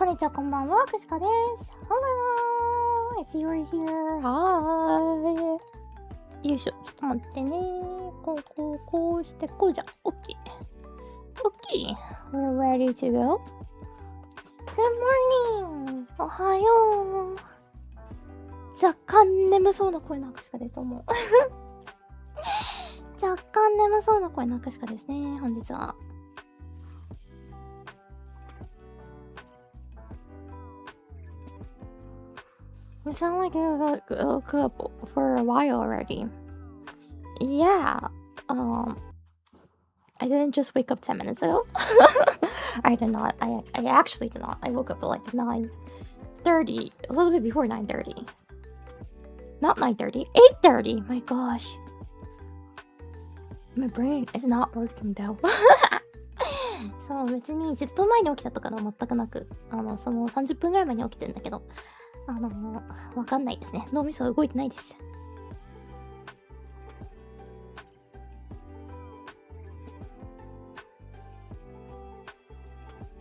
こんにちは、こんばんは、くしかです。Hello! It's Yuri here. Hi! よいしょ、ちょっと待ってね。こうして、こうじゃん。OK. OK. We're ready to go. Good morning! おはよう。若干眠そうな声のくしかです、どうも。若干眠そうな声のくしかですね、本日は。We sound like a couple for a while already. Yeah. I didn't just wake up 10 minutes ago. I did not. I actually did not. I woke up at like 9:30, a little bit before 9:30. Not 9:30, 8:30. My gosh. My brain is not working though. そう、別に10分前に起きたとかの全くなく、その30分ぐらい前に起きてんだけど、わかんないですね。脳みそ動いてないです。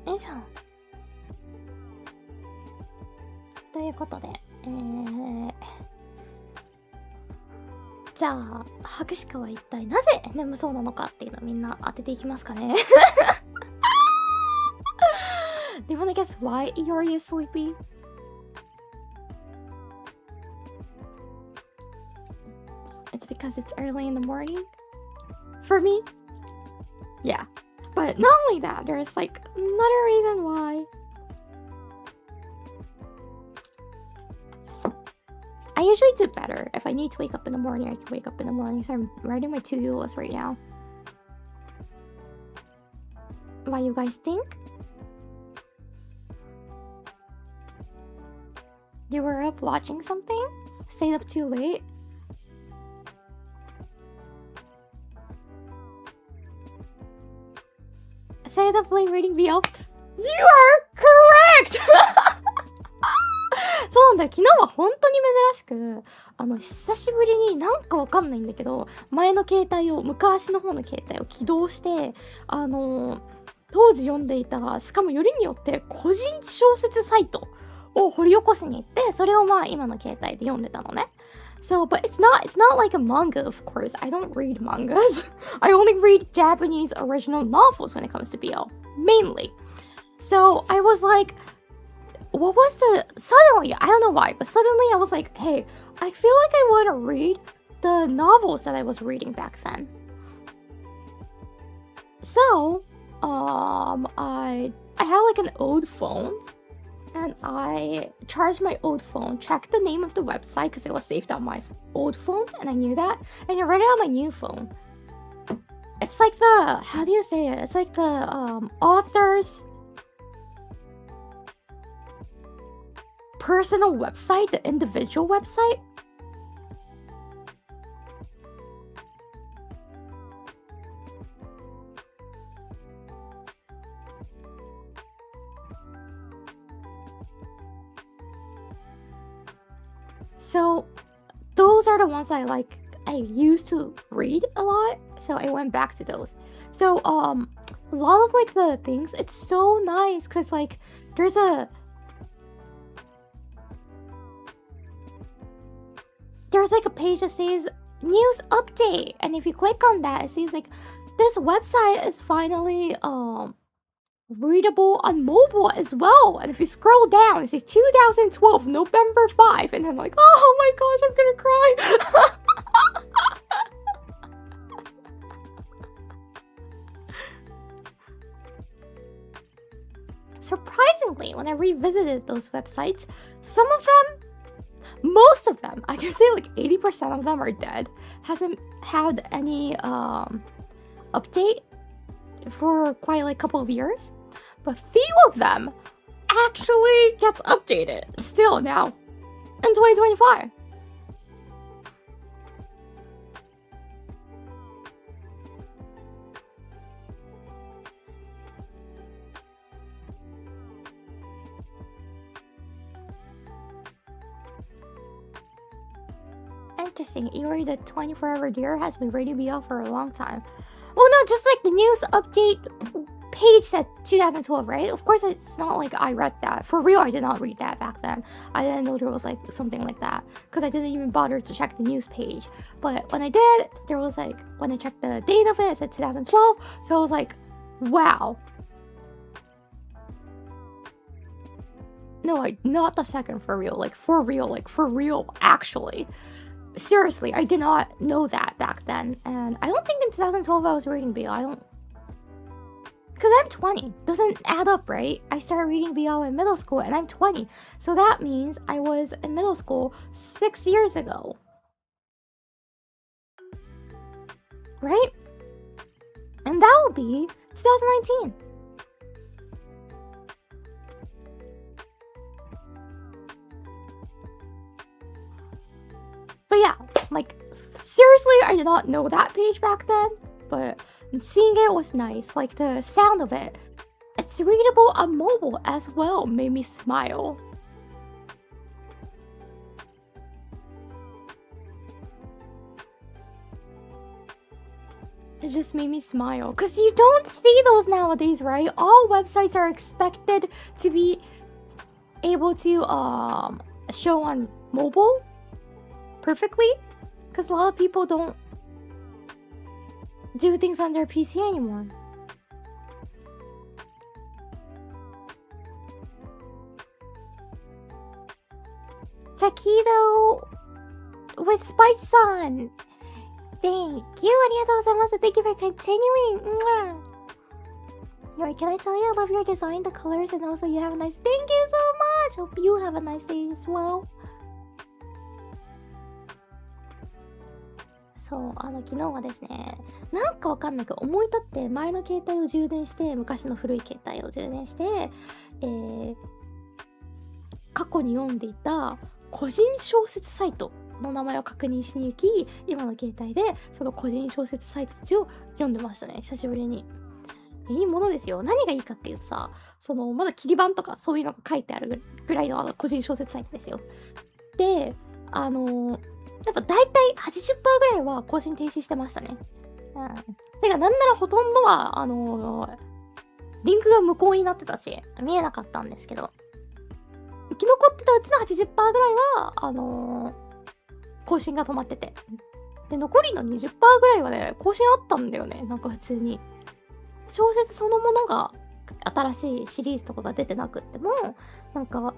よいしょ。ということで、じゃあ、ハクシカは一体なぜ眠そうなのかっていうのをみんな当てていきますかね。Do you wanna guess why Iori is sleepy? It's because it's early in the morning. For me? Yeah. But not only that, there's like another reason why. I usually do better. If I need to wake up in the morning, I can wake up in the morning. So I'm writing my to-do list right now. What you guys think? You were up watching something? Stayed up too late? Stayed up late reading BL? You are correct! そうなんだよ。昨日は本当に珍しく、久しぶりになんかわかんないんだけど、前の携帯を、昔の方の携帯を起動して、当時読んでいた、しかもよりによって個人小説サイトを掘り起こしに行って、それをまあ今の携帯で読んでたのね。So, but it's not like a manga, of course. I don't read mangas. I only read Japanese original novels when it comes to BL, mainly. So I was like, suddenly, I don't know why, but suddenly I was like, hey, I feel like I want to read the novels that I was reading back then. So, I have like an old phone. And I charged my old phone, checked the name of the website because it was saved on my old phone, and I knew that. And I read it on my new phone. It's like how do you say it? It's like the author's personal website, the individual website. So those are the ones I used to read a lot, so I went back to those. So a lot of like the things, it's so nice because like there's like a page that says news update, and if you click on that, it says like this website is finally readable on mobile as well. And if you scroll down, it says 2012 November 5, and I'm like, oh my gosh, I'm gonna cry. Surprisingly, when I revisited those websites, most of them, I can say like 80% of them are dead. Hasn't had any update for quite like a couple of years. But few of them actually gets updated still now in 2025. Interesting. Iori the 24-hour deer has been reading BL for a long time. Well, no, just like the news update page said 2012, right? Of course, it's not like I read that. For real, I did not read that back then. I didn't know there was like something like that because I didn't even bother to check the news page. But when I did, there was like, when I checked the date of it, it said 2012. So I was like, wow. No, like, not the second for real. Like, for real, actually. Seriously, I did not know that back then. And I don't think in 2012 I was reading BL. I don't... Because I'm 20. Doesn't add up, right? I started reading BL in middle school and I'm 20. So that means I was in middle school 6 years ago. Right? And that will be 2019. But yeah, like, seriously, I did not know that page back then, but seeing it was nice. Like, the sound of it, it's readable on mobile as well, made me smile. It just made me smile, because you don't see those nowadays, right? All websites are expected to be able to show on mobile perfectly, because a lot of people don't do things on their PC anymore. Taquido with spice on. Thank you. ありがとうございます. Thank you for continuing. Yuri, can I tell you I love your design, the colors, and also you have a nice... Thank you so much. Hope you have a nice day as well. そう、昨日はですね、なんかわかんないけど思い立って前の携帯を充電して、昔の古い携帯を充電して、過去に読んでいた個人小説サイトの名前を確認しに行き、今の携帯でその個人小説サイトたちを読んでましたね、久しぶりに。いいものですよ。何がいいかっていうとさ、まだ切り板とかそういうのが書いてあるぐらいの個人小説サイトですよ。で、やっぱ大体 80% ぐらいは更新停止してましたね。てか、なんならほとんどは、リンクが無効になってたし、見えなかったんですけど、生き残ってたうちの 80% ぐらいは、更新が止まってて。で、残りの 20% ぐらいはね、更新あったんだよね。なんか普通に。小説そのものが、新しいシリーズとかが出てなくっても、なんかわ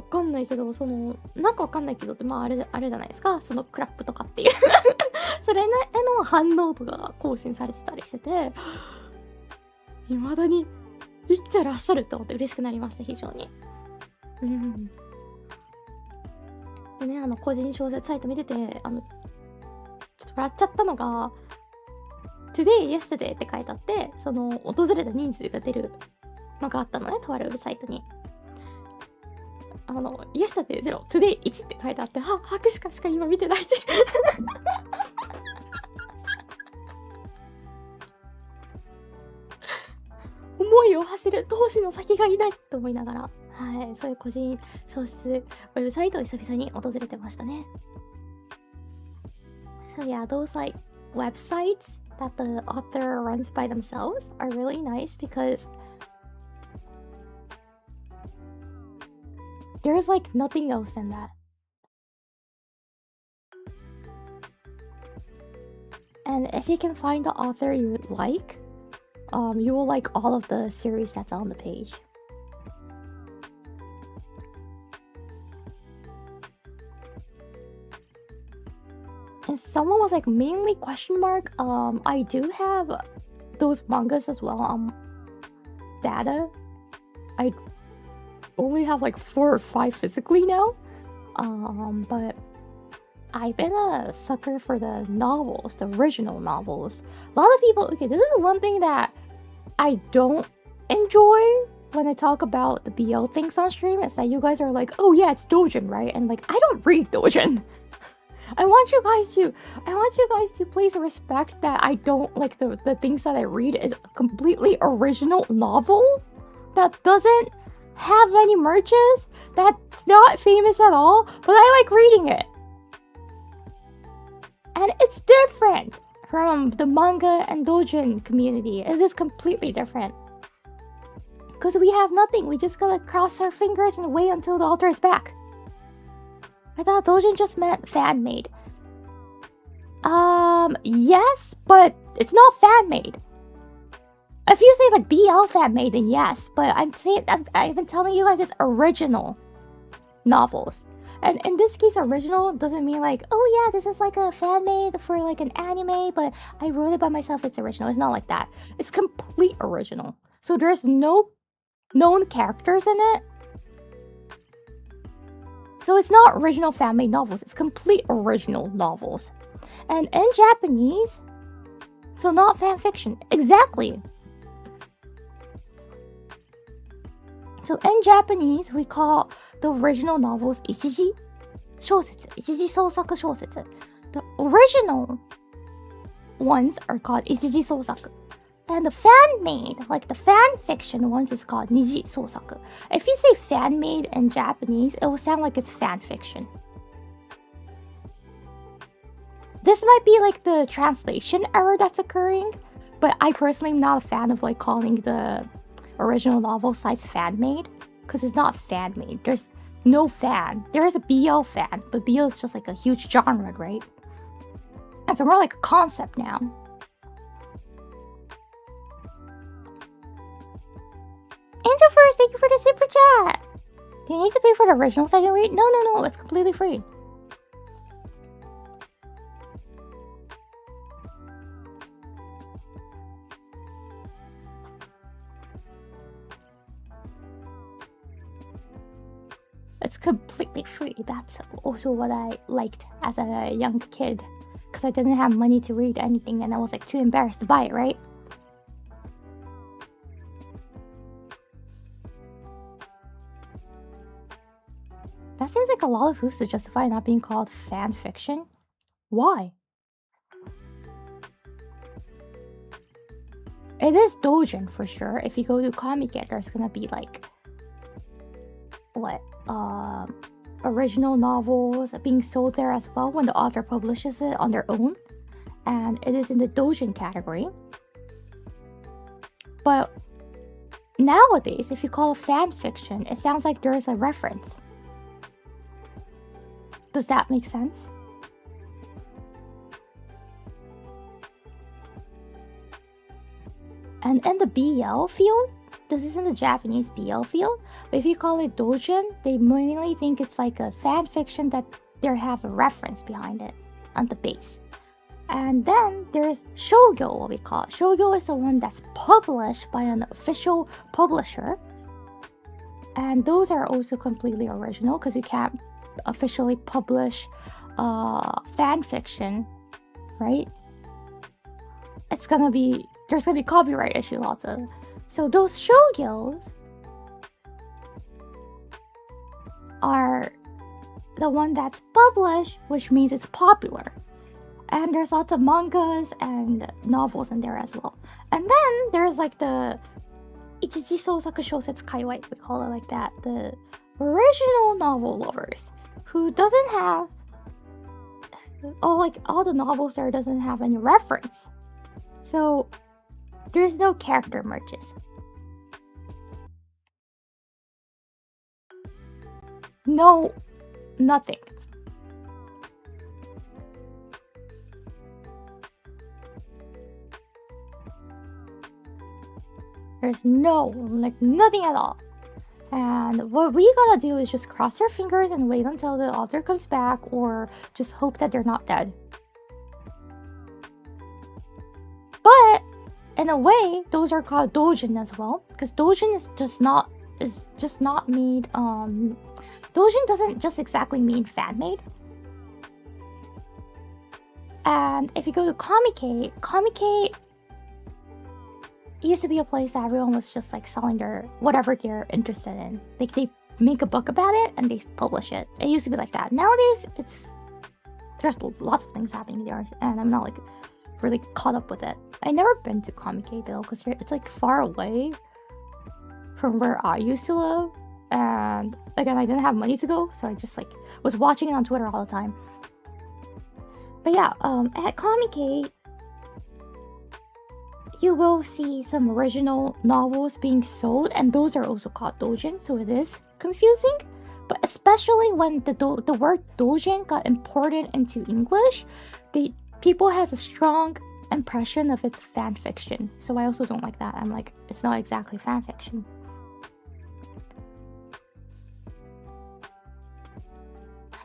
かんないけど、なんかわかんないけどって、まああれじゃないですか、そのクラップとかっていう。それへの反応とかが更新されてたりしてて、未だに生きてらっしゃるって思って嬉しくなりました、非常に。でね、個人小説サイト見てて、ちょっと笑っちゃったのが、Today, Yesterday って書いてあって、訪れた人数が出るのがあったのね、とあるウェブサイトに。Yesterday 0、Today 1って書いてあって、拍手しか今見てないって。思いを馳せる同士の先がいないと思いながら、はい、そういう個人小説ウェブサイトを久々に訪れてましたね。So yeah, those like websites that the author runs by themselves are really nice because there's like nothing else in that. And if you can find the author you like, you will like all of the series that's on the page. And someone was like, mainly question mark. I do have those mangas as well on data. I only have like 4 or 5 physically now. But I've been a sucker for the novels, the original novels. A lot of people, okay, this is one thing that I don't enjoy when I talk about the BL things on stream, is that you guys are like, oh yeah, it's doujin, right? And like, I don't read doujin. I want you guys to please respect that I don't like the things that I read is a completely original novel that doesn't have any merches, that's not famous at all, but I like reading it. And it's different from the manga and doujin community. It is completely different. Because we have nothing. We just gotta cross our fingers and wait until the author is back. I thought doujin just meant fan-made. Yes, but it's not fan-made. If you say like BL fan-made, then yes. But I've been telling you guys it's original novels. And in this case, original doesn't mean like, oh yeah, this is like a fan-made for like an anime, but I wrote it by myself, it's original. It's not like that. It's complete original. So there's no known characters in it. So it's not original fan-made novels. It's complete original novels. And in Japanese, so not fan fiction. Exactly. So in Japanese, we call the original novels ichiji shousetsu, ichiji sousaku shousetsu. The original ones are called ichiji sousaku. And the fan-made, like the fan fiction ones, is called niji sousaku. If you say fan-made in Japanese, it will sound like it's fan fiction. This might be like the translation error that's occurring, but I personally am not a fan of like calling the original novel size fan-made, because it's not fan-made. There's no fan. There is a BL fan, but BL is just like a huge genre, right? It's more like a concept now. Angel First, thank you for the super chat! Do you need to pay for the original so I can read? No, it's completely free. It's completely free. That's also what I liked as a young kid. Because I didn't have money to read anything and I was like too embarrassed to buy it, right? That seems like a lot of hoops to justify not being called fan fiction. Why? It is doujin for sure. If you go to Comiket, there's gonna be like original novels being sold there as well when the author publishes it on their own, and it is in the doujin category. But nowadays, if you call it fan fiction, it sounds like there's a reference. Does that make sense? And in the BL field, this is in the Japanese BL field, but if you call it doujin, they mainly think it's like a fan fiction that they have a reference behind it on the base. And then there's shougyo, what we call it. Shougyo is the one that's published by an official publisher. And those are also completely original because you can't officially publish fan fiction, right? There's gonna be copyright issues also. So those shougyos are the one that's published, which means it's popular. And there's lots of mangas and novels in there as well. And then there's like the ichiji sousaku shousetsu kaiwai, we call it like that, the original novel lovers who doesn't have all the novels there doesn't have any reference. So there's no character merges. No, nothing. There's nothing at all. And what we gotta do is just cross our fingers and wait until the author comes back, or just hope that they're not dead. But in a way, those are called doujin as well, because doujin is just not made. Doujin doesn't just exactly mean fan made. And if you go to Comiket used to be a place that everyone was just like selling their whatever they're interested in. Like they make a book about it and they publish it. It used to be like that. Nowadays, there's lots of things happening there, and I'm not like really caught up with it. I never been to Comiket though, because it's like far away from where I used to live, and again, I didn't have money to go, so I just like was watching it on Twitter all the time. But yeah, at Comiket, you will see some original novels being sold, and those are also called doujin, so it is confusing. But especially when the word doujin got imported into English, people has a strong impression of it's fan fiction. So I also don't like that. I'm like, it's not exactly fan fiction.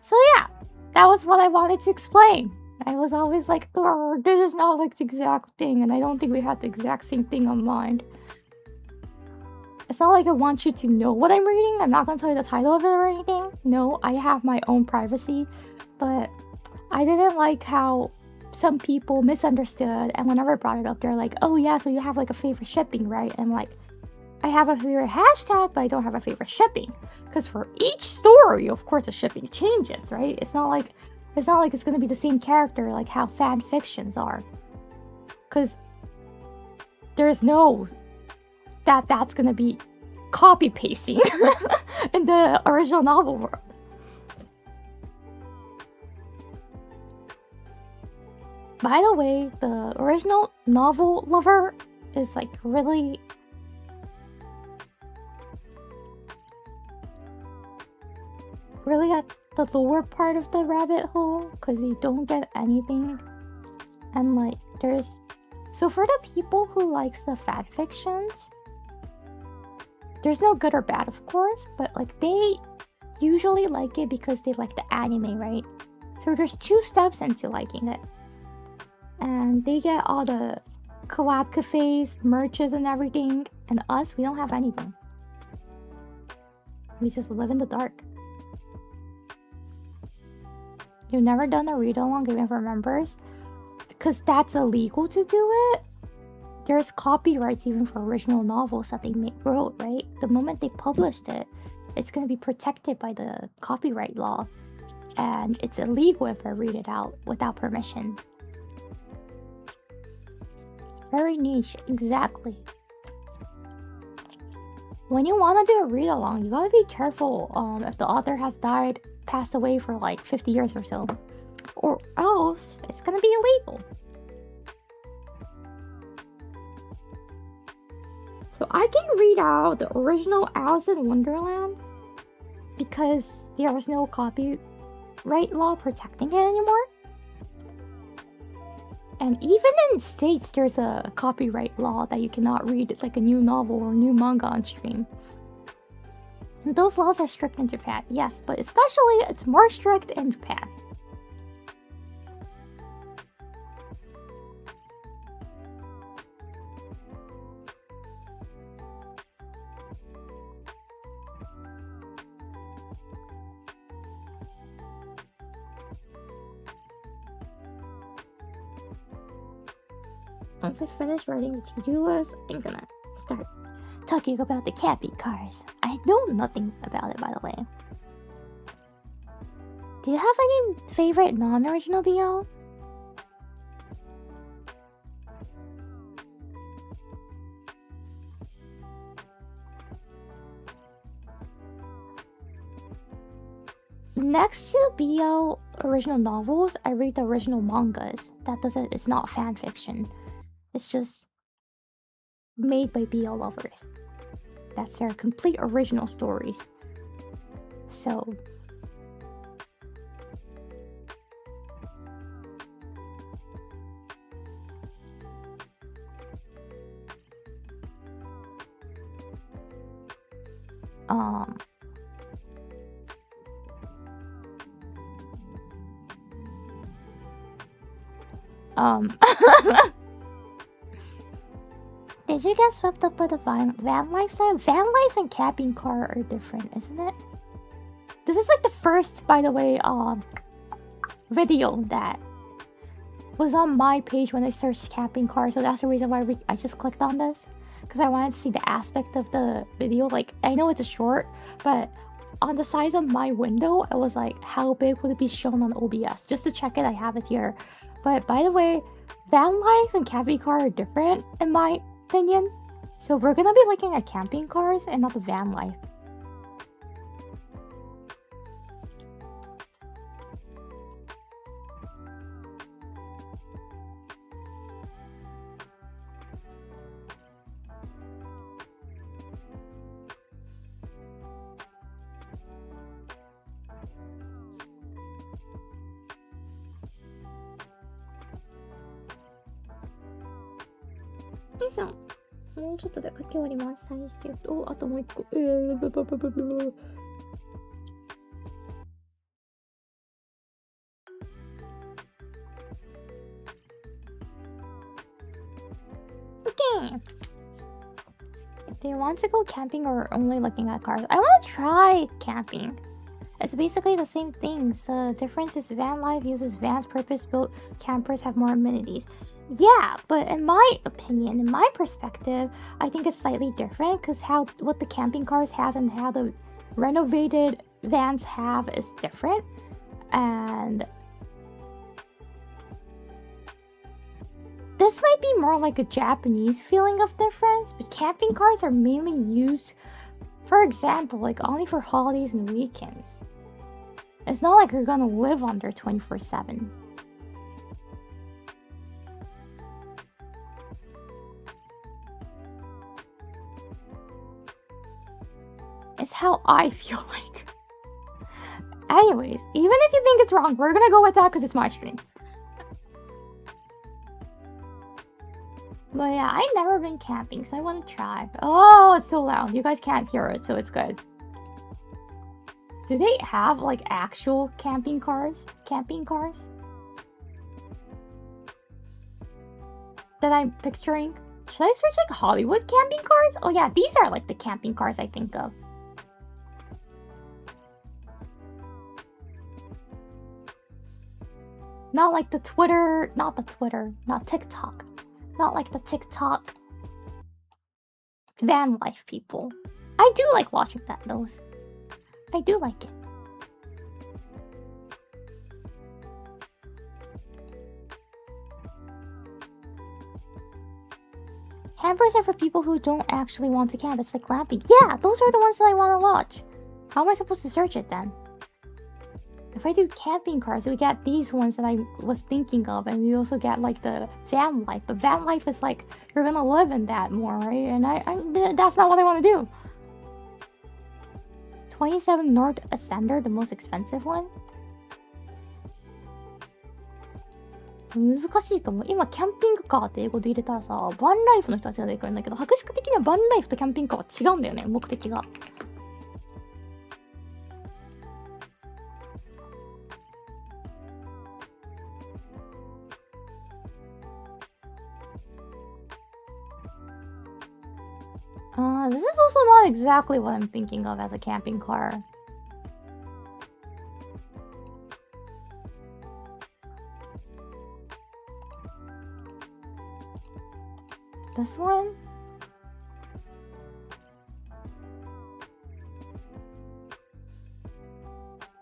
So yeah, that was what I wanted to explain. I was always like, oh, this is not like the exact thing, and I don't think we had the exact same thing on mind. It's not like I want you to know what I'm reading. I'm not gonna tell you the title of it or anything. No, I have my own privacy. But I didn't like how some people misunderstood, and whenever I brought it up, they're like, oh yeah, so you have like a favorite shipping, right? And I'm like, I have a favorite hashtag, but I don't have a favorite shipping. Because for each story, of course, the shipping changes, right? It's not like it's gonna be the same character like how fan fictions are. Because there's no that's gonna be copy pasting in the original novel world. By the way, the original novel lover is like really at the lower part of the rabbit hole, because you don't get anything. And like so for the people who likes the fan fictions, there's no good or bad, of course, but like they usually like it because they like the anime, right? So there's 2 steps into liking it. And they get all the collab cafes, merches and everything, and us, we don't have anything. We just live in the dark. You've never done a read-along even for members? Because that's illegal to do it. There's copyrights even for original novels that they wrote, right? The moment they published it, it's going to be protected by the copyright law. And it's illegal if I read it out without permission. Very niche, exactly. When you want to do a read-along, you gotta be careful if the author has passed away for like 50 years or so. Or else, it's gonna be illegal. So I can read out the original Alice in Wonderland because there was no copyright law protecting it anymore. And even in States, there's a copyright law that you cannot read like a new novel or new manga on stream. And those laws are strict in Japan, yes, but especially it's more strict in Japan. Once I finish writing the to-do list, I'm gonna start talking about the camping cars. I know nothing about it, by the way. Do you have any favorite non-original BL? Next to BL original novels, I read the original mangas. It's not fan fiction. It's just made by BL lovers. That's their complete original stories. So Did you get swept up by the van lifestyle? Van life and camping car are different, isn't it? This is like the first, by the way, video that was on my page when I searched camping car, so that's the reason why I just clicked on this, because I wanted to see the aspect of the video. Like, I know it's a short, but on the size of my window, I was like, how big would it be shown on OBS? Just to check it, I have it here. But by the way, van life and camping car are different in my opinion. So we're gonna be looking at camping cars and not the van life. よいしょ。もうちょっとで書き終わります。再生と、あともう一個。Okay. Do you want to go camping or only looking at cars? I want to try camping. It's basically the same thing. So the difference is van life uses vans, purpose-built campers have more amenities. Yeah, but in my opinion, in my perspective, I think it's slightly different because what the camping cars has and how the renovated vans have is different. And this might be more like a Japanese feeling of difference, but camping cars are mainly used, for example, like only for holidays and weekends. It's not like you're gonna live on there 24/7. It's how I feel like. Anyways, even if you think it's wrong, we're gonna go with that because it's my stream. But yeah, I've never been camping, so I want to try. Oh, it's so loud. You guys can't hear it, so it's good. Do they have, like, actual camping cars? Camping cars? That I'm picturing? Should I search, like, Hollywood camping cars? Oh yeah, these are, like, the camping cars I think of. Not like the Twitter... Not TikTok. Not like the TikTok van life people. I do like watching those. I do like it. Campers are for people who don't actually want to camp. It's like glamping. Yeah, those are the ones that I want to watch. How am I supposed to search it then? If I do camping cars, we get these ones that I was thinking of, and we also get like the van life. But van life is like you're gonna live in that more, right? And that's not what I want to do. 27 North Ascender, the most expensive one. 難しいかも。今キャンピングカーって英語で入れたらさ、バンライフの人たちが出てくるんだけど、博識的にはバンライフとキャンピングカーは違うんだよね、目的が。This is also not exactly what I'm thinking of as a camping car. This one?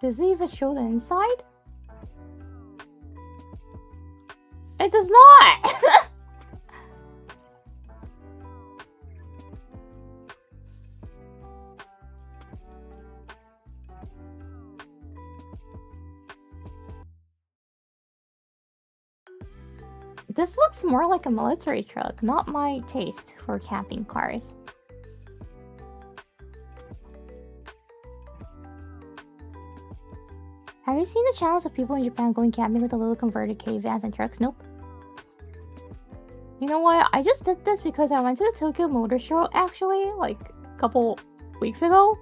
Does it even show the inside? It does not! This looks more like a military truck, not my taste for camping cars. Have you seen the channels of people in Japan going camping with the little converted cave vans and trucks? Nope. You know what? I just did this because I went to the Tokyo Motor Show actually, like a couple weeks ago.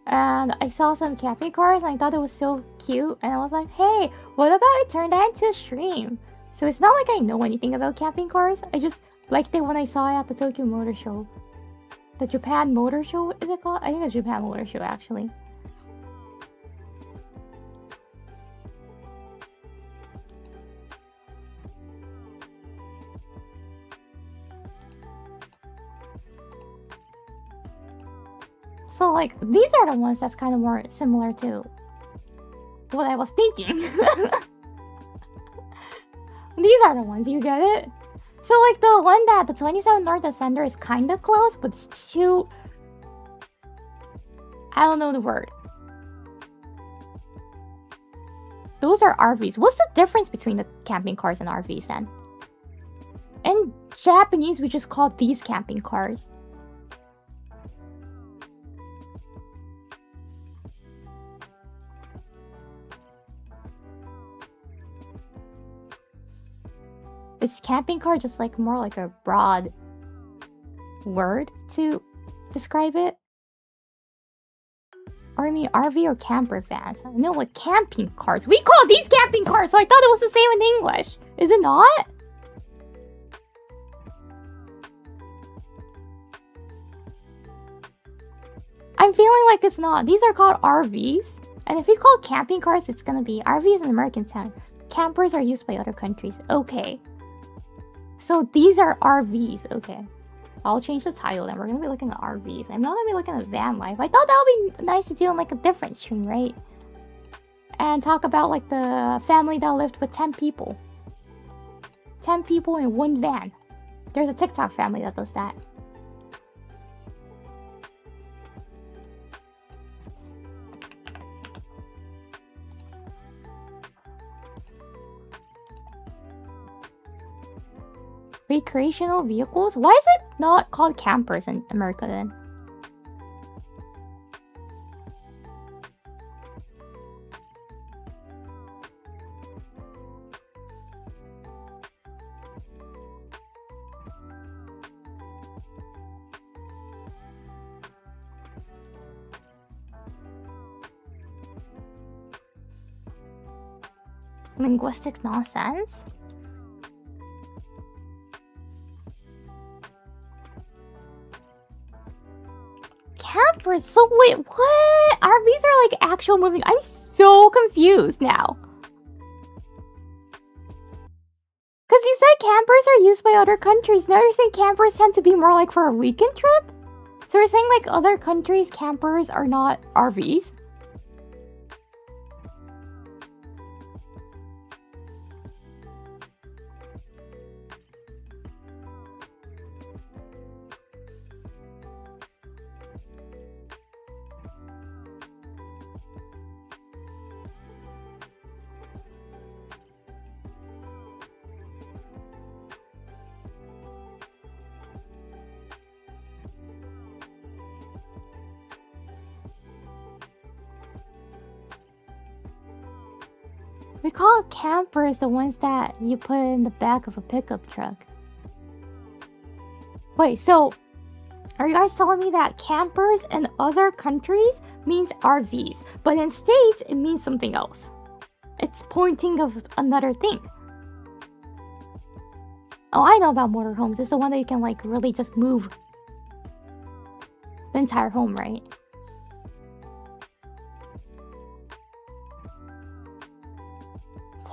And I saw some camping cars and I thought it was so cute. And I was like, hey, what about I turn that into a stream? So it's not like I know anything about camping cars. I just liked it when I saw it at the Tokyo Motor Show. The Japan Motor Show, is it called? I think it's Japan Motor Show, actually. So, like, these are the ones that's kind of more similar to what I was thinking. These are the ones, you get it? So, like, the one that the 27 North Ascender is kind of close, but it's too... I don't know the word. Those are RVs. What's the difference between the camping cars and RVs, then? In Japanese, we just call these camping cars. Is camping car just like more like a broad word to describe it? Or I mean RV or camper vans. No, like camping cars. We call these camping cars, so I thought it was the same in English. Is it not? I'm feeling like it's not. These are called RVs. And if we call camping cars, it's gonna be RV is an American term. Campers are used by other countries. Okay. So these are RVs. Okay. I'll change the title then. We're gonna be looking at RVs. I'm not gonna be looking at van life. I thought that would be nice to do on like a different stream, right? And talk about like the family that lived with 10 people. 10 people in one van. There's a TikTok family that does that. Recreational vehicles? Why is it not called campers in America then? Linguistics nonsense? Campers? So wait, what? RVs are like actual moving. I'm so confused now. Because you said campers are used by other countries. Now you're saying campers tend to be more like for a weekend trip? So you're saying like other countries' campers are not RVs? We call campers the ones that you put in the back of a pickup truck. Wait, so are you guys telling me that campers in other countries means RVs, but in States it means something else? It's pointing of another thing. Oh, I know about motorhomes. It's the one that you can like really just move the entire home, right?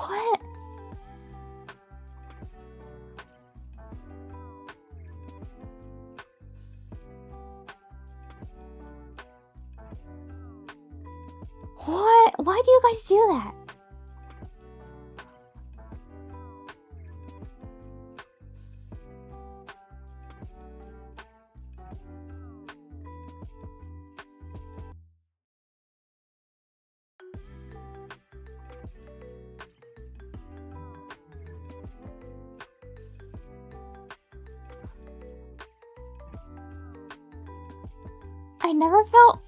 What? What? Why do you guys do that? I never felt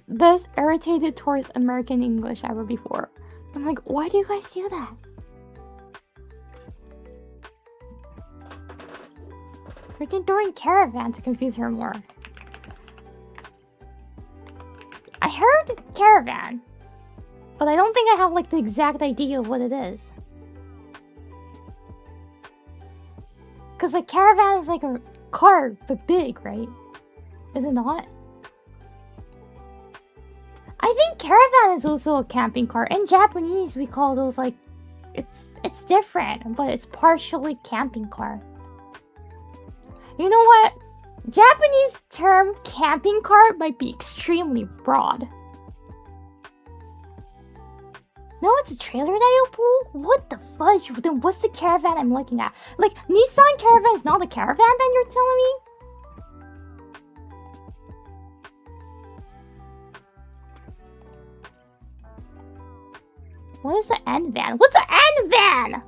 this irritated towards American English ever before. I'm like, why do you guys do that? Freaking throwing caravan to confuse her more. I heard caravan, but I don't think I have like the exact idea of what it is. Cause like caravan is like a car, but big, right? Is it not? I think caravan is also a camping car. In Japanese, we call those like, it's different, but it's partially camping car. You know what? Japanese term camping car might be extremely broad. No, it's a trailer that you pull? What the fudge? Then what's the caravan I'm looking at? Like, Nissan Caravan is not a caravan that you're telling me? What is the N van? What's an N van?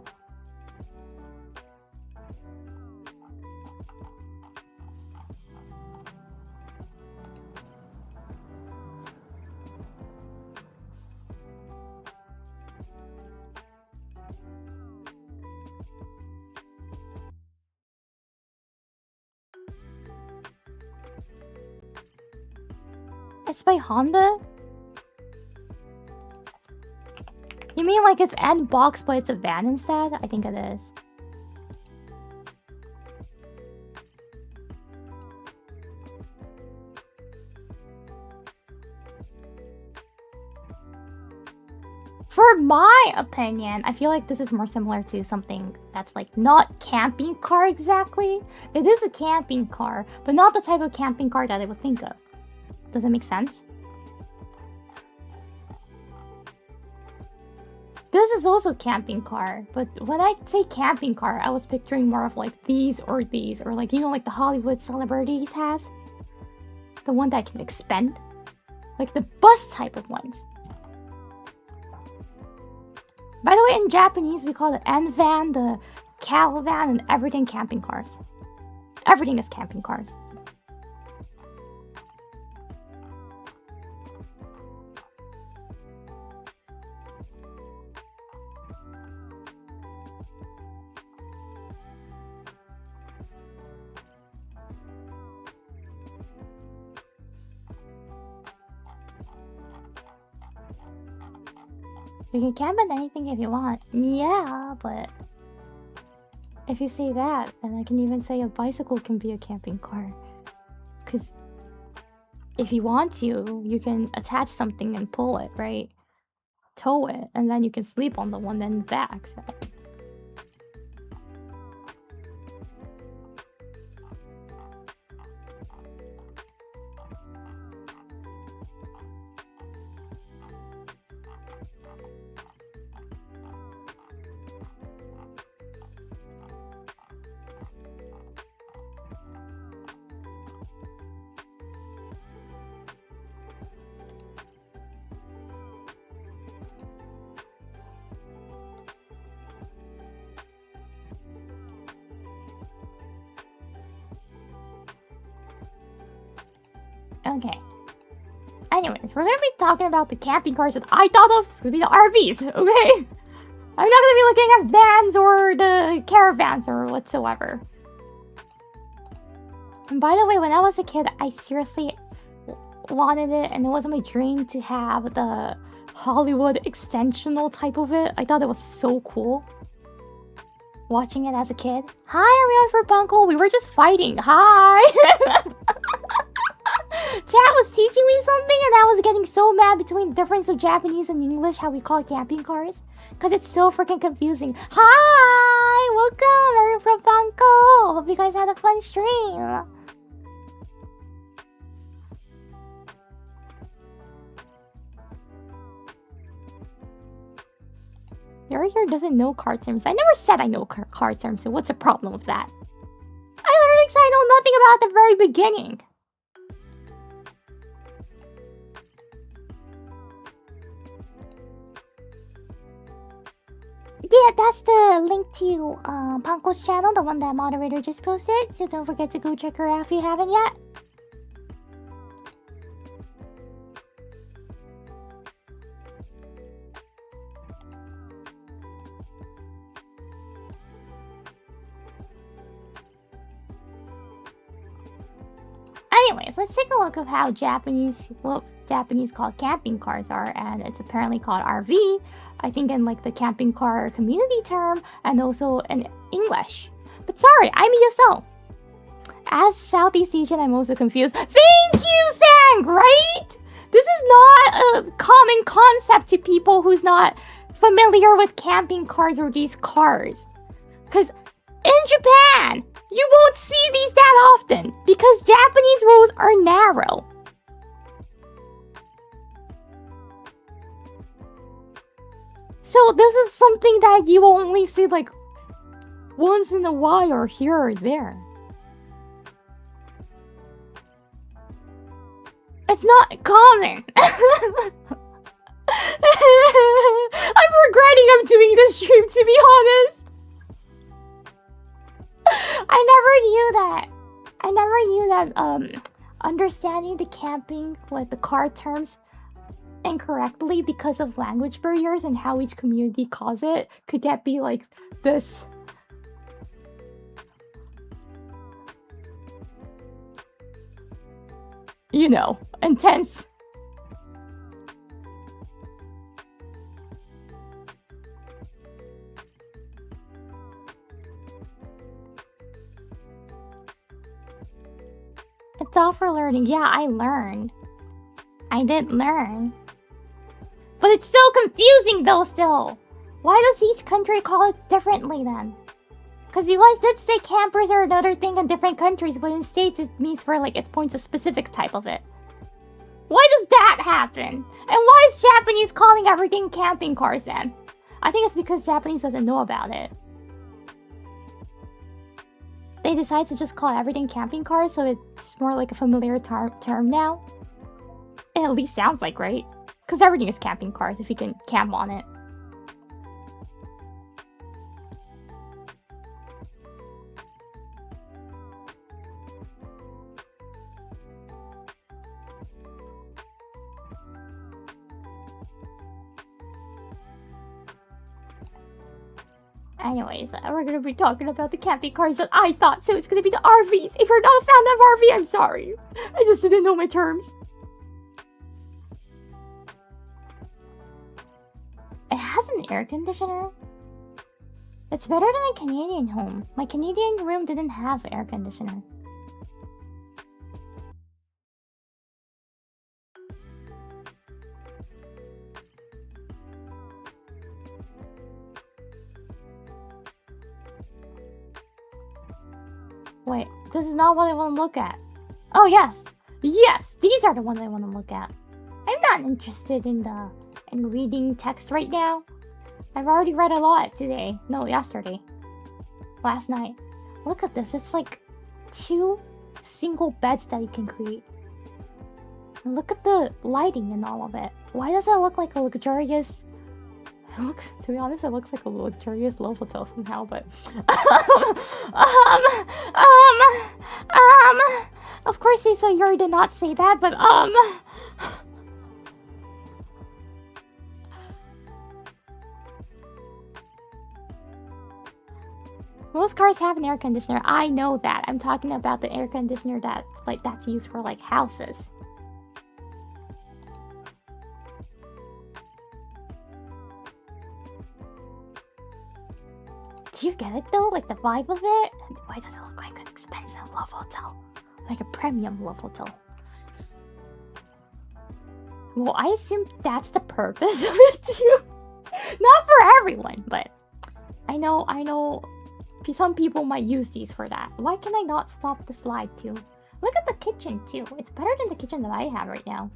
It's by Honda? You mean like it's N box but it's a van instead? I think it is. For my opinion, I feel like this is more similar to something that's like not camping car exactly. It is a camping car, but not the type of camping car that I would think of. Does that make sense? This is also camping car, but when I say camping car, I was picturing more of like these, or like, you know, like the Hollywood celebrities has. The one that can expend. Like the bus type of ones. By the way, in Japanese, we call the N-van, the cow van, and everything camping cars. Everything is camping cars. You can camp in anything if you want. Yeah, but if you say that, then I can even say a bicycle can be a camping car. Because if you want to, you can attach something and pull it, right? Tow it, and then you can sleep on the one in the back. So. Okay. Anyways, we're gonna be talking about the camping cars that I thought of. It's gonna be the RVs, okay? I'm not gonna be looking at vans or the caravans or whatsoever. And by the way, when I was a kid, I seriously wanted it, and it was my dream to have the Hollywood extensional type of it. I thought it was so cool. Watching it as a kid. Hi, everyone for Bunko. We were just fighting. Hi! Chat was teaching me something, and I was getting so mad between the difference of Japanese and English, how we call camping cars. Because it's so freaking confusing. Hi! Welcome, everyone from Bunko. Hope you guys had a fun stream. Yuri here doesn't know car terms. I never said I know car terms, so what's the problem with that? I literally said I know nothing about it at the very beginning. Yeah, that's the link to Panko's channel, the one that moderator just posted. So don't forget to go check her out if you haven't yet. Anyways, let's take a look at how Japanese call camping cars are, and it's apparently called RV. I think in like the camping car community term, and also in English. But sorry, I'm ESL. As Southeast Asian, I'm also confused. Thank you, Sang, right? This is not a common concept to people who's not familiar with camping cars or these cars. Because in Japan, you won't see these that often because Japanese roads are narrow. So this is something that you will only see like once in a while or here or there. It's not common. I'm regretting I'm doing this stream, to be honest. I never knew that understanding the camping with the car terms incorrectly because of language barriers and how each community calls it could that be like this. You know, intense It's all for learning. Yeah, I learned. I did learn. But it's so confusing though still. Why does each country call it differently then? Because you guys did say campers are another thing in different countries, but in states it means for like it points a specific type of it. Why does that happen? And why is Japanese calling everything camping cars then? I think it's because Japanese doesn't know about it. They decide to just call everything camping cars, so it's more like a familiar term now. It at least sounds like, right? Because everything is camping cars if you can camp on it. Anyways, we're gonna be talking about the camping cars that I thought, so it's gonna be the RVs. If you're not a fan of RV, I'm sorry. I just didn't know my terms. It has an air conditioner? It's better than a Canadian home. My Canadian room didn't have air conditioner. Wait, this is not what I want to look at. Oh, yes. Yes, these are the ones I want to look at. I'm not interested in reading text right now. I've already read a lot today. No, yesterday. Last night. Look at this. It's like 2 single beds that you can create. And look at the lighting and all of it. Why does it look like a luxurious... to be honest, it looks like a luxurious love hotel somehow, but... Of course, so Yuri did not say that, but, Most cars have an air conditioner. I know that. I'm talking about the air conditioner that's used for, like, houses. Do you get it though? Like the vibe of it? Why does it look like an expensive love hotel? Like a premium love hotel. Well, I assume that's the purpose of it too. Not for everyone, but I know some people might use these for that. Why can I not stop the slide too? Look at the kitchen too. It's better than the kitchen that I have right now.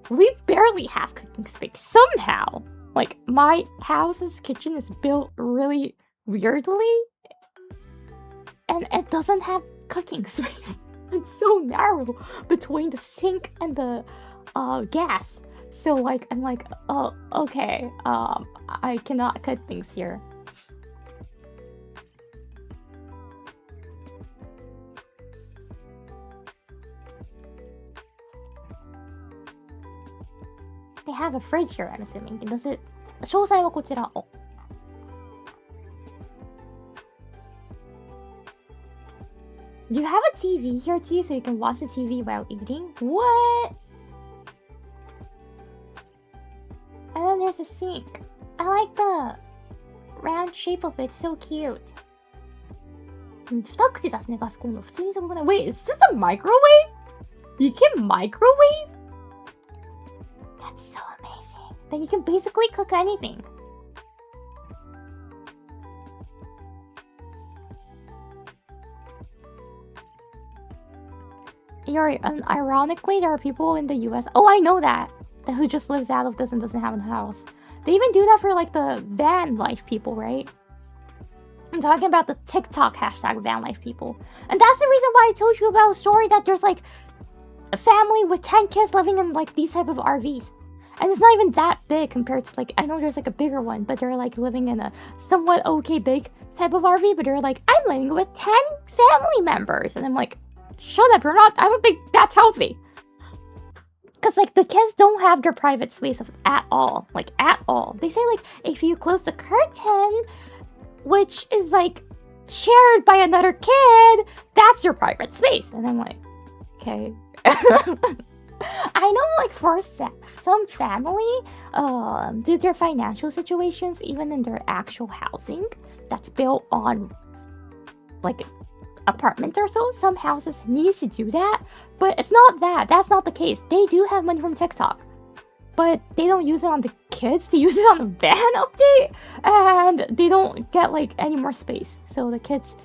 We barely have cooking space somehow. Like my house's kitchen is built really weirdly, and it doesn't have cooking space. It's so narrow between the sink and the gas. So like I'm like, oh okay, I cannot cut things here. They have a fridge here, I'm assuming. Does it? 詳細はこちら。Oh. Do you have a TV here too, so you can watch the TV while eating? What? And then there's a sink. I like the round shape of it. So cute. 2口だしね、ガスコンロ。普通にすごくない？ Wait, is this a microwave? You can microwave? That's so amazing. That you can basically cook anything. Ironically, there are people in the US. Oh, I know that who just lives out of this and doesn't have a house. They even do that for like the van life people, right? I'm talking about the TikTok hashtag van life people. And that's the reason why I told you about a story that there's like a family with 10 kids living in like these type of RVs. And it's not even that big compared to like, I know there's like a bigger one, but they're like living in a somewhat okay big type of RV, but they're like, I'm living with 10 family members. And I'm like, shut up, you're not, I don't think that's healthy. Because like the kids don't have their private space at all. Like at all. They say like, if you close the curtain, which is like shared by another kid, that's your private space. And I'm like, okay. I know like for some family, due to their financial situations, even in their actual housing, that's built on like apartments or so. Some houses need to do that, but it's not that. That's not the case. They do have money from TikTok, but they don't use it on the kids. They use it on the van update, and they don't get like any more space. So the kids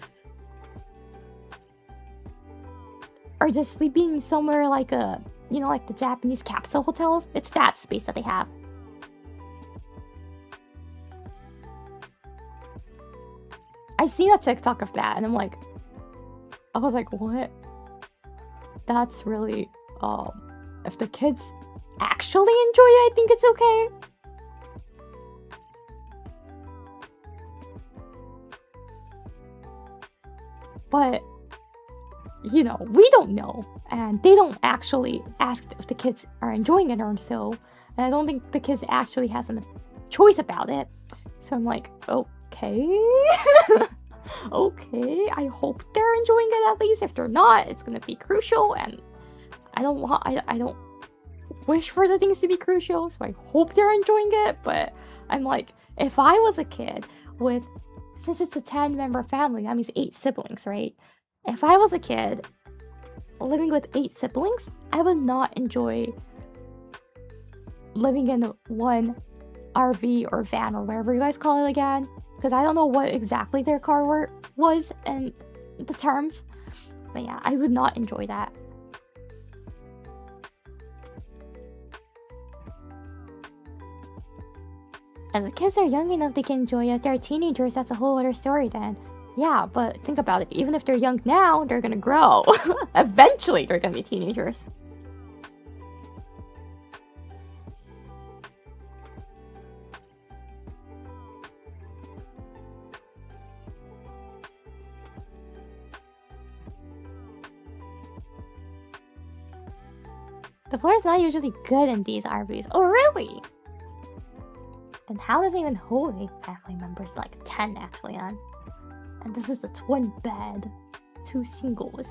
are just sleeping somewhere like a, you know, like the Japanese capsule hotels. It's that space that they have. I've seen a TikTok of that, and I was like, what? That's really, if the kids actually enjoy it, I think it's okay. But, you know, we don't know, and they don't actually ask if the kids are enjoying it or so, and I don't think the kids actually has a choice about it. So I'm like, okay. Okay, I hope they're enjoying it at least. If they're not, it's gonna be crucial, and I don't wish for the things to be crucial, so I hope they're enjoying it. But I'm like, if I was a kid with, since it's a 10-member family, that means 8 siblings, right? If I was a kid living with 8 siblings, I would not enjoy living in one RV or van or whatever you guys call it again, because I don't know what exactly their car was and the terms. But yeah, I would not enjoy that. And the kids are young enough they can enjoy it. If they're teenagers, that's a whole other story then. Yeah, but think about it. Even if they're young now, they're gonna grow. Eventually, they're gonna be teenagers. The floor is not usually good in these RVs. Oh, really? Then how does it even hold 8 family members? Like 10 actually, then. And this is a twin bed. 2 singles.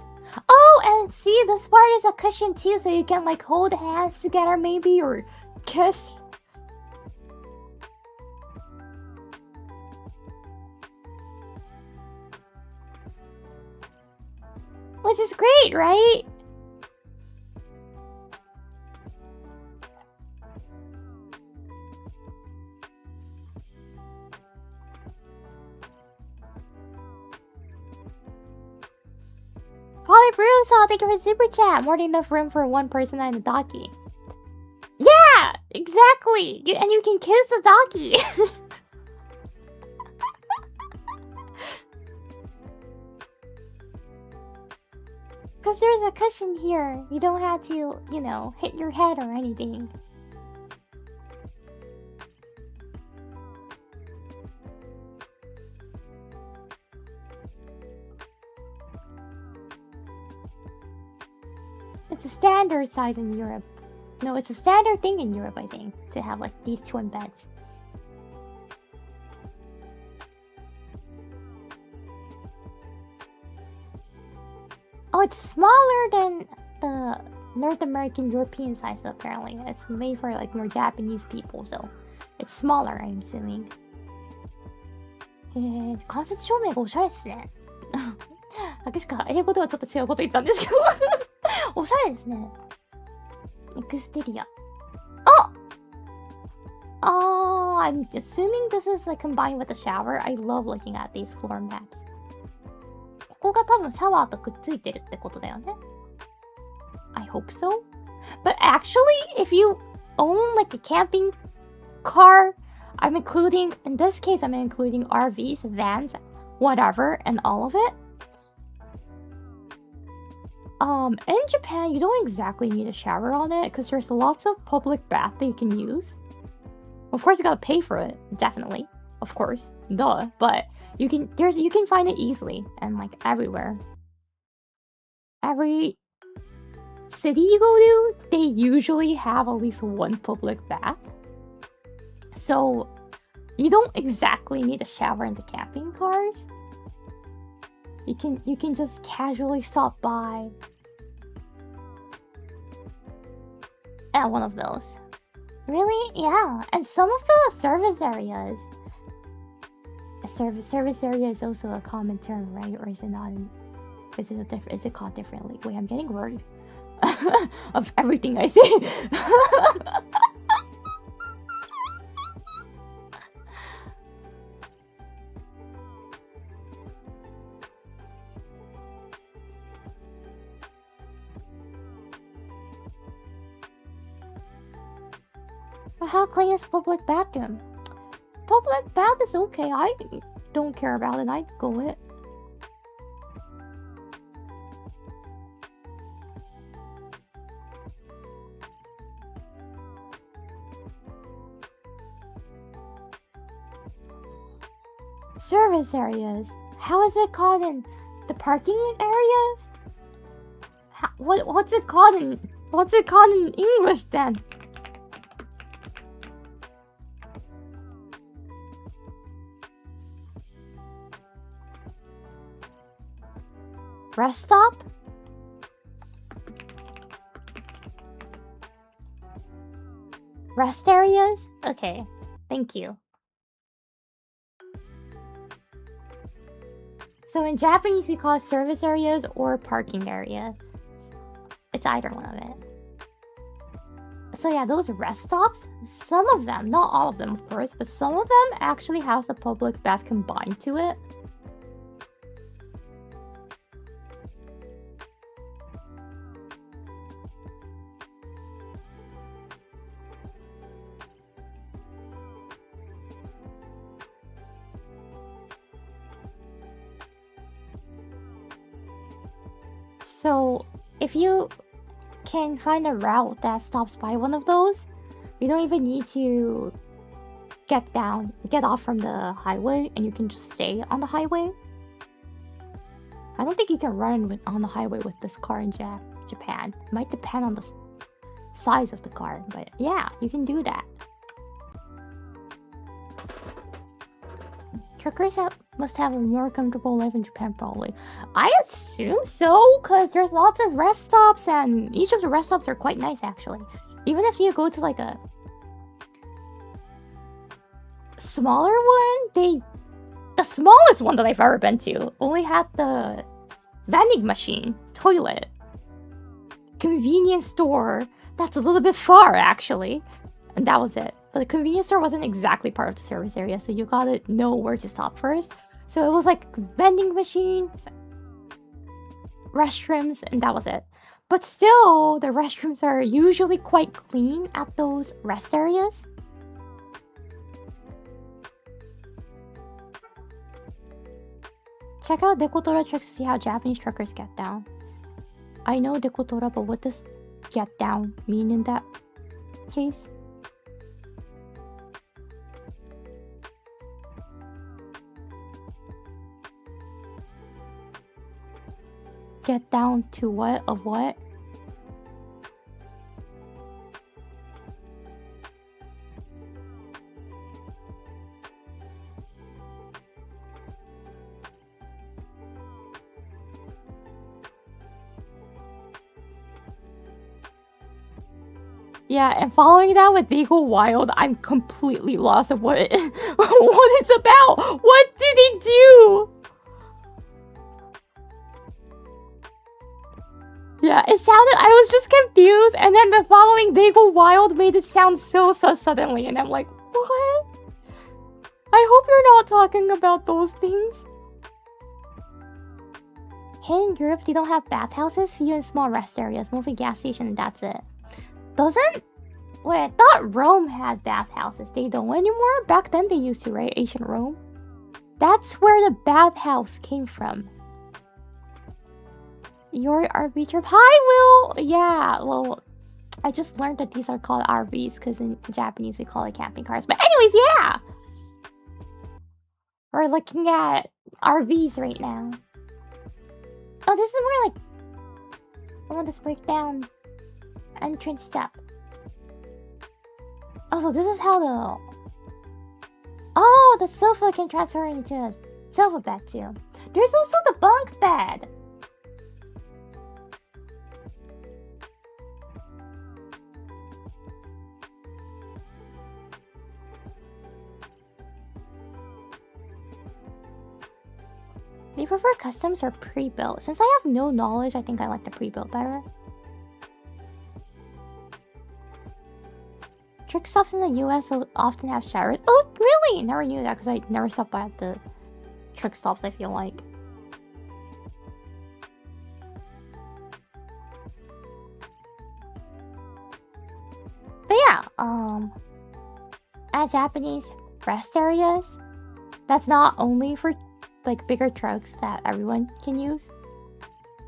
Oh, and see, this part is a cushion too, so you can like hold hands together maybe, or kiss. Which is great, right? Holly Bruce, thank you for the super chat. More than enough room for one person and a doggy. Yeah, exactly. And you can kiss the doggy. Because there's a cushion here. You don't have to, you know, hit your head or anything. It's a standard size in Europe. No, it's a standard thing in Europe, I think, to have like these twin beds. Oh, it's smaller than the North American European size, so apparently. It's made for like more Japanese people, so it's smaller, I'm assuming. 間接照明がおしゃれっすね。確か英語ではちょっと違うこと言ったんですけど。おしゃれですね。エクステリア。あ！I'm assuming this is like combined with the shower. I love looking at these floor maps. ここが多分シャワーとくっついてるってことだよね。I hope so. But actually, if you own like a camping car, I'm including, in this case, I'm including RVs, vans, whatever, and all of it. In Japan, you don't exactly need a shower on it because there's lots of public bath that you can use. Of course, you gotta pay for it, definitely. Of course, duh. But you can find it easily and like everywhere. Every city you go to, they usually have at least one public bath. So you don't exactly need a shower in the camping cars. You can just casually stop by at one of those. Really? Yeah. And some of the service areas. A service area is also a common term, right? Or is it not? Is it called differently? Wait, I'm getting worried of everything I say. But how clean is public bathroom? Public bath is okay. I don't care about it. I'd go it. Service areas. How is it called in the parking areas? What's it called in English then? Rest stop? Rest areas? Okay, thank you. So in Japanese, we call it service areas or parking area. It's either one of it. So yeah, those rest stops, some of them, not all of them of course, but some of them actually has a public bath combined to it. So if you can find a route that stops by one of those, you don't even need to get off from the highway, and you can just stay on the highway. I don't think you can run on the highway with this car in Japan. It might depend on the size of the car, but yeah, you can do that. Truckers must have a more comfortable life in Japan, probably. I assume so, because there's lots of rest stops, and each of the rest stops are quite nice, actually. Even if you go to like a smaller one, the smallest one that I've ever been to only had the vending machine, toilet, convenience store. That's a little bit far, actually, and that was it. But the convenience store wasn't exactly part of the service area, so you gotta know where to stop first. So it was like vending machines, restrooms, and that was it. But still, the restrooms are usually quite clean at those rest areas. Check out Dekotora tricks to see how Japanese truckers get down. I know Dekotora, but what does get down mean in that case? Get down to what? Of what? Yeah, and following that with They Go Wild, I'm completely lost of what it's about. What did he do? Yeah, it sounded, I was just confused, and then the following They Go Wild made it sound so suddenly, and I'm like, what? I hope you're not talking about those things. Hey, in Europe, they don't have bathhouses, few and small rest areas, mostly gas station, and that's it. Doesn't? Wait, I thought Rome had bathhouses. They don't anymore? Back then they used to, right? Ancient Rome? That's where the bathhouse came from. Your RV trip? Hi, Will! Yeah, well, I just learned that these are called RVs because in Japanese we call it camping cars. But anyways, yeah! We're looking at RVs right now. Oh, this is more like... I want this breakdown. Entrance step. Oh, so this is how the... Oh, the sofa can transfer into a sofa bed too. There's also the bunk bed. Do you prefer customs or pre-built? Since I have no knowledge, I think I like the pre-built better. Trick stops in the US often have showers. Oh, really? Never knew that because I never stopped by at the trick stops, I feel like. But yeah, at Japanese rest areas, that's not only for like bigger trucks that everyone can use.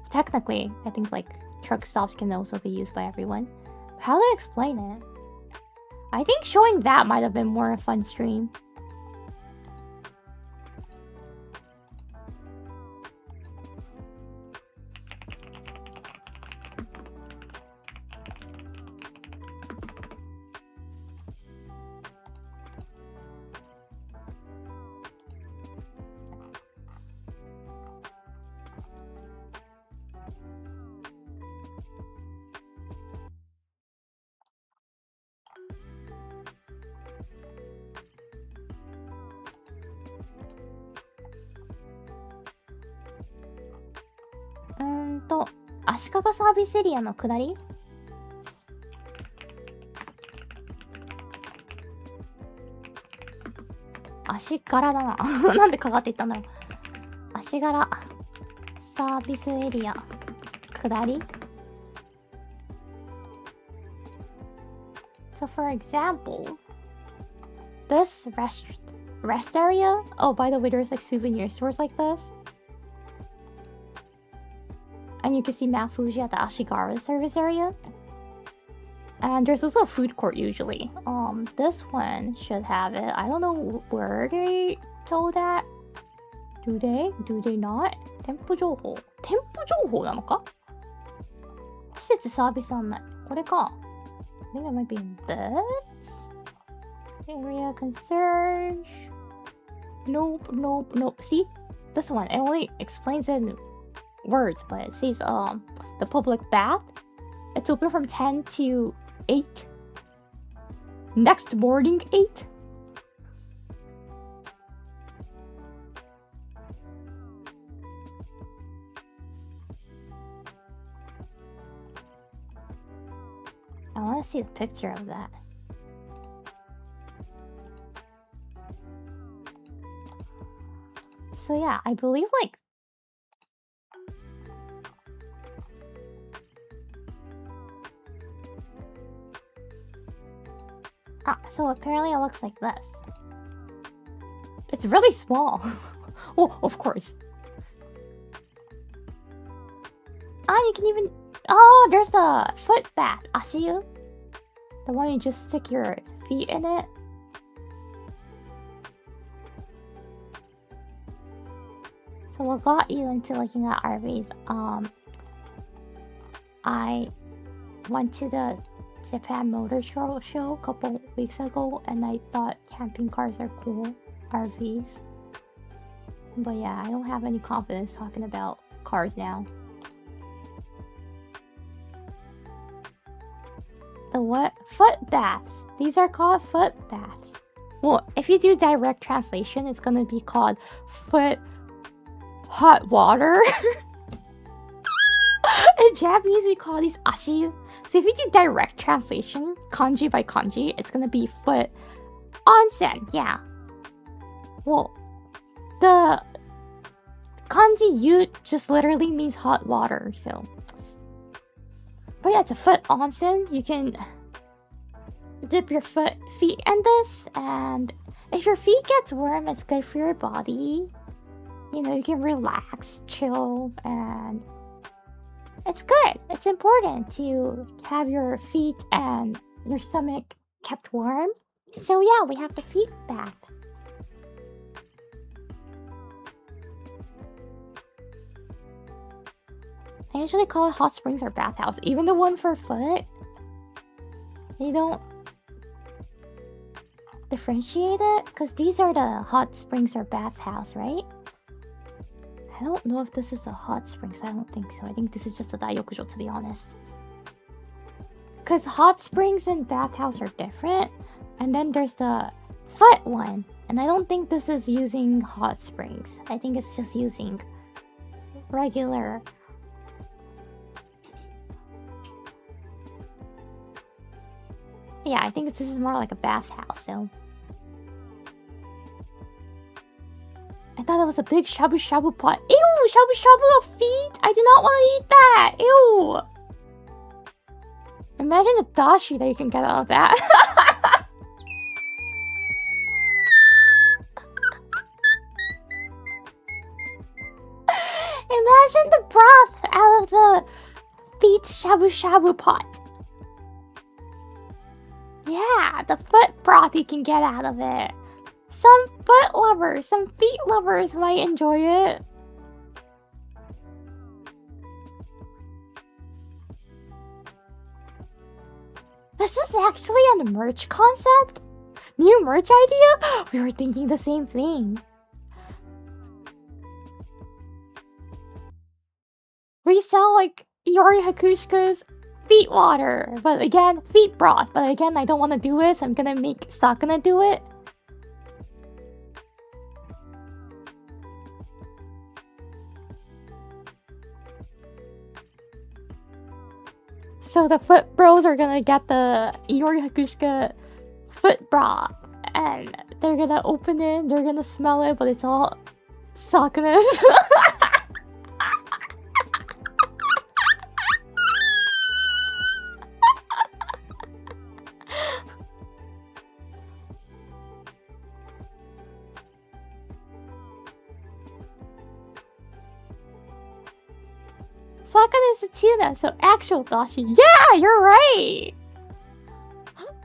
Technically, I think like truck stops can also be used by everyone. How to explain it? I think showing that might have been more a fun stream.足利サービスエリアの下り足柄だななんでかかっていったんだろう。足柄サービスエリア下り So for example, this rest area, oh by the way there's like souvenir stores like this. And you can see Mount Fuji at the Ashigara service area. And there's also a food court usually. This one should have it. I don't know where they told that. Do they? Do they not? 店舗情報。店舗情報なのか？施設サービス案内。これか。I think that might be in this. Area concierge. Nope, nope, nope. See? This one. It only explains it in words, but it says the public bath. It's open from 10 to 8. Next morning 8. I want to see the picture of that. So yeah, I believe like so apparently it looks like this. It's really small. Oh, of course. You can even... Oh, there's the foot bath. Ashiyu. The one you just stick your feet in it. So what got you into looking at RVs? I went to the Japan Motor Show a couple weeks ago, and I thought camping cars are cool, RVs. But yeah, I don't have any confidence talking about cars now. The what? Foot baths. These are called foot baths. Well, if you do direct translation, it's gonna be called foot hot water. In Japanese, we call these ashiyu. So if you do direct translation, kanji by kanji, it's gonna be foot onsen. Yeah. Well, the kanji yu just literally means hot water. So, but yeah, it's a foot onsen. You can dip your feet in this, and if your feet gets warm, it's good for your body. You know, you can relax, chill, and it's good. It's important to have your feet and your stomach kept warm. So yeah, we have the feet bath. I usually call it hot springs or bathhouse. Even the one for foot, you don't differentiate it, because these are the hot springs or bathhouse, right? I don't know if this is a hot springs. I don't think so. I think this is just a daiokujo, to be honest. Because hot springs and bathhouse are different. And then there's the foot one. And I don't think this is using hot springs. I think it's just using regular. Yeah, I think this is more like a bathhouse, so. I thought it was a big shabu shabu pot. Ew, shabu shabu of feet? I do not want to eat that. Ew. Imagine the dashi that you can get out of that. Imagine the broth out of the feet shabu shabu pot. Yeah, the foot broth you can get out of it. Some foot lovers, some feet lovers might enjoy it. This is actually a merch concept? New merch idea? We were thinking the same thing. We sell like Iori Hakushika's feet water, but again, feet broth. But again, I don't want to do it, so I'm gonna not gonna do it. So the foot bros are gonna get the Iori Hakushika foot broth, and they're gonna open it, they're gonna smell it, but it's all suckness. Sakana is a tuna, so actual dashi. Yeah, you're right!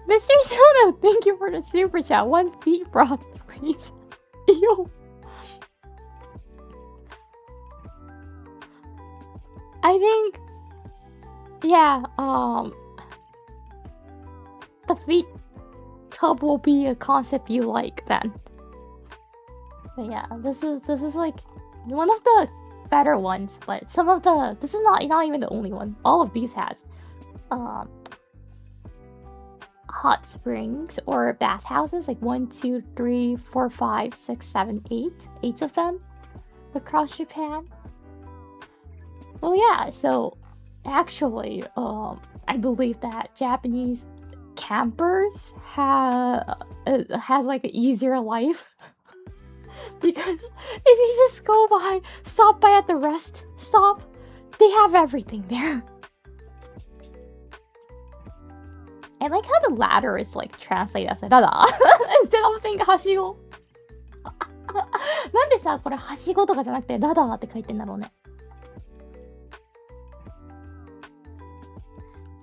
Mr. Sono, thank you for the super chat. 1 feet broth, please. Ew. I think... Yeah, the feet tub will be a concept you like then. But yeah, this is like one of the better ones, but some of the this is not even the only one. All of these has hot springs or bathhouses, like 1, 2, 3, 4, 5, 6, 7, 8 of them across Japan. Well, yeah, so actually I believe that Japanese campers has like an easier life. Because if you just go by, stop by at the rest stop, they have everything there. I like how the ladder is like translated as a rada instead of saying はしご。なんでさ、これはしごとかじゃなくてラダーって書いてんだろうね。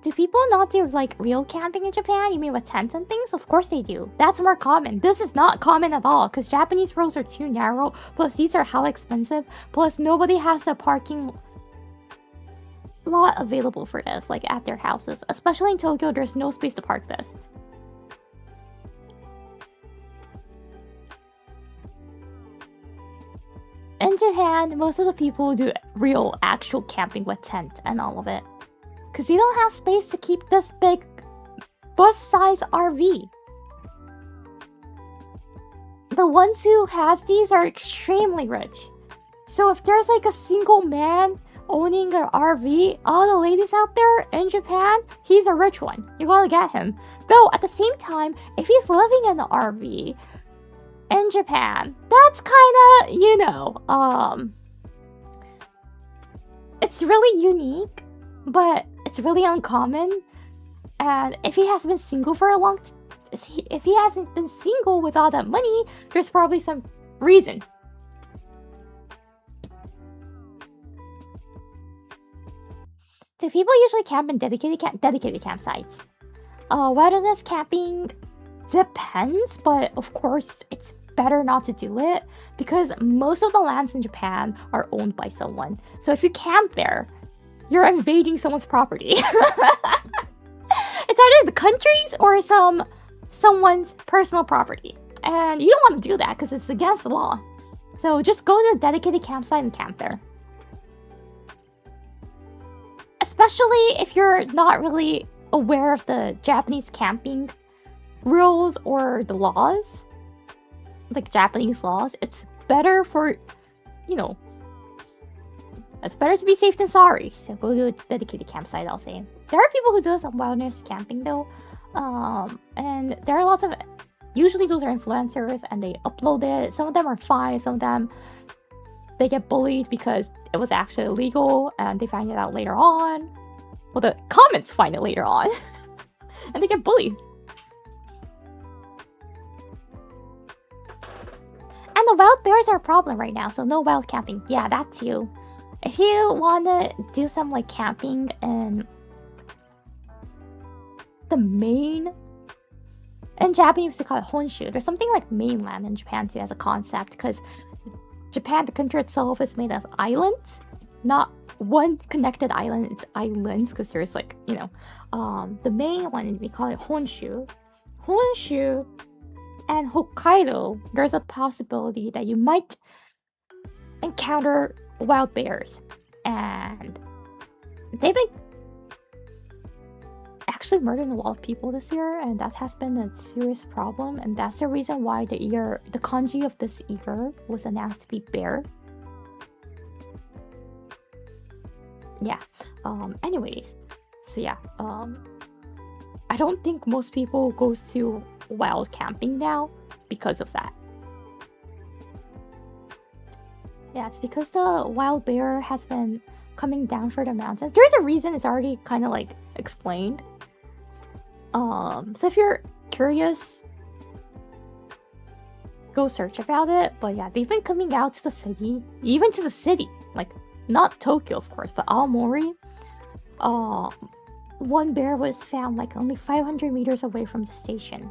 Do people not do like real camping in Japan? You mean with tents and things? Of course they do. That's more common. This is not common at all because Japanese roads are too narrow. Plus these are hella expensive. Plus nobody has the parking lot available for this, like at their houses. Especially in Tokyo, there's no space to park this. In Japan, most of the people do real actual camping with tent and all of it. Because you don't have space to keep this big bus-size RV. The ones who has these are extremely rich. So if there's like a single man owning an RV, all the ladies out there in Japan, he's a rich one. You gotta get him. Though at the same time, if he's living in the RV in Japan, that's kinda, you know, it's really unique, but it's really uncommon. And if he has been single for a long if he hasn't been single with all that money, there's probably some reason. Do people usually camp in dedicated campsites? Wilderness camping depends, but of course it's better not to do it because most of the lands in Japan are owned by someone. So if you camp there, you're invading someone's property. It's either the country's or someone's personal property. And you don't want to do that because it's against the law. So just go to a dedicated campsite and camp there. Especially if you're not really aware of the Japanese camping rules or the laws, like Japanese laws, it's better for, you know, It's better to be safe than sorry. So go to a dedicated campsite, I'll say. There are people who do some wilderness camping though. And there are lots of... Usually those are influencers and they upload it. Some of them are fine. Some of them, they get bullied because it was actually illegal and they find it out later on. Well, the comments find it later on. And they get bullied. And the wild bears are a problem right now, so no wild camping. Yeah, that too. If you want to do some like camping in the main... In Japanese, they call it honshu. There's something like mainland in Japan too as a concept, because Japan, the country itself, is made of islands. Not one connected island, it's islands, because there's like, you know, the main one, we call it honshu. Honshu and Hokkaido, there's a possibility that you might encounter wild bears. And they've been actually murdering a lot of people this year, and that has been a serious problem, and that's the reason why the kanji of this year was announced to be bear. Yeah. Anyways, so yeah, I don't think most people goes to wild camping now because of that. Yeah, it's because the wild bear has been coming down for the mountains. There's a reason, it's already kind of like explained. So if you're curious, go search about it. But yeah, they've been coming out to the city, even to the city, like not Tokyo of course, but Aomori. One bear was found like only 500 meters away from the station.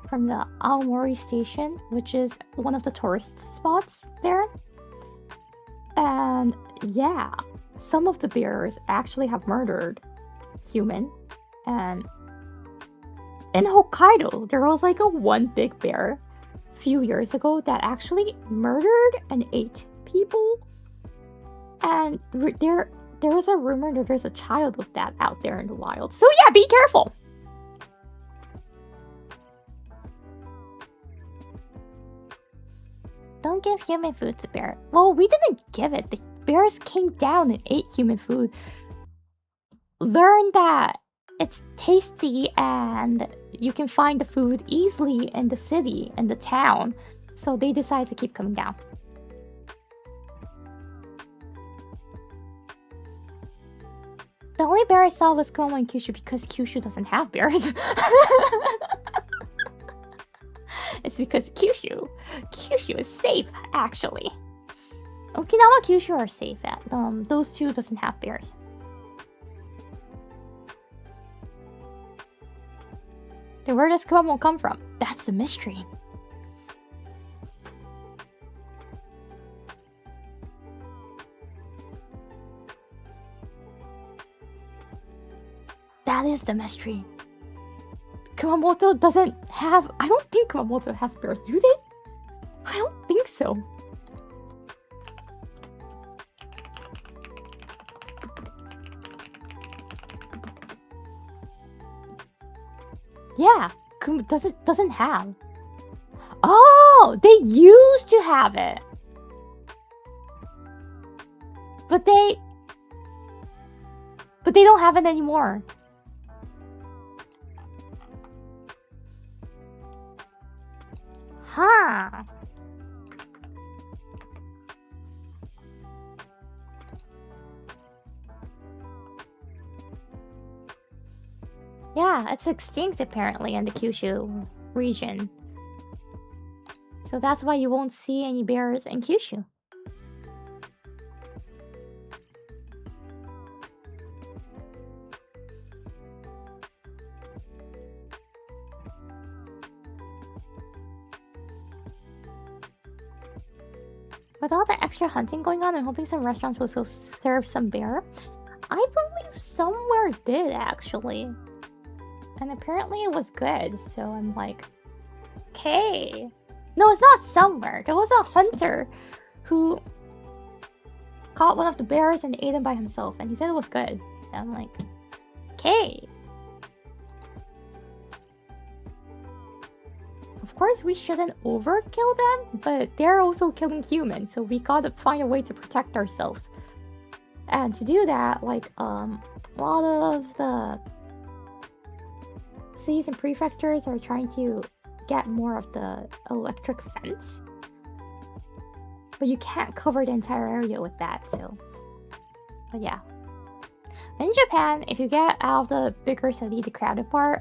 From the Aomori station, which is one of the tourist spots there. And yeah, some of the bears actually have murdered human. And in Hokkaido, there was like one big bear a few years ago that actually murdered and ate people. And there was a rumor that there's a child of that out there in the wild. So yeah, be careful. Don't give human food to bear. Well, we didn't give it. The bears came down and ate human food. Learn that it's tasty and you can find the food easily in the city, in the town. So they decide to keep coming down. The only bear I saw was Kumamoto and Kyushu because Kyushu doesn't have bears. It's because Kyushu is safe, actually. Okinawa, Kyushu are safe. Those two doesn't have bears. Then where does Kumamoto come from? That's the mystery. That is the mystery. Kumamoto doesn't have... I don't think Kumamoto has bears, do they? I don't think so. Yeah, doesn't have. Oh, they used to have it. But they don't have it anymore. Huh. Yeah, it's extinct apparently in the Kyushu region. So that's why you won't see any bears in Kyushu. With all the extra hunting going on, I'm hoping some restaurants will still serve some bear. I believe somewhere did, actually. And apparently it was good, so I'm like, okay. No, it's not somewhere. There was a hunter who caught one of the bears and ate him by himself, and he said it was good. So I'm like, okay. of course we shouldn't overkill them, but they're also killing humans, so we gotta find a way to protect ourselves. And to do that, like a lot of the cities and prefectures are trying to get more of the electric fence, but you can't cover the entire area with that. So, but yeah, in Japan, if you get out of the bigger city, the crowded part,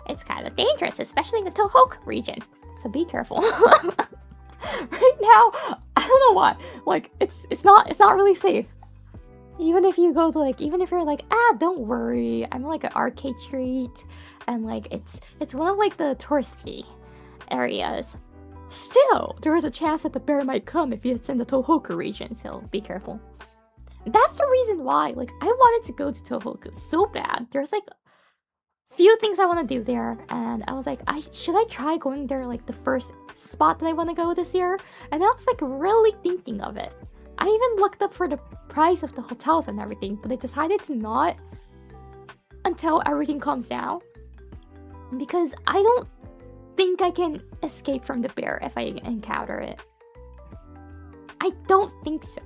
it's kind of dangerous, especially in the Tohoku region. So be careful. Right now, I don't know why. Like, it's not really safe. Even if you go to like, even if you're like, don't worry, I'm like an arcade street, and like it's one of like the touristy areas. Still, there is a chance that the bear might come if it's in the Tohoku region. So be careful. That's the reason why, like, I wanted to go to Tohoku so bad. There's like few things I want to do there, and I was like, should I try going there like the first spot that I want to go this year? And I was like really thinking of it. I even looked up for the price of the hotels and everything, but I decided to not until everything calms down, because I don't think I can escape from the bear if I encounter it. I don't think so.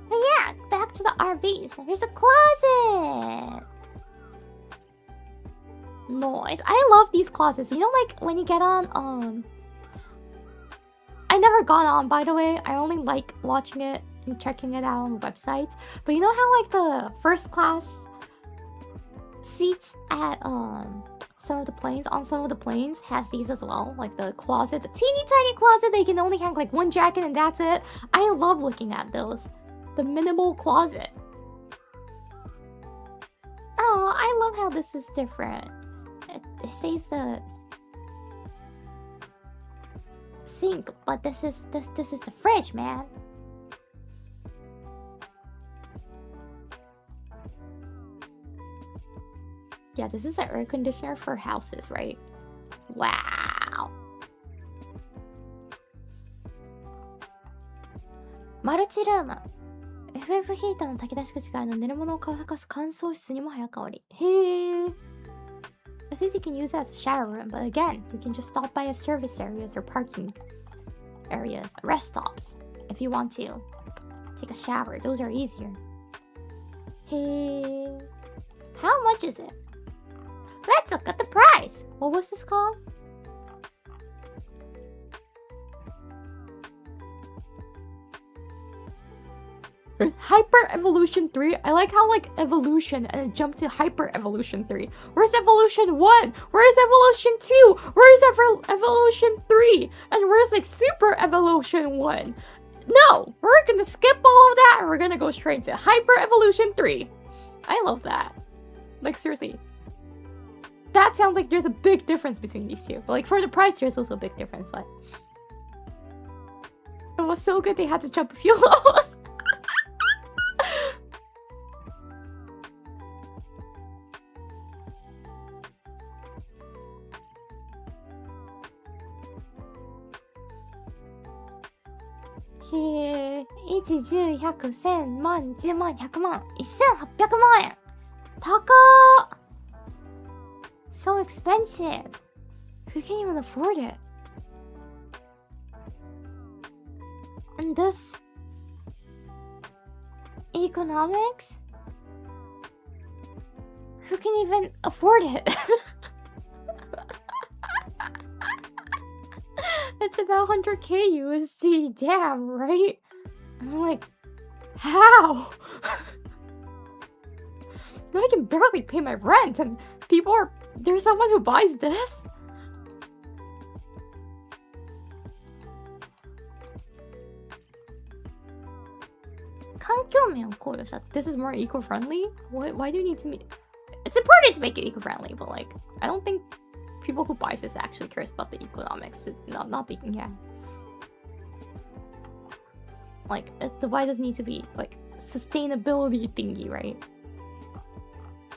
But yeah, back to the RVs. There's a closet. Noise. I love these closets. You know, like when you get on, I never got on, by the way. I only like watching it and checking it out on websites. But you know how like the first class seats at some of the planes has these as well, like the closet, the teeny tiny closet that you can only hang like one jacket and that's it. I love looking at those. The minimal closet. Oh, I love how this is different. It says the sink, but this is the fridge, man. Yeah, this is an air conditioner for houses, right? Wow. Multi-room. FF ヒーターの炊き出し口からの寝るものを乾かす乾燥室にも早変わり。へー。It says you can use it as a shower room, but again, you can just stop by as service areas or parking areas, rest stops, if you want to take a shower. Those are easier. Hey, how much is it? Let's look at the price. What was this called? Hyper Evolution 3. I like how like evolution and it jumped to Hyper Evolution 3. Where's Evolution 1? Where's Evolution 2? Where's Evolution 3? And where's like Super Evolution 1? No! We're gonna skip all of that and we're gonna go straight to Hyper Evolution 3. I love that. Like seriously. That sounds like there's a big difference between these two. But like for the price there's also a big difference, but it was so good they had to jump a few levels.1、10、100、1000万、10万、100万、1800万円。高っ。So expensive. Who can even afford it? And this economics? Who can even afford it? It's about 100k USD, damn, right? I'm like, how? Now I can barely pay my rent and there's someone who buys this? This is more eco-friendly? Why do you need to make... It's important to make it eco-friendly, but like, I don't think people who buy this actually cares about the economics. Not the, yeah. Like, the why does need to be like sustainability thingy, right?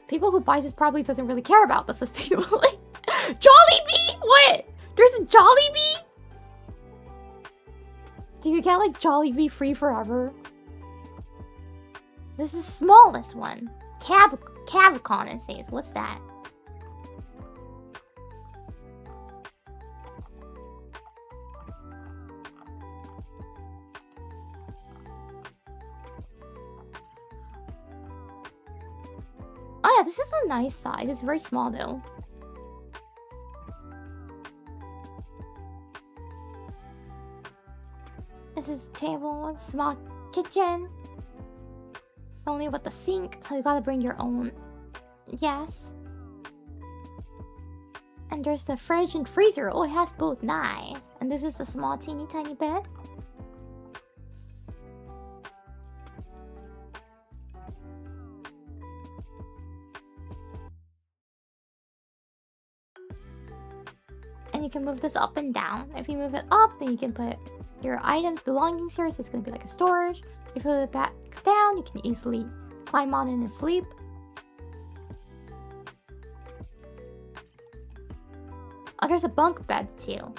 People who buy this probably doesn't really care about the sustainability. Jollibee? What? There's a Jollibee? Do you get like Jollibee free forever? This is the smallest one. Cavicon, it says. What's that? Oh yeah, this is a nice size. It's very small though. This is a table, small kitchen. Only with the sink, so you gotta bring your own. Yes. And there's the fridge and freezer. Oh, it has both. Nice. And this is a small teeny tiny bed. And you can move this up and down. If you move it up, then you can put your items, belongings here. So it's gonna be like a storage. If you move it back down, you can easily climb on in and sleep. Oh, there's a bunk bed too.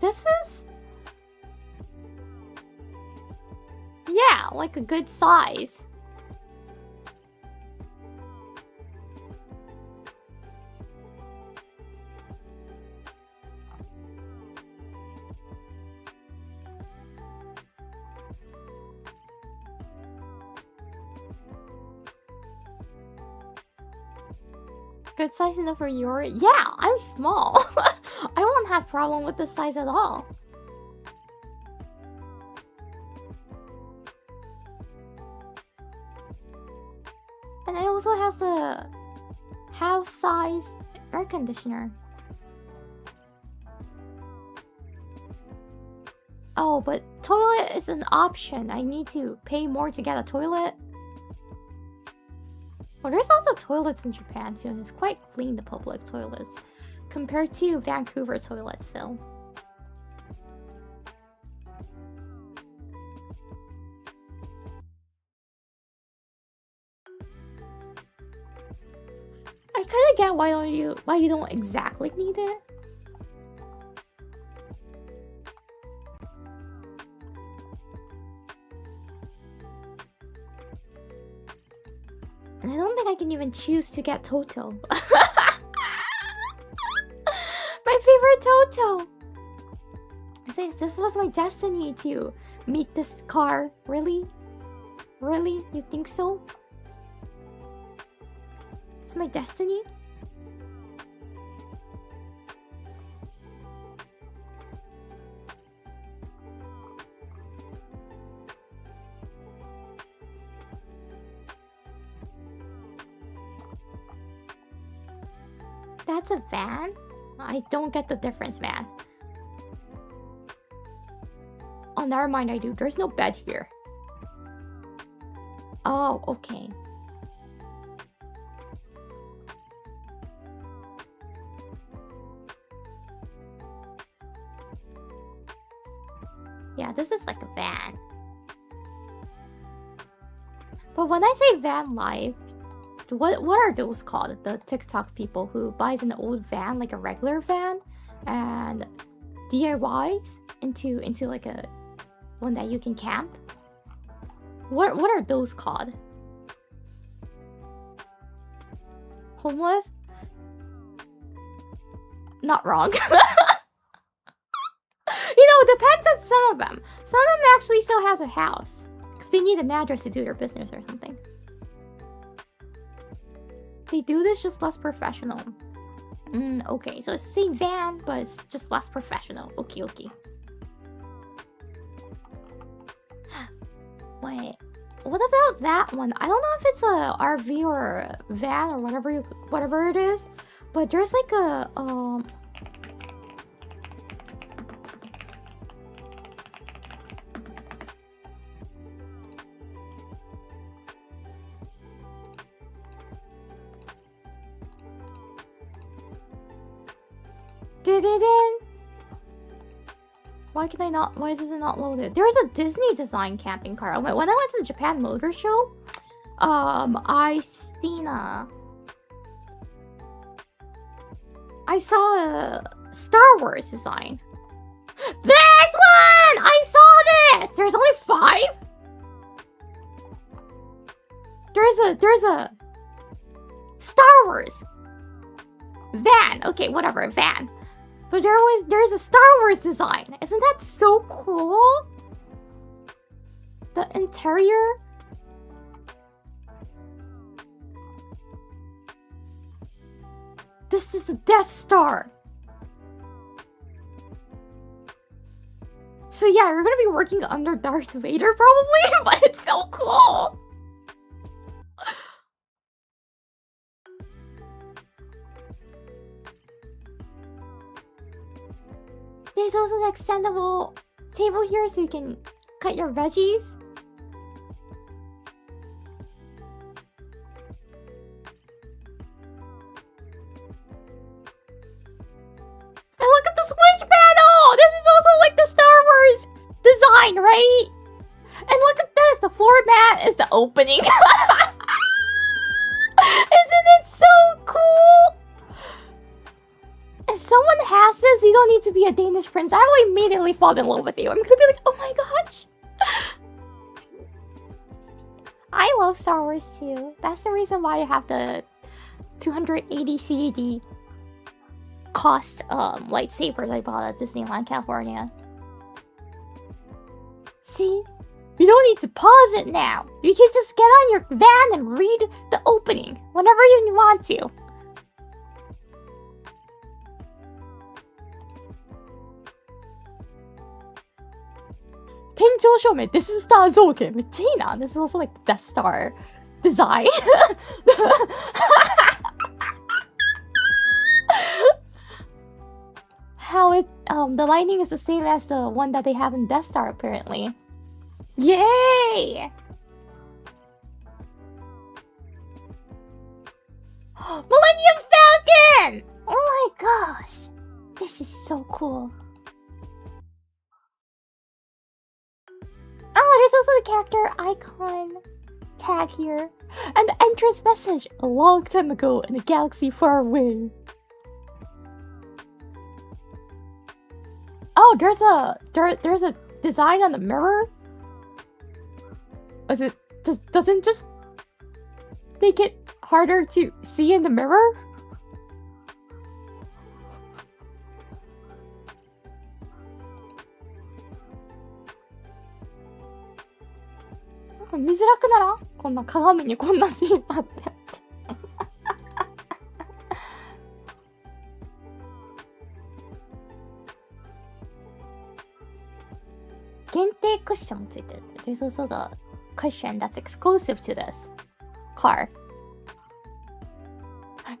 This is... yeah, like a good size. Good size enough for your... yeah, I'm small. I won't have problem with the size at all. And it also has a house size air conditioner. Oh, but toilet is an option. I need to pay more to get a toilet. Well, there's lots of toilets in Japan too, and it's quite clean, the public toilets, compared to Vancouver toilets, so. I kind of get why you don't exactly need it. And I don't think I can even choose to get Toto. My favorite Toto! It says this was my destiny to meet this car. Really? Really? You think so? It's my destiny? That's a van? I don't get the difference, man. Oh, never mind, I do. There's no bed here. Oh, okay. Yeah, this is like a van. But when I say van life, what are those called? The TikTok people who buys an old van, like a regular van, and DIYs into like a one that you can camp? What are those called? Homeless? Not wrong. It depends on some of them. Some of them actually still has a house, because they need an address to do their business or something. They do this just less professional. Okay, so it's the same van, but it's just less professional. Okay. Wait, what about that one? I don't know if it's a RV or a van or whatever it is, but there's like a Why can I not? Why is it not loaded? There's a Disney design camping car. When I went to the Japan Motor Show, I saw a Star Wars design. This one! I saw this! There's only 5? There's a Star Wars van. Okay, whatever, a van. But there's a Star Wars design. Isn't that so cool? The interior. This is the Death Star. So yeah, we're gonna be working under Darth Vader probably, but it's so cool. There's also an extendable table here so you can cut your veggies. And look at the Switch panel! This is also like the Star Wars design, right? And look at this, the floor mat is the opening. Isn't it so cool? If someone has this, you don't need to be a Danish prince. I will immediately fall in love with you. I'm gonna be like, oh my gosh. I love Star Wars too. That's the reason why I have the 280 CAD cost lightsaber that I bought at Disneyland, California. See? You don't need to pause it now. You can just get on your van and read the opening whenever you want to. This is Star Zoken. This is also like the Death Star design. How it the lighting is the same as the one that they have in Death Star apparently. Yay! Millennium Falcon! Oh my gosh! This is so cool. Oh, there's also the character icon tag here. And the entrance message. A long time ago in a galaxy far away. Oh, there's a design on the mirror? Is it doesn't just make it harder to see in the mirror?見づらくならこんな鏡にこんなシーンあって。限定クッションもついてる。There's also the cushion that's exclusive to this car.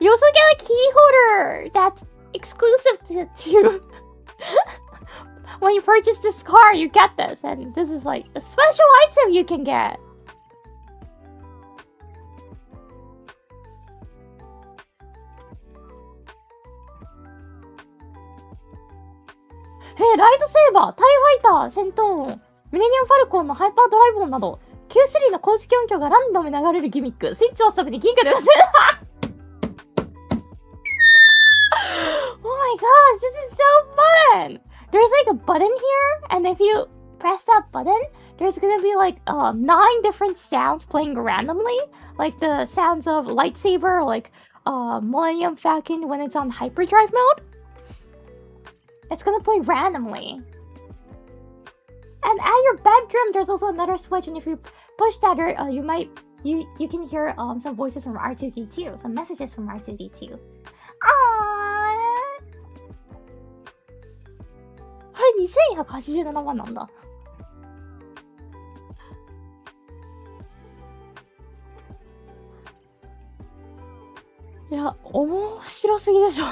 You also get a key holder that's exclusive to when you purchase this car, you get this, and this is like a special item you can get. Hey, ライトセーバー、タイファイター、戦闘音、ミレニアムファルコンのハイパードライブ音など、9種類の公式音響がランダムに流れるギミック、スイッチを押すたびに銀貨で出せる。Oh my gosh, this is so fun! There's like a button here, and if you press that button, there's gonna be like 9 different sounds playing randomly. Like the sounds of lightsaber, like Millennium Falcon when it's on hyperdrive mode. It's gonna play randomly. And at your bedroom, there's also another switch, and if you push that, you can hear some voices from R2D2, some messages from R2D2. Aww. これ2187万なんだ。いや、面白すぎでしょ。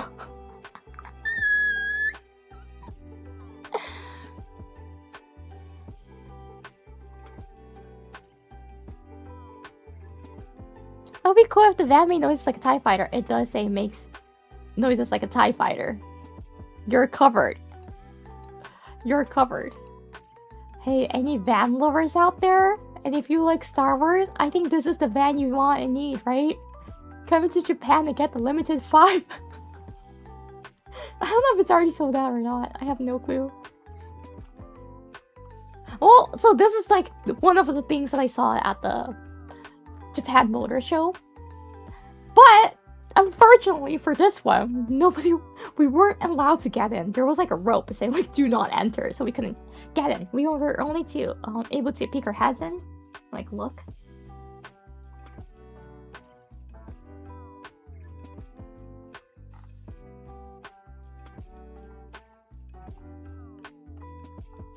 It would be cool if the van made noises like a TIE fighter. It does say it makes noises like a TIE fighter. You're covered. you're covered. Hey, any van lovers out there? And if you like Star Wars, I think this is the van you want and need, right? Coming to Japan to get the limited 5. I don't know if it's already sold out or not. I have no clue. Oh, so this is like one of the things that I saw at the Japan Motor Show. But unfortunately for this one, we weren't allowed to get in. There was like a rope saying like do not enter, so we couldn't get in. We were only able to peek our heads in, like look.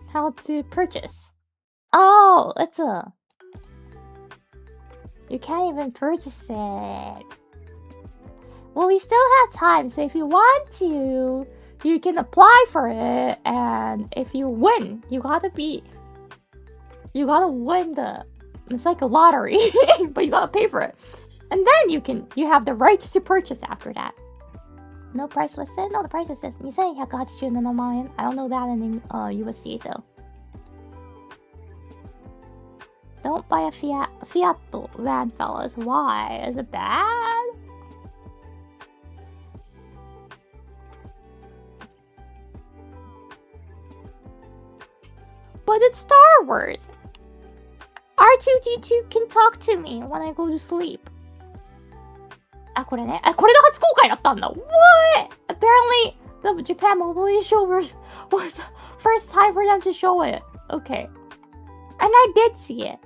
How to purchase? Oh, it's a. You can't even purchase it. Well, we still have time, so if you want to, you can apply for it, and if you win, you gotta win it's like a lottery, but you gotta pay for it. And then you have the right to purchase after that. No price listed? No, the price is this. 2187万円. I don't know that in USD, so. Don't buy a Fiat van, fellas. Why? Is it bad? But it's Star Wars. R2D2 can talk to me when I go to sleep. あ、これね。あ、これが初公開だったんだ。What? Apparently, the Japan Mobility Show was the first time for them to show it. Okay. And I did see it.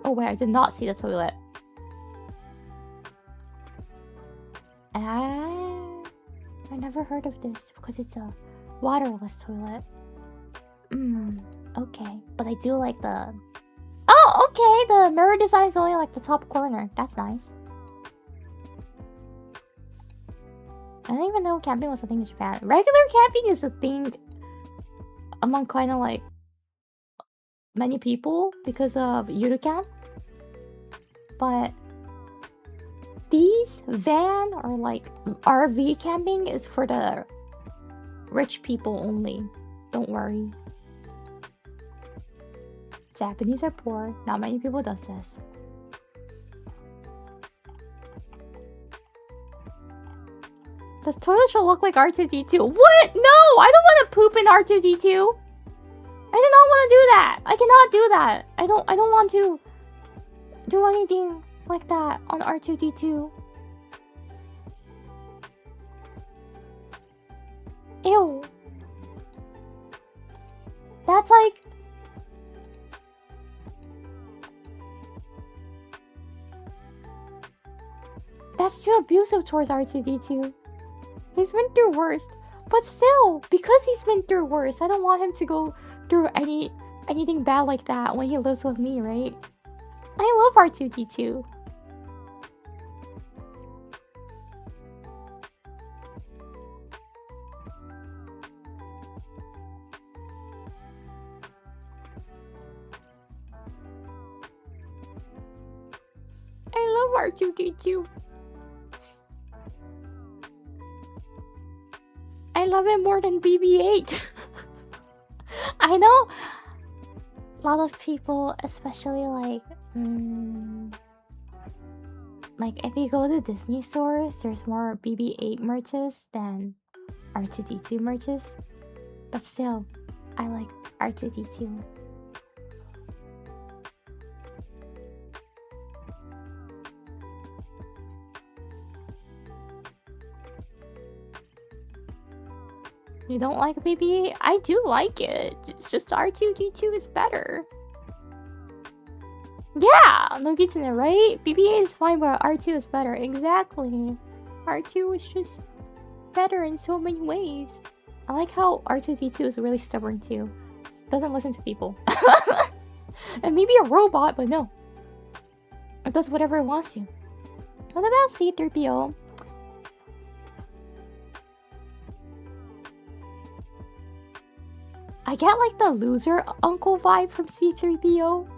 Oh wait, I did not see the toilet. I never heard of this because it's a waterless toilet. Okay. But I do like the... Oh, okay! The mirror design is only like the top corner. That's nice. I didn't even know camping was a thing in Japan. Regular camping is a thing among kind of like many people because of Uruka. But these van or like RV camping is for the rich people only. Don't worry. Japanese are poor. Not many people does this. The toilet should look like R2D2. What? No! I don't want to poop in R2D2. I do not want to do that. I cannot do that. I don't want to do anything like that on R2D2. Ew. That's like... That's too abusive towards R2D2. He's been through worse. But still, because he's been through worse, I don't want him to go through anything bad like that when he lives with me, right? I love R2D2. I love R2D2. I love it more than BB-8. I know a lot of people, especially like if you go to Disney stores, there's more BB-8 merches than R2D2 merches. But still, I like R2D2. You don't like BB-8? I do like it. It's just R2D2 is better. Yeah! No Kitsune, right? BB-8 is fine, but R2 is better. Exactly. R2 is just better in so many ways. I like how R2D2 is really stubborn too. Doesn't listen to people. And maybe a robot, but no. It does whatever it wants to. What about C-3PO? I get like the loser uncle vibe from C-3PO.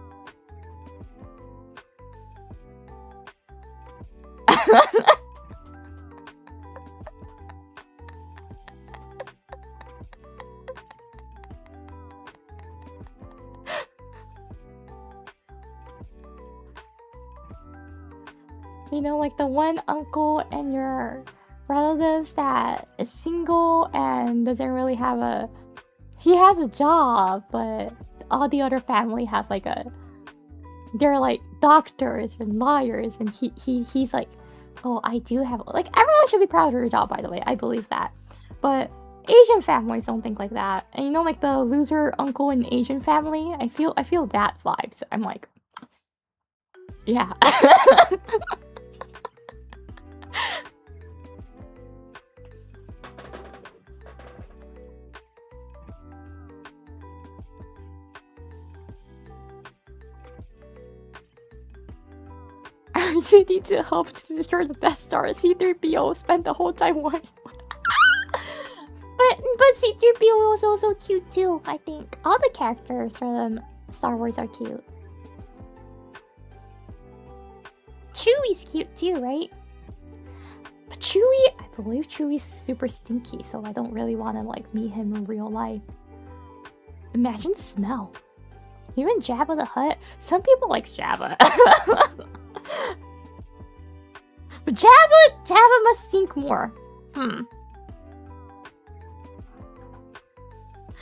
You know, like the one uncle and your relatives that is single and doesn't really have a... He has a job, but all the other family has like a... They're like doctors and lawyers, and he's like, oh, I do have... Like, everyone should be proud of their job, by the way. I believe that. But Asian families don't think like that. And you know, like the loser uncle in Asian family? I feel that vibe. So I'm like... Yeah. R2-D2 helped to destroy the Death Star. C-3PO spent the whole time warning. But C-3PO was also cute too, I think. All the characters from Star Wars are cute. Chewie's cute too, right? But Chewie, I believe Chewie's super stinky, so I don't really want to like meet him in real life. Imagine the smell. Even Jabba the Hutt. Some people like Jabba. But Jabba must stink more.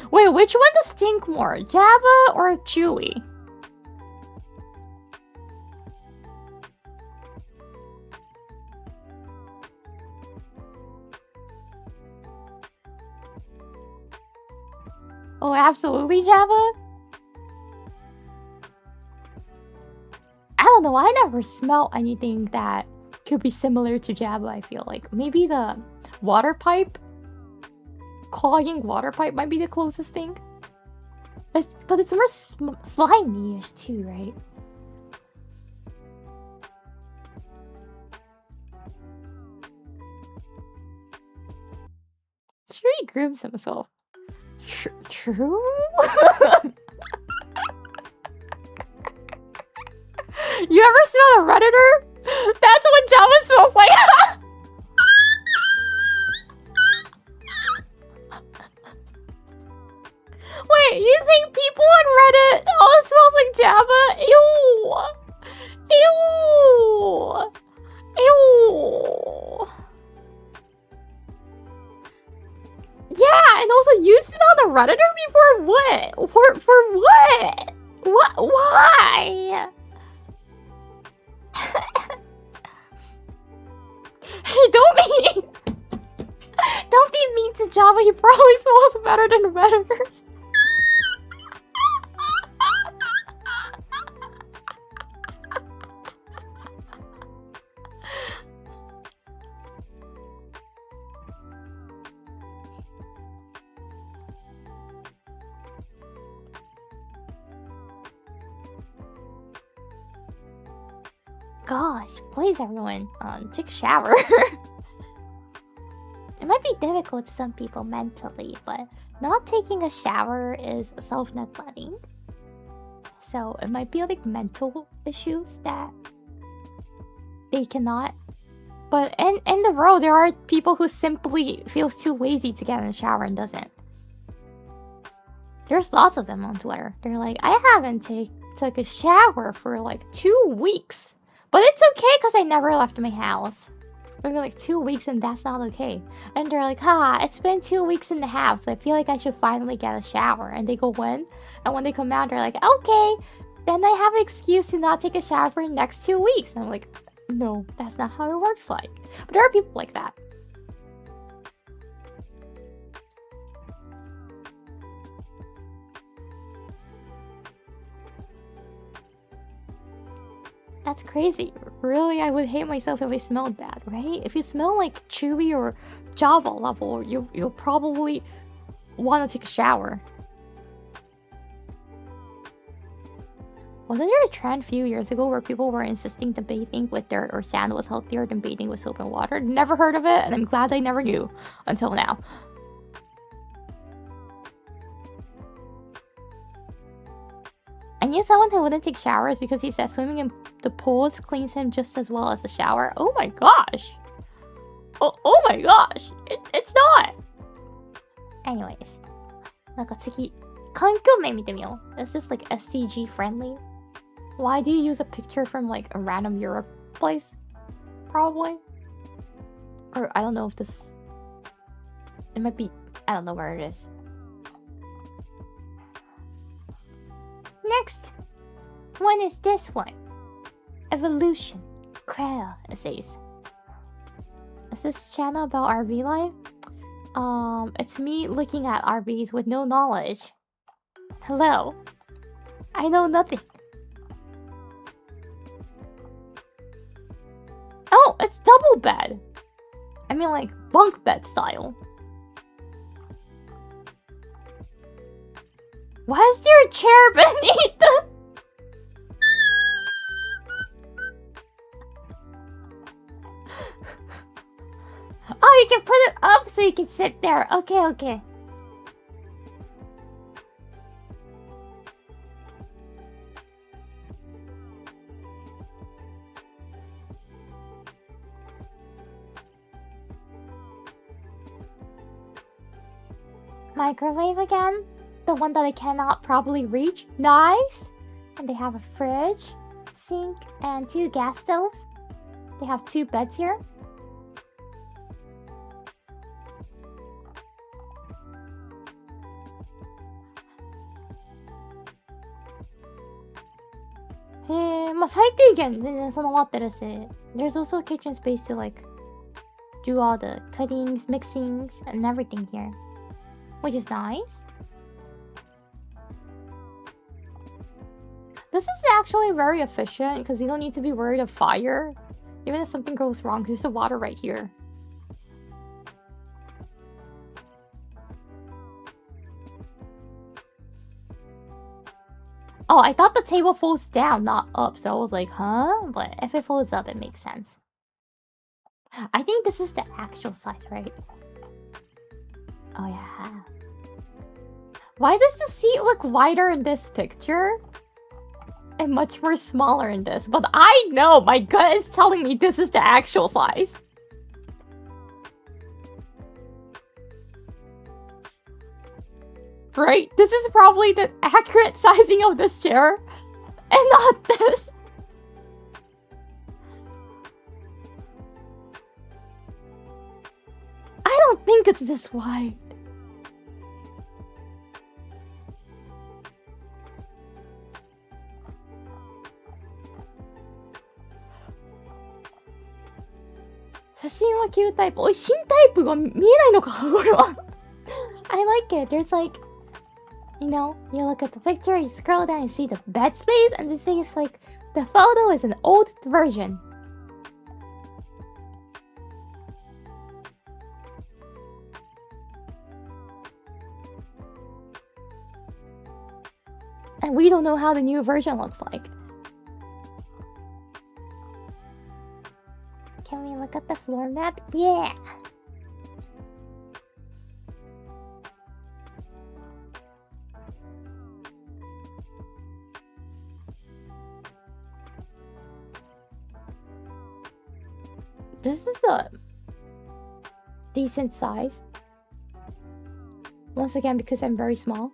Wait, which one does stink more? Jabba or Chewie? Oh, absolutely Jabba? I don't know, I never smelled anything that could be similar to Jabba, I feel like. Maybe the water pipe? Clogging water pipe might be the closest thing. But it's more slimy-ish too, right? Chewie grooms himself. True? You ever smell a Redditor? That's what Jabba smells like! Wait, you think people on Reddit all smells like Jabba? Ew! Ew! Ew! Yeah, and also you smelled a Redditor before what? For what? What? Why? Hey, don't be mean to Jabba. He probably smells better than the Redditors. Gosh, please everyone, take a shower. It might be difficult to some people mentally, but not taking a shower is self-neglecting. So it might be like mental issues that they cannot. But in the world, there are people who simply feels too lazy to get in the shower and doesn't. There's lots of them on Twitter. They're like, I haven't took a shower for like 2 weeks. But it's okay because I never left my house. Maybe like 2 weeks and that's not okay. And they're like, it's been 2 weeks in the house, so I feel like I should finally get a shower. And they go in, and when they come out, they're like, okay, then I have an excuse to not take a shower for the next 2 weeks. And I'm like, no, that's not how it works like. But there are people like that. That's crazy. Really, I would hate myself if I smelled bad, right? If you smell like Chewy or Java level, you'll probably want to take a shower. Wasn't there a trend a few years ago where people were insisting that bathing with dirt or sand was healthier than bathing with soap and water? Never heard of it, and I'm glad I never knew until now. I knew someone who wouldn't take showers because he said swimming in The pools cleans him just as well as the shower. Oh my gosh! Oh my gosh! It's not! Anyways. なんか次、環境名見てみよう。Is this like SDG friendly? Why do you use a picture from like a random Europe place? Probably. Or I don't know if this... It might be... I don't know where it is. Next one is this one. Evolution. Creo, it says. Is this channel about RV life? It's me looking at RVs with no knowledge. Hello. I know nothing. Oh, it's double bed. I mean like bunk bed style. Why is there a chair beneath the... Oh, you can put it up so you can sit there. Okay. Microwave again? The one that I cannot probably reach? Nice! And they have a fridge, sink, and 2 gas stoves. They have 2 beds here. There's also a kitchen space to like do all the cuttings, mixings, and everything here, which is nice. This is actually very efficient because you don't need to be worried of fire. Even if something goes wrong, there's the water right here. Oh, I thought the table folds down, not up, so I was like, huh? But if it folds up, it makes sense. I think this is the actual size, right? Oh, yeah. Why does the seat look wider in this picture? And much more smaller in this? But I know, my gut is telling me this is the actual size. Right? This is probably the accurate sizing of this chair. And not this. I don't think it's this wide. Cute type. Oh, 新タイプが見えないのかこれは I like it. There's like, you know, you look at the picture, you scroll down, you see the bed space, and this thing is like, the photo is an old version. And we don't know how the new version looks like. Can we look at the floor map? Yeah! This is a decent size. Once again, because I'm very small.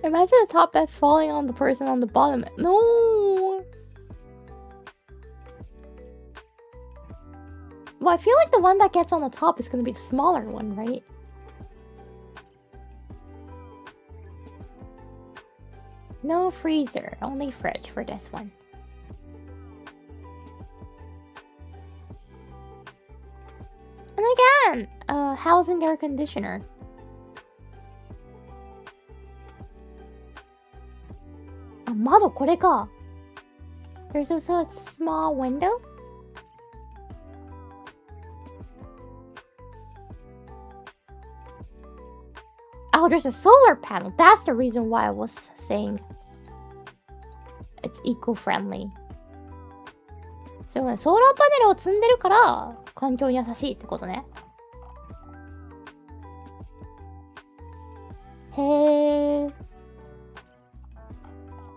Imagine the top bed falling on the person on the bottom. No! Well, I feel like the one that gets on the top is gonna be the smaller one, right? No freezer, only fridge for this one. And again, a housing air conditioner. A model, これか. There's also a small window. Oh, there's a solar panel. That's the reason why I was saying it's eco-friendly. そうね、ソーラーパネルを積んでるから環境に優しいってことね。へえ。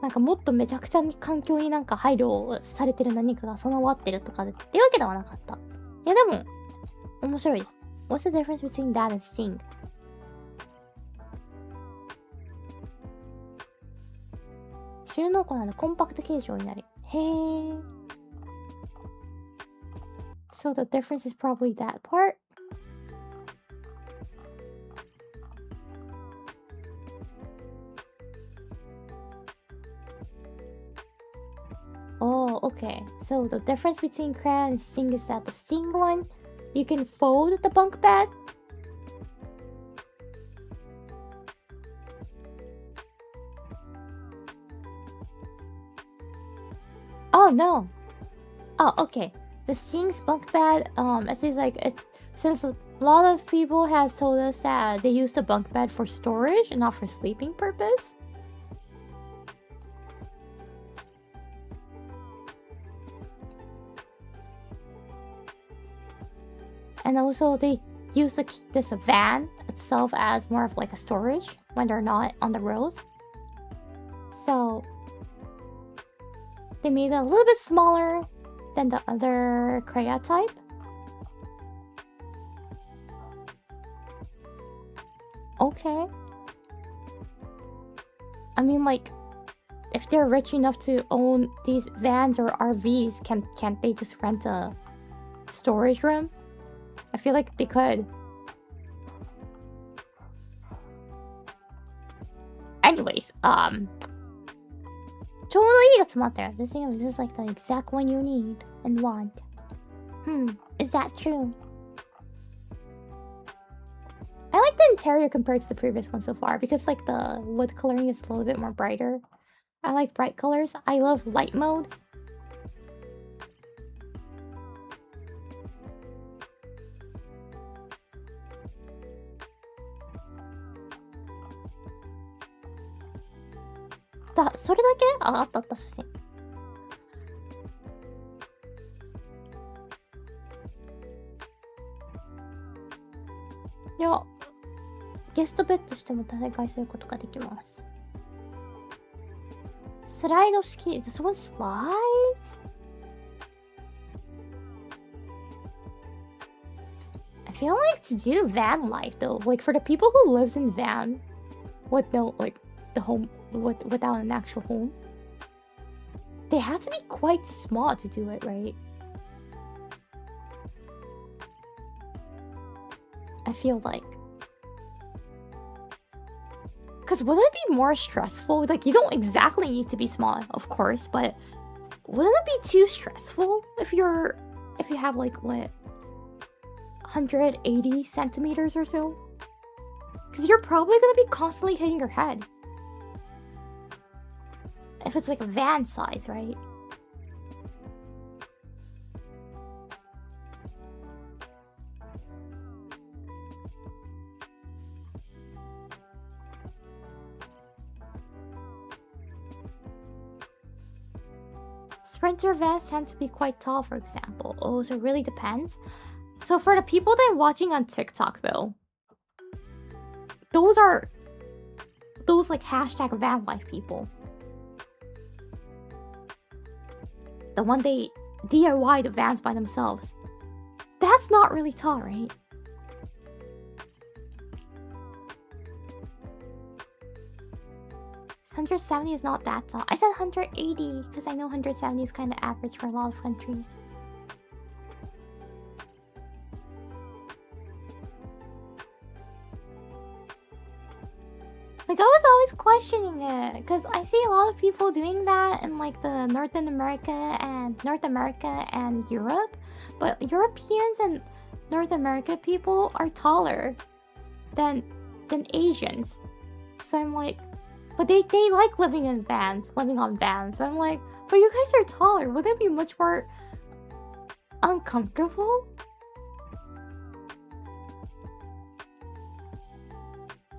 なんかもっとめちゃくちゃに環境になんか配慮されてる何かが備わってるとかっていうわけではなかった。いやでも面白いです。What's the difference between that and sing? 収納庫なのコンパクト形状になる。へえ。So the difference is probably that part. Oh, okay. So the difference between crayon and sing is that the sing one, you can fold the bunk bed. Oh no. Oh, okay. The Sing's bunk bed, it says like since a lot of people has told us that they use the bunk bed for storage and not for sleeping purpose. And also they use this van itself as more of like a storage when they're not on the roads. So they made it a little bit smaller than the other Kreia type. Okay. I mean, like, if they're rich enough to own these vans or RVs, can't they just rent a storage room? I feel like they could. Anyways, ちょうどいいが詰まったよ。This is like the exact one you need and want. Is that true? I like the interior compared to the previous one so far because like the wood coloring is a little bit more brighter. I like bright colors. I love light mode.それだけ？あった写真。いや、ゲストベッドしても大会することができます。スライド式。This one slides? I feel like to do van life though, like for the people who lives in van with no like the home without an actual home, they have to be quite small to do it, right? I feel like. Because wouldn't it be more stressful? Like, you don't exactly need to be small, of course, but wouldn't it be too stressful if you have like, what, 180 centimeters or so? Because you're probably going to be constantly hitting your head. If it's like a van size, right? Sprinter vans tend to be quite tall, for example. Oh, so it really depends. So for the people that are watching on TikTok, though, those like hashtag van life people. The one they DIY the vans by themselves. That's not really tall, right? $170 is not that tall. I said 180 because I know 170 is kind of average for a lot of countries. Like, I was always questioning it because I see a lot of people doing that in like the North America and Europe, but Europeans and North America people are taller than Asians. So I'm like, but they like living on vans. But I'm like, but you guys are taller. Would it be much more uncomfortable?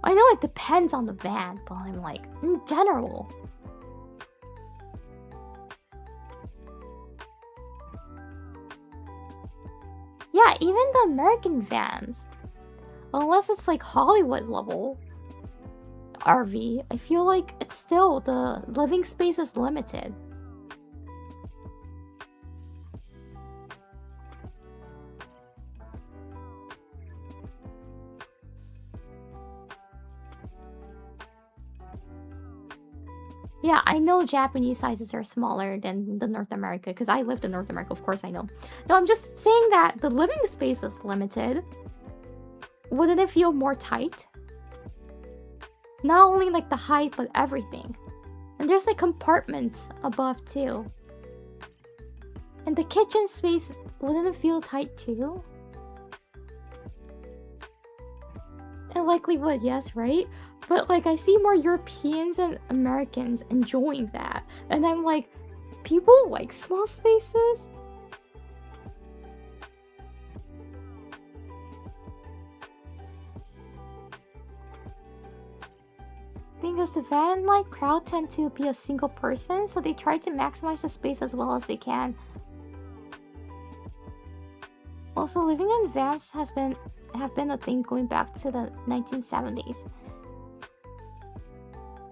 I know it depends on the van, but I'm like, in general. Yeah, even the American vans. Unless it's like Hollywood level RV, I feel like it's still, the living space is limited. Yeah, I know Japanese sizes are smaller than the North America because I lived in North America, of course I know. No, I'm just saying that the living space is limited. Wouldn't it feel more tight? Not only like the height, but everything. And there's like compartments above too. And the kitchen space, wouldn't it feel tight too? It likely would, yes, right? But like I see more Europeans and Americans enjoying that. And I'm like, people like small spaces? Thing is, the van like crowd tend to be a single person, so they try to maximize the space as well as they can. Also, living in vans have been a thing going back to the 1970s.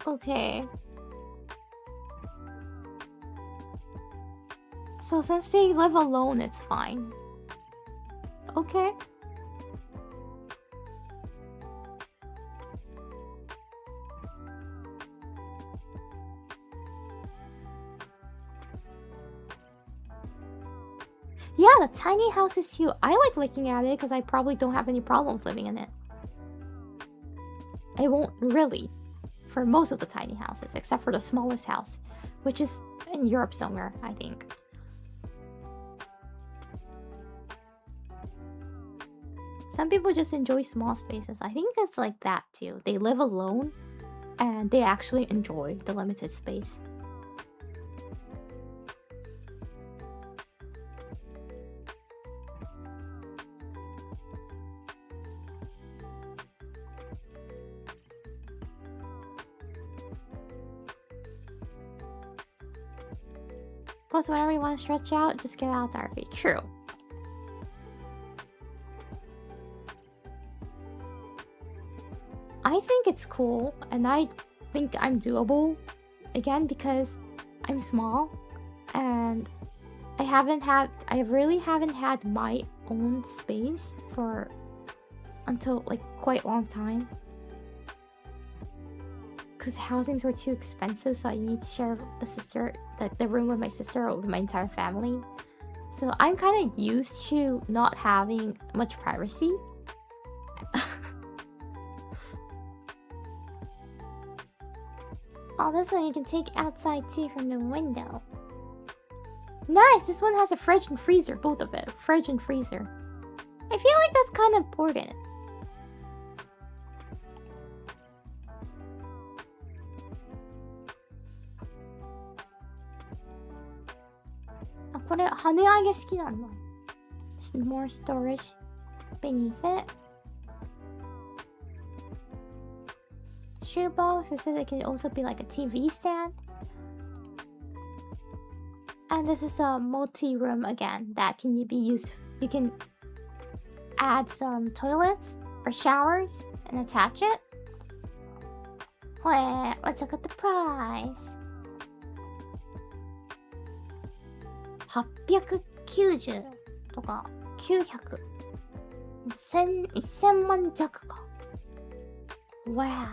Okay. So since they live alone, it's fine. Okay. Yeah, the tiny houses too. I like looking at it because I probably don't have any problems living in it. I won't really. For most of the tiny houses, except for the smallest house, which is in Europe somewhere, I think. Some people just enjoy small spaces. I think it's like that too. They live alone and they actually enjoy the limited space. Plus, whenever you want to stretch out, just get out the RV. True. I think it's cool, and I think I'm doable. Again, because I'm small, and I really haven't had my own space until like quite a long time. Because housings were too expensive, so I need to share the room with my sister or with my entire family. So I'm kind of used to not having much privacy. Oh, this one you can take outside too from the window. Nice! This one has a fridge and freezer, both of it. Fridge and freezer. I feel like that's kind of important. More storage beneath it. Shoebox, it says it can also be like a TV stand. And this is a multi-room again that can be used. You can add some toilets or showers and attach it. Wait, let's look at the price. 890とか900、1000万弱か。Wow.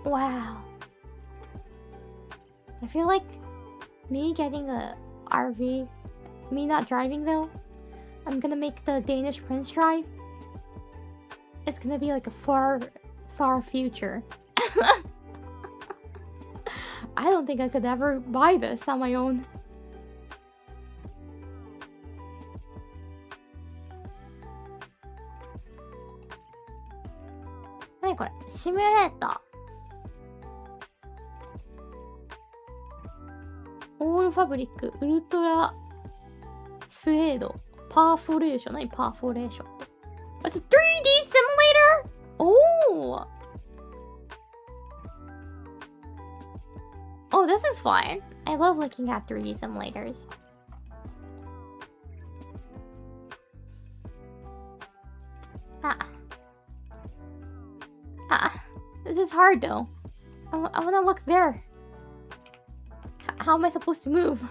Wow. I feel like me getting a RV, me not driving though, I'm gonna make the Danish Prince drive. It's gonna be like a far, far future. I don't think I could ever buy this on my own. What is this? Simulator. All Fabric Ultra Suede Perforation. 何 Perforation? It's a 3D simulator? Oh! Oh, this is fun. I love looking at 3D simulators. This is hard though. I wanna look there. How am I supposed to move?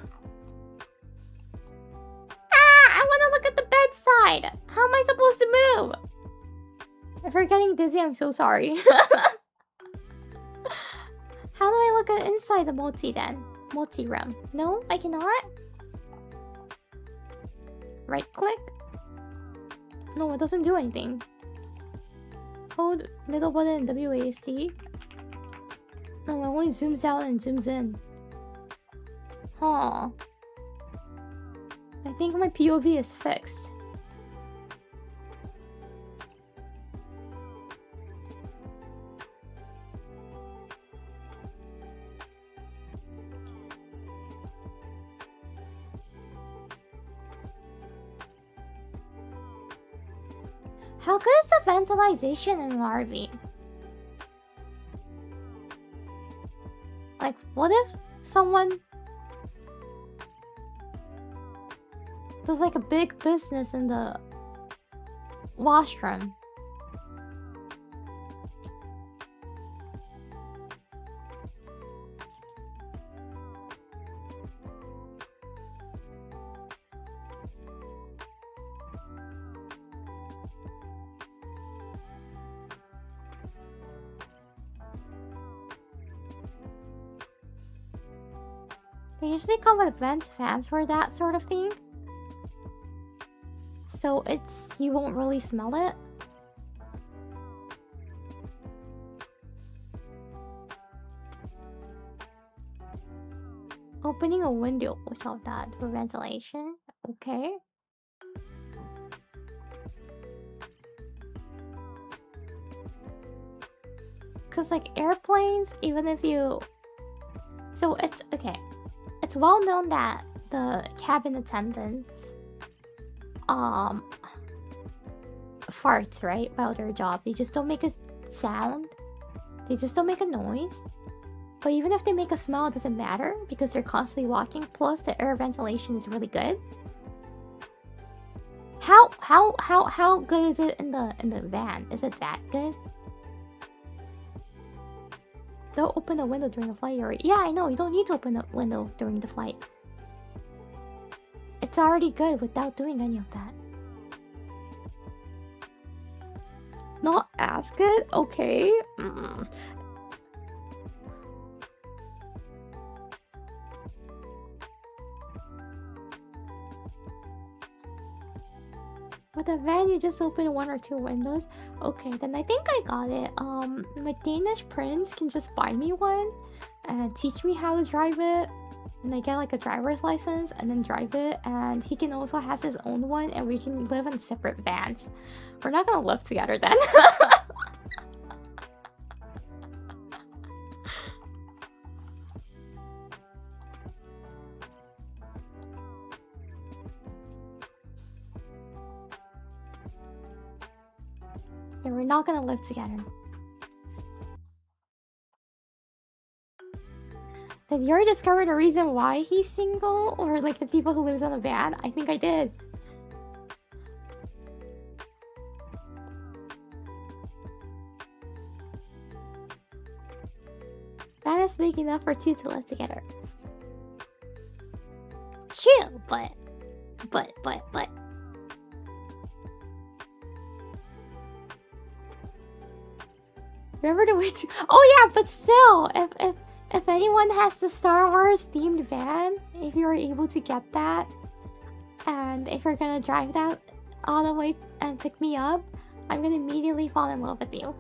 I wanna look at the bedside. How am I supposed to move? If you're getting dizzy, I'm so sorry. How do I look at inside the multi then? Multi room. No, I cannot. Right click. No, it doesn't do anything. Hold middle button WASD. No, it only zooms out and zooms in. Huh. I think my POV is fixed. How good is the ventilation in an RV? Like, what if someone does like a big business in the washroom? They usually come with vent fans for that sort of thing. So you won't really smell it. Opening a window without that for ventilation. Okay. Cause like airplanes, even if you... So it's okay. It's well known that the cabin attendants farts, right, while their job. They just don't make a sound. They just don't make a noise. But even if they make a smell, it doesn't matter because they're constantly walking. Plus, the air ventilation is really good. How good is it in the van? Is it that good? Don't open the window during the flight. Yeah, I know. You don't need to open the window during the flight. It's already good without doing any of that. Not as good? Okay. But the van, you just open one or two windows. Okay, then I think I got it. My Danish prince can just buy me one and teach me how to drive it. And I get like a driver's license and then drive it. And he can also has his own one and we can live in separate vans. We're not gonna live together then. Yeah, we're not gonna live together. Did you already discover the reason why he's single? Or like the people who lives on a van? I think I did. Van is big enough for two to live together. True, but. Remember the way to... Oh yeah, but still, if anyone has the Star Wars themed van, if you're able to get that, and if you're gonna drive that all the way and pick me up, I'm gonna immediately fall in love with you.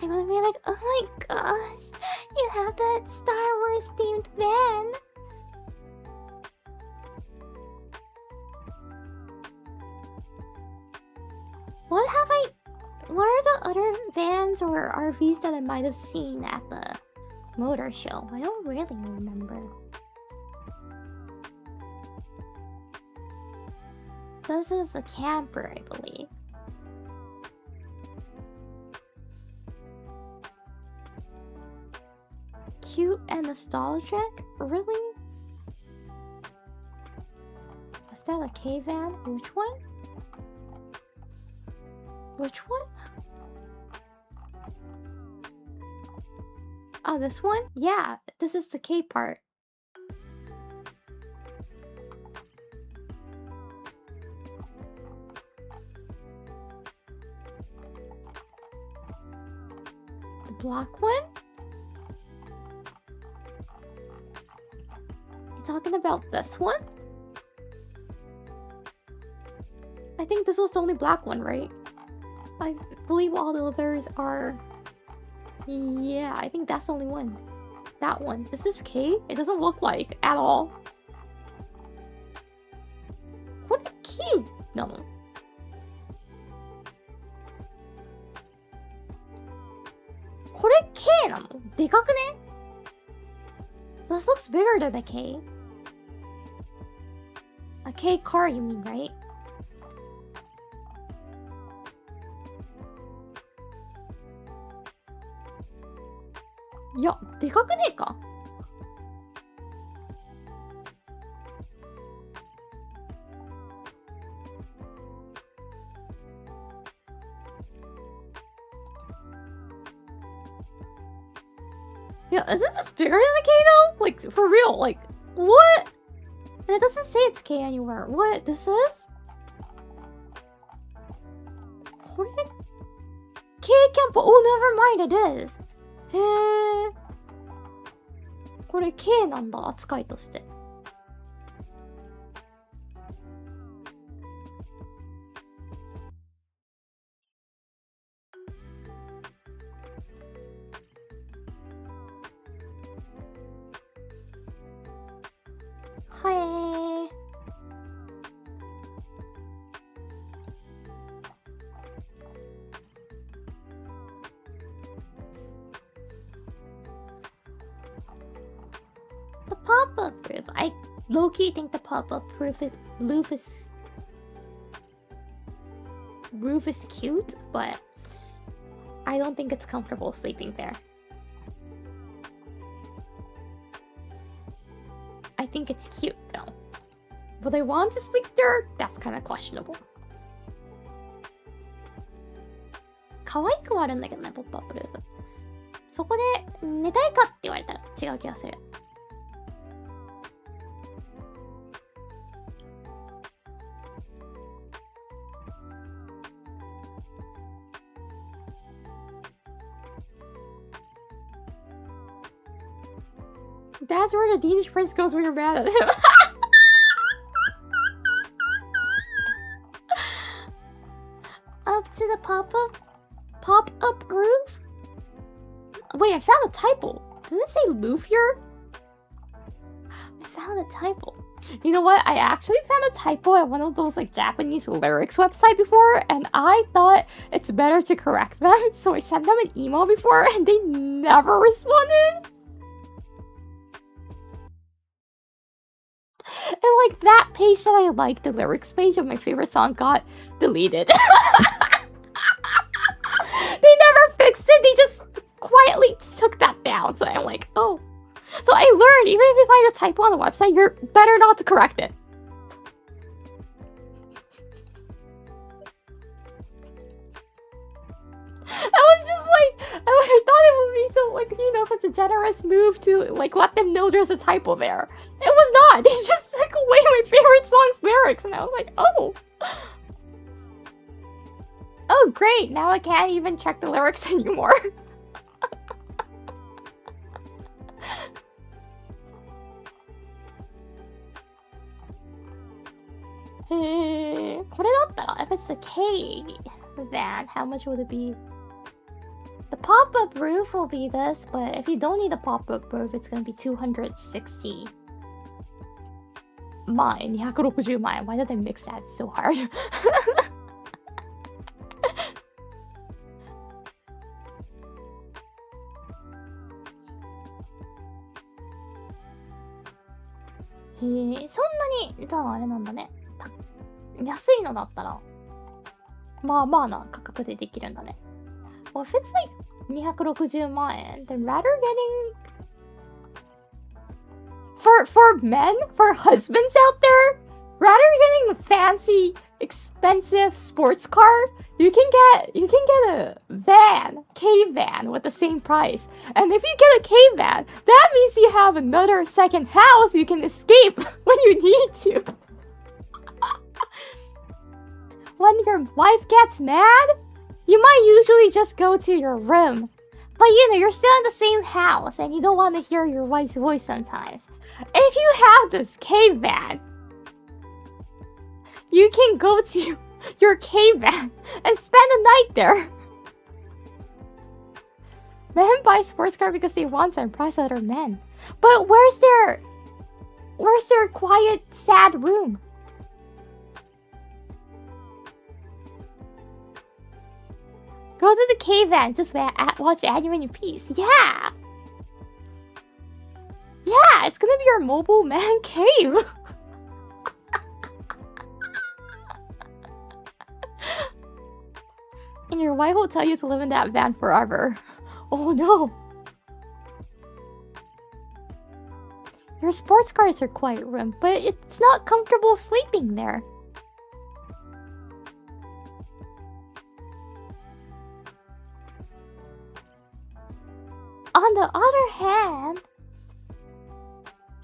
I'm gonna be like, oh my gosh, you have that Star Wars themed van. What are the other vans or RVs that I might have seen at the motor show? I don't really remember. This is a camper, I believe. Cute and nostalgic? Really? that a K van? Which one? Which one? Oh, this one? Yeah, this is the K part. The black one? You talking about this one? I think this was the only black one, right? I believe all the others are... Yeah, I think that's the only one. That one. Is this K? It doesn't look like at all. What a K? No. What K? No. でかくね? This looks bigger than a K. A K car, you mean, right? Yeah, でかくねえか? Yeah, is this bigger than the K though? Like, for real, like, what? And it doesn't say it's K anywhere. What? This is? これ? K キャンプ? Oh, never mind, it is. へえ。これ K なんだ、扱いとして。はい。The pop-up roof. I low-key think the pop-up roof is cute, but I don't think it's comfortable sleeping there. I think it's cute though. Would I want to sleep there? That's kind of questionable. 可愛くはあるんだけどね、ポップアップルーフ。そこで寝たいかって言われたら違う気がする。That's where the Danish prince goes when you're mad at him. Up to the pop-up roof? Wait, I found a typo. Didn't it say roof here? I found a typo. You know what? I actually found a typo at one of those like Japanese lyrics website before, and I thought it's better to correct them. So I sent them an email before, and they never responded. And like that page that I liked, the lyrics page of my favorite song, got deleted. They never fixed it. They just quietly took that down. So I'm like, oh. So I learned, even if you find a typo on the website, you're better not to correct it. I was just like, I thought it would be so, like, you know, such a generous move to, like, let them know there's a typo there. It was not. They just took away my favorite song's lyrics, and I was like, oh. Oh, great. Now I can't even check the lyrics anymore. Hey, これだったら, if it's the K van, how much would it be? The pop-up roof will be this, but if you don't need a pop-up roof, it's going to be 260. 260万円. Why did I mix that so hard?へえ、そんなに、じゃああれなんだね。安いのだったら、まあまあな価格でできるんだね。Well, if it's like 260万円, then rather getting for men, for husbands out there, rather than getting a fancy, expensive sports car, you can get a van, K-van with the same price. And if you get a K-van, that means you have another second house you can escape when you need to. When your wife gets mad, you might usually just go to your room. But you know, you're still in the same house and you don't want to hear your wife's voice sometimes. If you have this K-van, you can go to your K-van and spend the night there. Men buy sports car because they want to impress other men. But where's their quiet, sad room? Go to the K-van, just watch anime in peace. Yeah! Yeah, it's gonna be your mobile man cave. And your wife will tell you to live in that van forever. Oh no. Your sports car is your quiet room, but it's not comfortable sleeping there. On the other hand,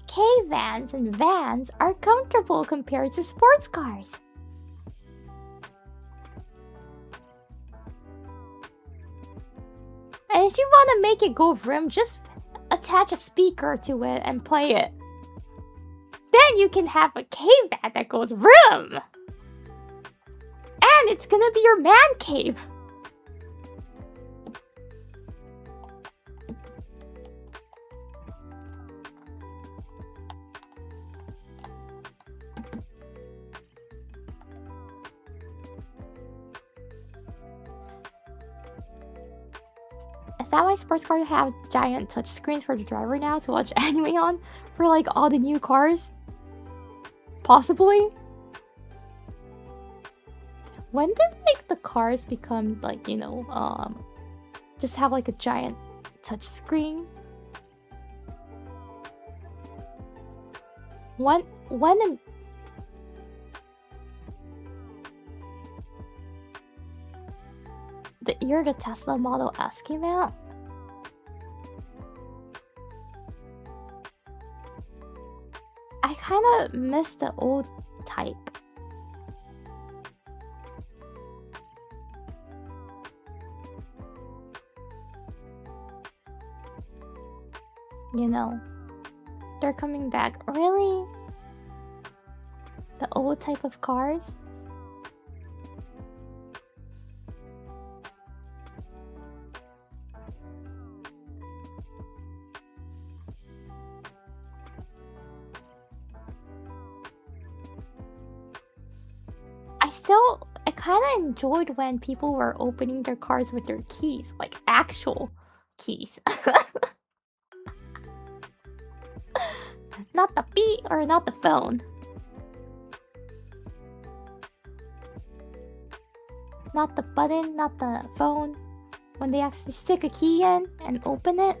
K-vans and vans are comfortable compared to sports cars. And if you want to make it go vroom, just attach a speaker to it and play it. Then you can have a K-van that goes vroom! And it's gonna be your man cave. Is that why sports cars have giant touchscreens for the driver now to watch anime on? For like all the new cars? Possibly? When did like the cars become like, you know, just have like a giant touchscreen? When in... The year the Tesla Model S came out? I kind of miss the old type. You know, they're coming back. Really? The old type of cars? I kind of enjoyed when people were opening their cars with their keys, like actual keys. Not the beat or not the phone. Not the button, not the phone. When they actually stick a key in and open it.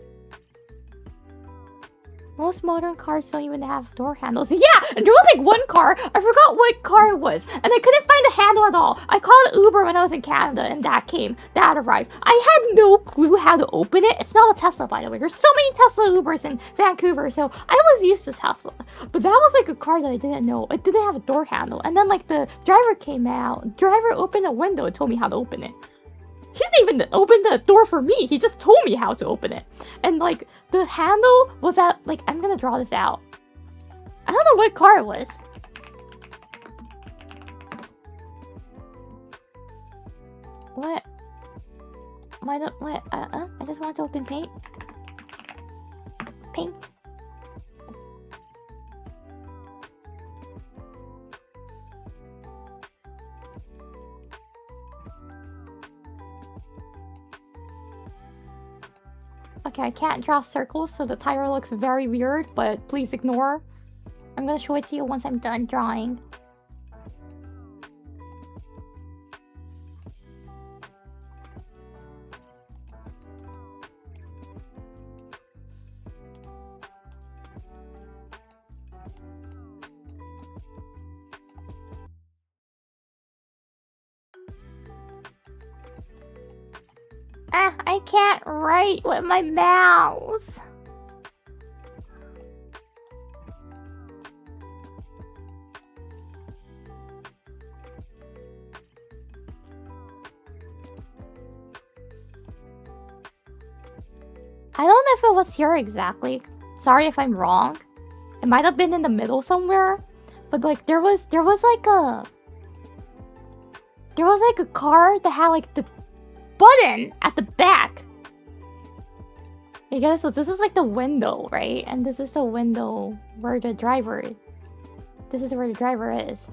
Most modern cars don't even have door handles. Yeah! There was like one car, I forgot what car it was, and I couldn't find the handle at all. I called Uber when I was in Canada, and that arrived. I had no clue how to open it. It's not a Tesla, by the way. There's so many Tesla Ubers in Vancouver, so I was used to Tesla. But that was like a car that I didn't know. It didn't have a door handle. And then like the driver came out. Driver opened a window and told me how to open it. He didn't even open the door for me. He just told me how to open it. And like the handle was at like, I'm gonna draw this out. I don't know what car it was. What? Why don't what? I just want to open paint. Paint. Okay, I can't draw circles, so the tire looks very weird, but please ignore. I'm gonna show it to you once I'm done drawing. I can't write with my mouse. I don't know if it was here exactly. Sorry if I'm wrong. It might have been in the middle somewhere. But like there was like a car that had like the button at the back. You get it? So this is like the window, right? And this is the window where the driver is. This is where the driver is.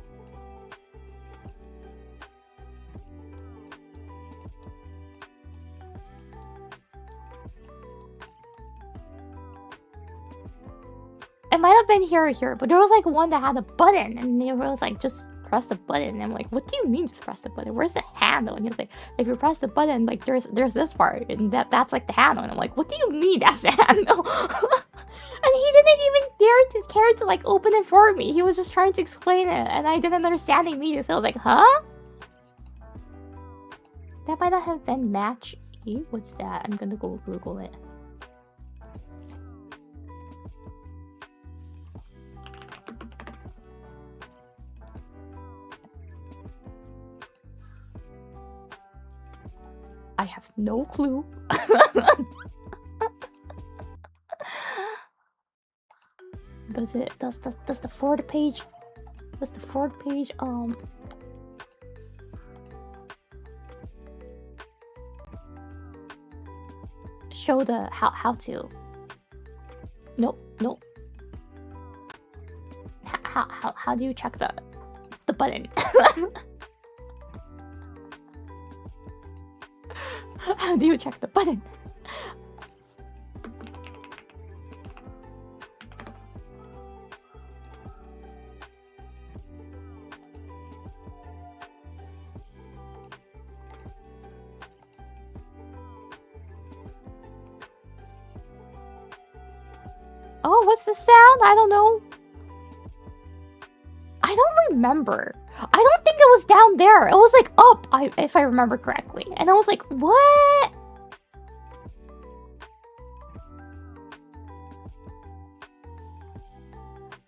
It might have been here or here, but there was like one that had a button, and it was like, just press the button. And I'm like, what do you mean just press the button? Where's the handle? And he was like, if you press the button, like there's this part, and that's like the handle. And I'm like, what do you mean that's the handle? And he didn't even care to like open it for me. He was just trying to explain it, and I didn't understand immediately. So I was like, huh? That might not have been match 8. What's that? I'm gonna go Google it. I have no clue. Does the fourth page show the how to? Nope. How do you check the button? How do you check the button? Oh, what's the sound? I don't know. I don't remember. I don't think it was down there. It was like up, if I remember correctly. And I was like, what?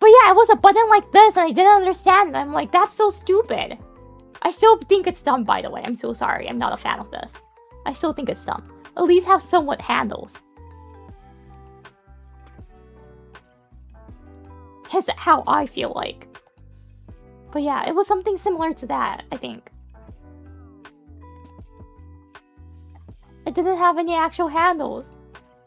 But yeah, it was a button like this, and I didn't understand it. I'm like, that's so stupid. I still think it's dumb, by the way. I'm so sorry. I'm not a fan of this. I still think it's dumb. At least have somewhat handles. Is how I feel like. But yeah, it was something similar to that, I think. It didn't have any actual handles.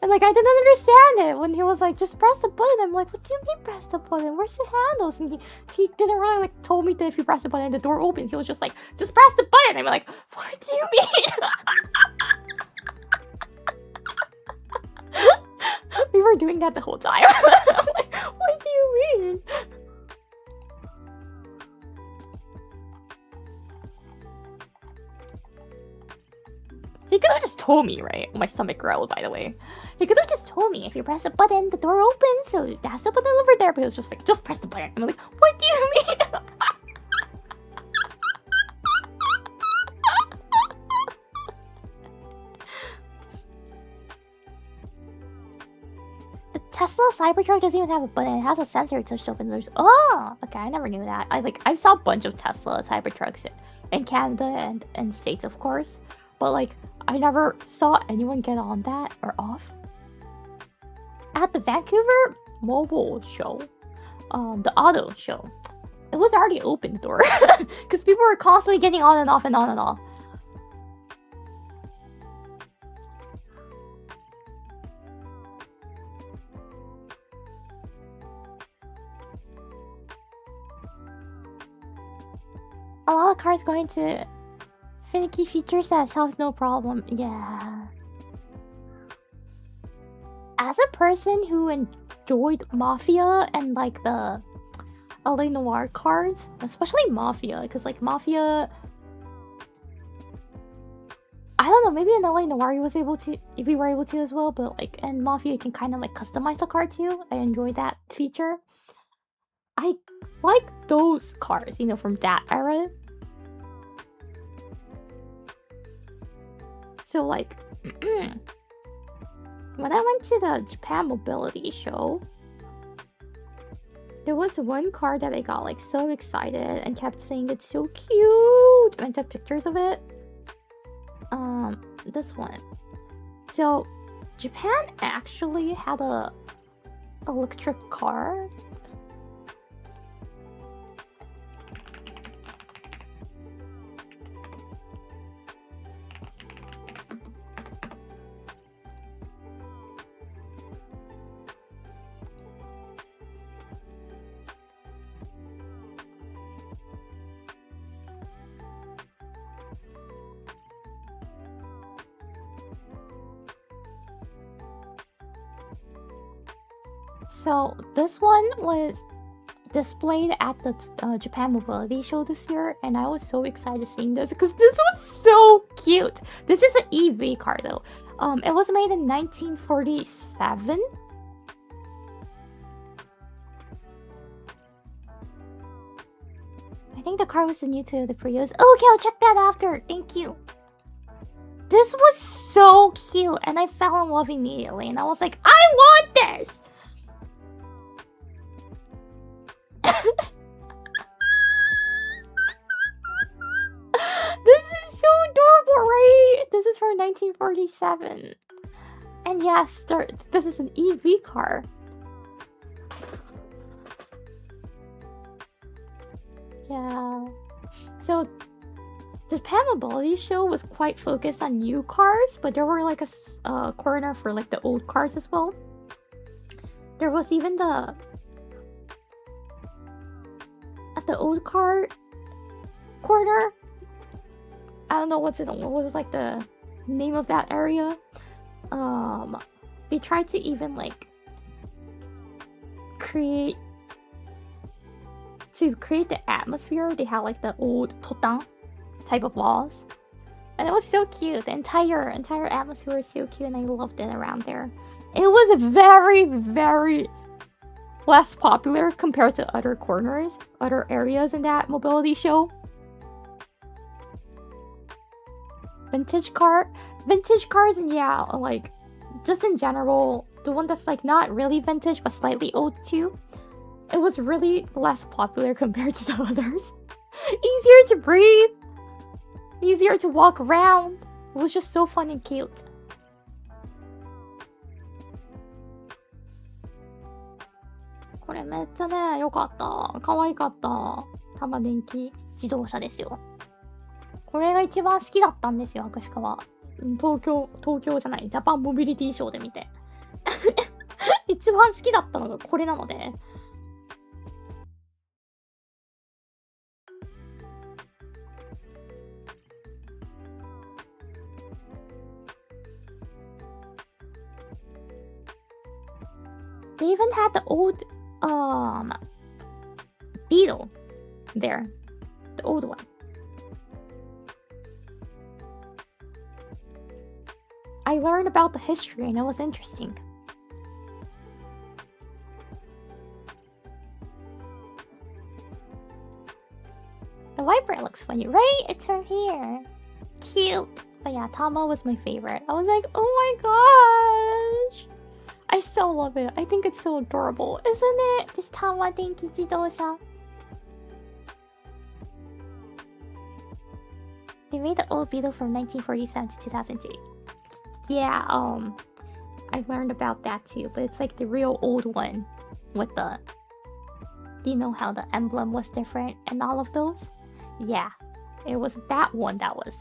And like, I didn't understand it when he was like, just press the button. I'm like, what do you mean press the button? Where's the handles? And he didn't really like told me that if you press the button, the door opens. He was just like, just press the button. I'm like, what do you mean? We were doing that the whole time. I'm like, what do you mean? He could have just told me, right? My stomach growled, by the way. He could have just told me, if you press the button, the door opens, so that's the button over there. But it was just like, just press the button. I'm like, what do you mean? The Tesla Cybertruck doesn't even have a button. It has a sensor touch to open doors. Oh, okay, I never knew that. I saw a bunch of Tesla Cybertrucks in Canada and States, of course. But like, I never saw anyone get on that or off. At the Vancouver Mobile Show, the auto show, it was already open, the door. Because people were constantly getting on and off and on and off. A lot of cars going to finicky features that solves no problem. Yeah. As a person who enjoyed Mafia and like the LA Noire cards, especially Mafia, because like Mafia, I don't know, maybe in LA Noire we were able to as well, but like in Mafia you can kind of like customize the card too. I enjoyed that feature. I like those cars, you know, from that era. So like, When I went to the Japan Mobility Show, there was one car that I got like so excited and kept saying it's so cute, and I took pictures of it. This one. So, Japan actually had a electric car. So this one was displayed at the Japan Mobility Show this year, and I was so excited seeing this because this was so cute. This is an EV car though. It was made in 1947. I think the car was the new Toyota Prius. Okay, I'll check that after. Thank you. This was so cute, and I fell in love immediately, and I was like, I want this! This is so adorable, right? This is from 1947. And yes, this is an EV car. Yeah. So, the Japan Mobility Show was quite focused on new cars, but there were like a corner for like the old cars as well. There was even the old car corner. I don't know what was like the name of that area. They tried to even like create the atmosphere. They had like the old totan type of walls, and it was so cute. The entire atmosphere was so cute, and I loved it around there. It was very, very less popular compared to other corners, other areas in that mobility show. Vintage cars, and yeah, like just in general, the one that's like not really vintage but slightly old too, it was really less popular compared to the others. Easier to breathe, easier to walk around. It was just so fun and cute. Thisめっちゃね、良かった。可愛かった。玉電気自動車ですよ。これが一番好きだったんですよ、アクシカは。東京じゃない、ジャパンモビリティショーで見て。一番好きだったのがこれなので。They even had the old beetle there, the old one. I learned about the history and it was interesting. The vibrant looks funny, right? It's from here. Cute. But yeah, Tama was my favorite. I was like, oh my gosh. I still love it. I think it's so adorable, isn't it? This Tama Denki Jidosha. They made the old Beetle from 1947 to 2002. Yeah, I learned about that too, but it's like the real old one with the... Do you know how the emblem was different and all of those? Yeah, it was that one that was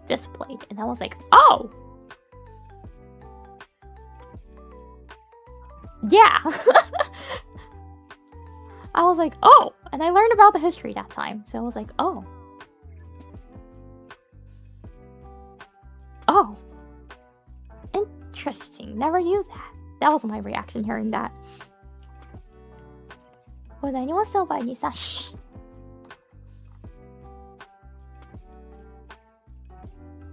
displayed, and I was like, oh! Yeah! I was like, oh! And I learned about the history that time, so I was like, oh. Oh. Interesting. Never knew that. That was my reaction hearing that. Was anyone still by Nisa? Shh!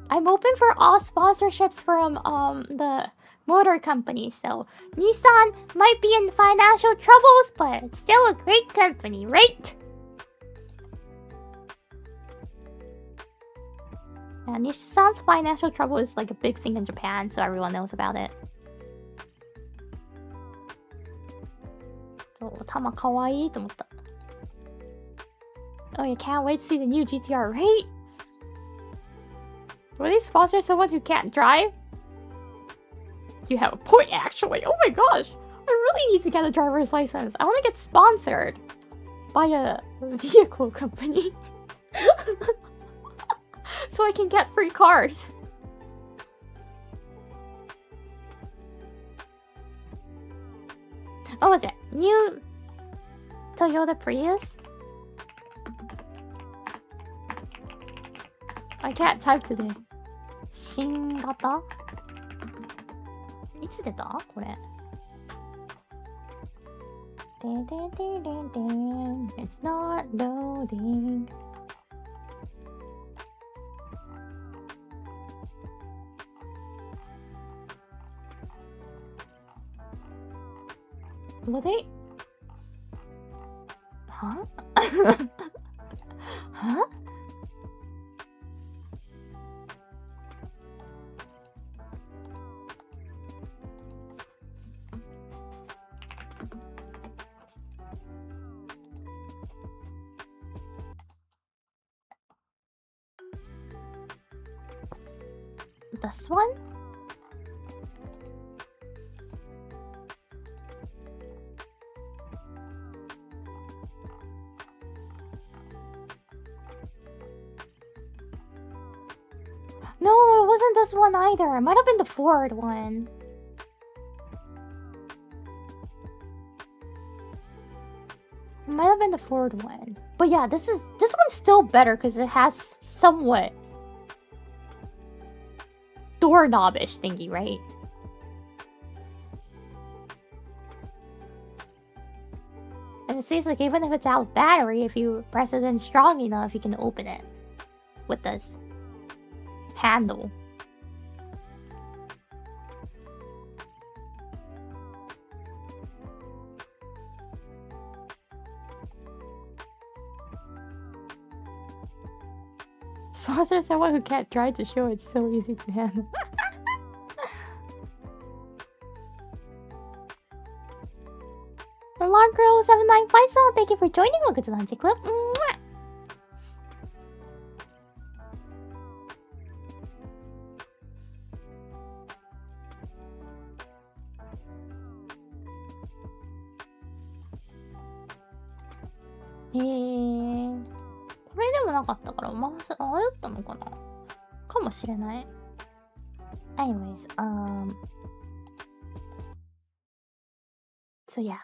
I'm open for all sponsorships from the motor company, so Nissan might be in financial troubles, but it's still a great company, right? Yeah, Nissan's financial trouble is like a big thing in Japan, so everyone knows about it. そう、タマかわいいと思った。Oh, you can't wait to see the new GTR, right? Will they sponsor someone who can't drive? You have a point, actually. Oh my gosh. I really need to get a driver's license. I want to get sponsored by a vehicle company. So I can get free cars. What was it? New Toyota Prius? I can't type today. 新型いつ出たこれ。It's not loading. Will they? Huh? Huh? This one? No, it wasn't this one either. It might have been the Ford one. It might have been the Ford one. But yeah, this one's still better because it has somewhat doorknobish thingy, right? And it seems like even if it's out of battery, if you press it in strong enough, you can open it with this handle. Sponsor someone who can't drive to show it's so easy to handle. Alarm Girl 795 song, thank you for joining. Welcome to the Hunting Club. Mwah!これでもなかったから迷ったのかなかもしれない。Anyways, so yeah,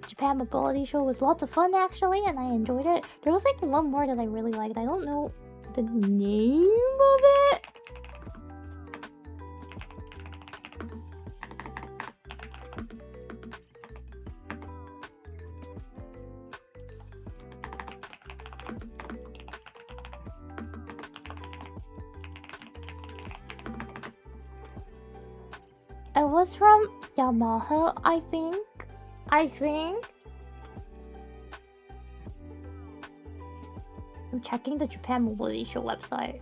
Japan Mobility Show was lots of fun actually, and I enjoyed it. There was like one more that I really liked. I don't know the name of it. It was from Yamaha, I think. I'm checking the Japan Mobility Show website.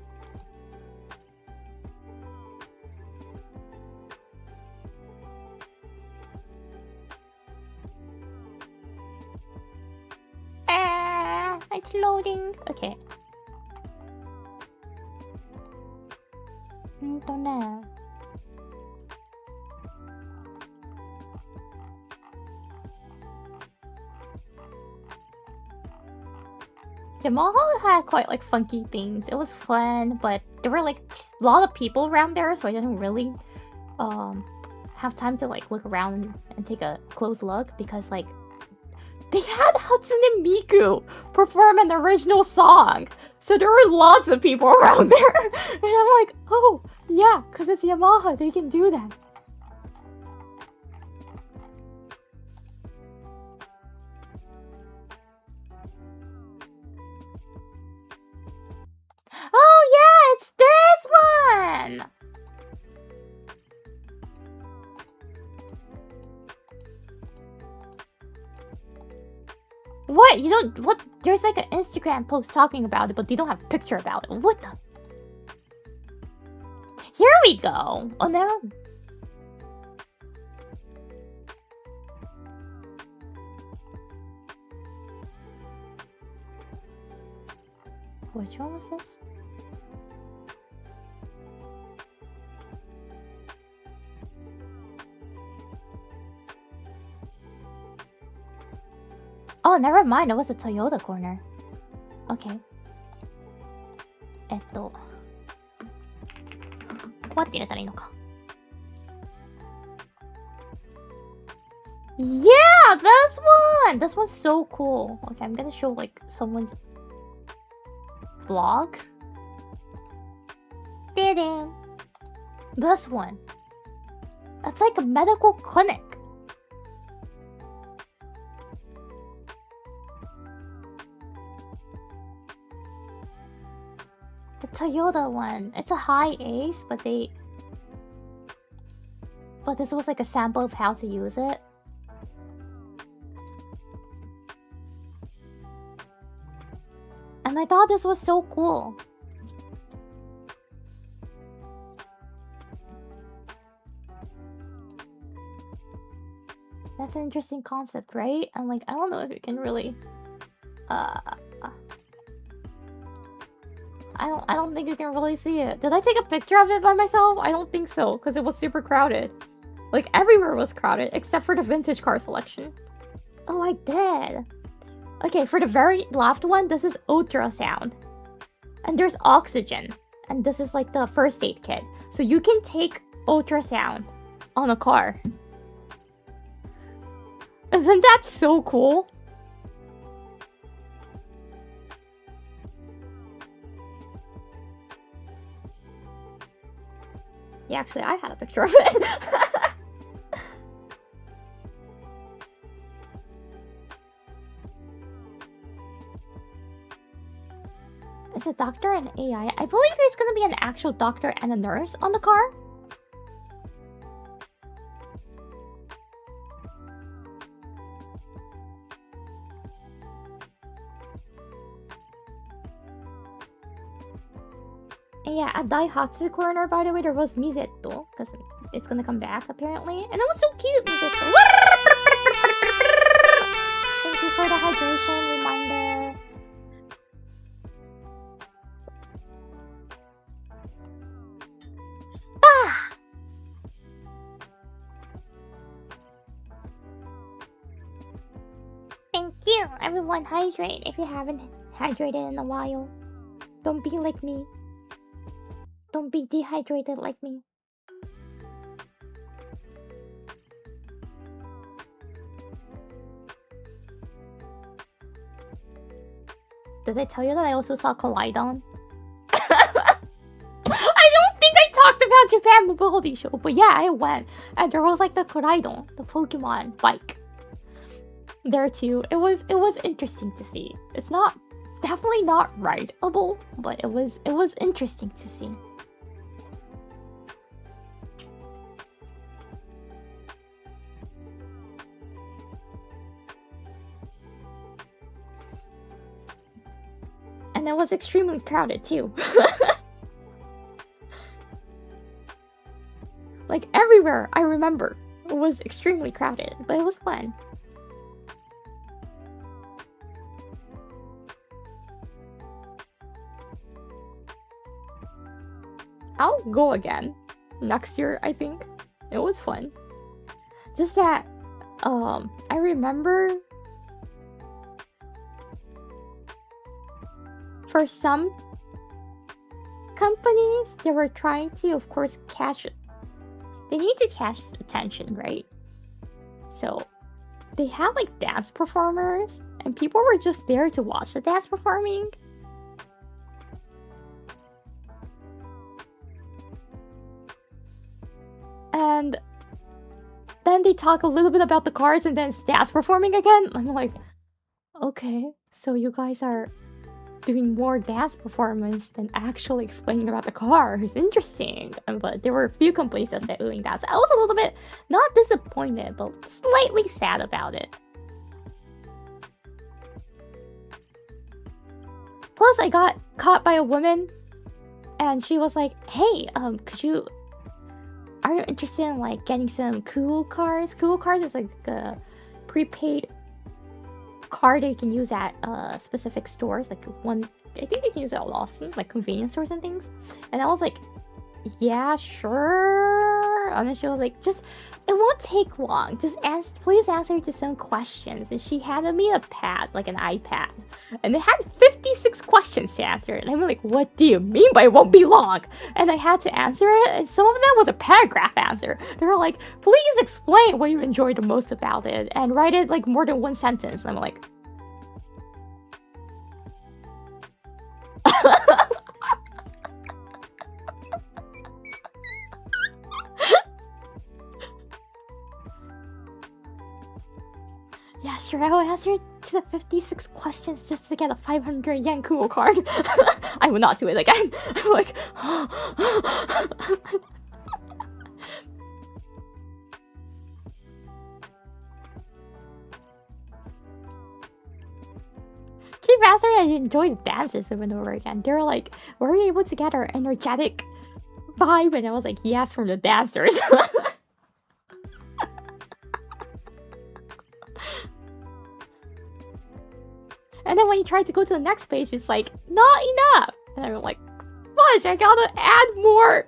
It's loading. Okay. ね。Yamaha had quite like funky things. It was fun, but there were like a lot of people around there, so I didn't really have time to like look around and take a close look because like they had Hatsune Miku perform an original song. So there were lots of people around there. And I'm like, oh yeah, because it's Yamaha, they can do that. Oh yeah, it's this one! What? You don't... What? There's like an Instagram post talking about it, but they don't have a picture about it. What the... Here we go. Oh, never. Which one was this? Oh, never mind. It was a Toyota corner. Okay. こうやって入れたらいいのか。Yeah, this one! This one's so cool. Okay, I'm gonna show like someone's vlog. Ding! This one. It's like a medical clinic. The Toyota one. It's a high ace, but this was like a sample of how to use it. And I thought this was so cool. That's an interesting concept, right? And like, I don't know if you can really I don't think you can really see it. Did I take a picture of it by myself? I don't think so, because it was super crowded. Like, everywhere was crowded, except for the vintage car selection. Oh, I did. Okay, for the very left one, this is ultrasound. And there's oxygen. And this is like the first aid kit. So you can take ultrasound on a car. Isn't that so cool? Yeah, actually, I had a picture of it. It's a doctor and AI. I believe there's gonna be an actual doctor and a nurse on the car. Yeah, at Daihatsu corner, by the way, there was Mizetto, because it's gonna come back, apparently. And it was so cute, Mizetto. Thank you for the hydration reminder. Ah! Thank you! Everyone, hydrate if you haven't hydrated in a while. Don't be like me. Don't be dehydrated like me. Did I tell you that I also saw Koraidon? I don't think I talked about Japan Mobility Show, but yeah, I went. And there was like the Koraidon, the Pokemon bike. There too. It was interesting to see. It's definitely not rideable, but it was interesting to see. And it was extremely crowded too. Like everywhere, I remember, it was extremely crowded, but it was fun. I'll go again next year, I think. It was fun. Just that, I remember for some companies, they were trying to, of course, they need to catch attention, right? So they had like dance performers, and people were just there to watch the dance performing. And then they talk a little bit about the cars and then dance performing again. I'm like, okay, so you guys are doing more dance performance than actually explaining about the cars. Interesting. But there were a few companies that started doing that. So I was a little bit, not disappointed, but slightly sad about it. Plus, I got caught by a woman And she was like, hey, are you interested in like getting some cool cards? Cool cards is like a prepaid card that you can use at specific stores, like one, I think you can use it at Lawson, like convenience stores and things. And I was like, yeah, sure. And then she was like, just, it won't take long. Just please answer to some questions. And she handed me a pad, like an iPad. And it had 56 questions to answer. And I'm like, what do you mean by it won't be long? And I had to answer it. And some of them was a paragraph answer. They were like, please explain what you enjoyed the most about it. And write it like more than one sentence. And I'm like, yeah, sure, I will answer to the 56 questions just to get a 500 yen cool card. I will not do it again. I'm like, keep answering. I enjoy the dancers over and over again. They're like, were we able to get our energetic vibe? And I was like, yes, from the dancers. And then when you try to go to the next page, it's like, not enough. And I'm like, fudge, I gotta add more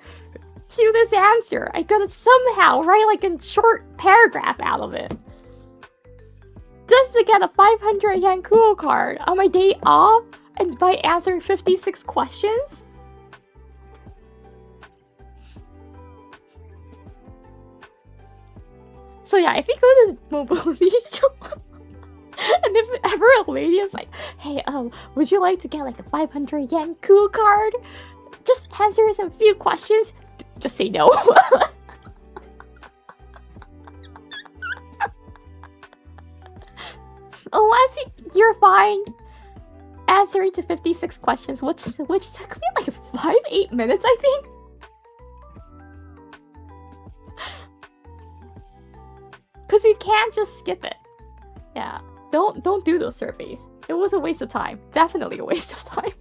to this answer. I gotta somehow write like a short paragraph out of it. Just to get a 500 yen cool card on my day off and by answering 56 questions? So yeah, if you go to this mobility show, and if ever a lady is like, hey, would you like to get like a 500 yen cool card? Just answer some few questions. Just say no. Unless you're fine answering to 56 questions, which took me like 5-8 minutes, I think. Because you can't just skip it. Yeah. Don't do those surveys. It was a waste of time. Definitely a waste of time.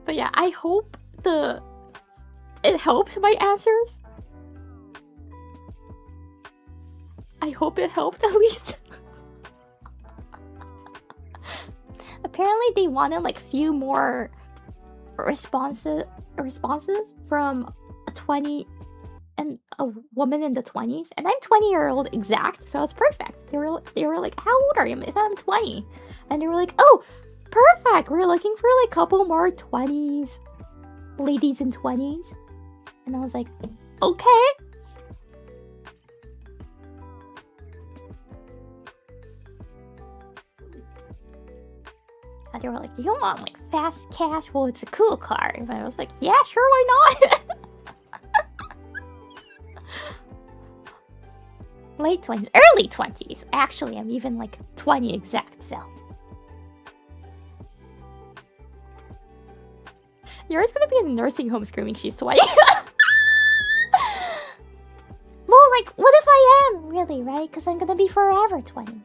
But yeah, I hope it helped my answers. I hope it helped at least. Apparently they wanted like few more responses from a 20 and a woman in the 20s, and I'm 20-year-old exact, so it's perfect. They were like, how old are you? I said I'm 20, and they were like, oh, perfect. We're looking for like a couple more 20s, ladies in 20s, and I was like, okay. And they were like, you want like fast cash? Well, it's a cool card. And I was like, yeah, sure, why not? Late 20s, early 20s. Actually, I'm even like 20 exact, so. Yours gonna be in a nursing home screaming she's 20. Well, like, what if I am really, right? Because I'm gonna be forever 20.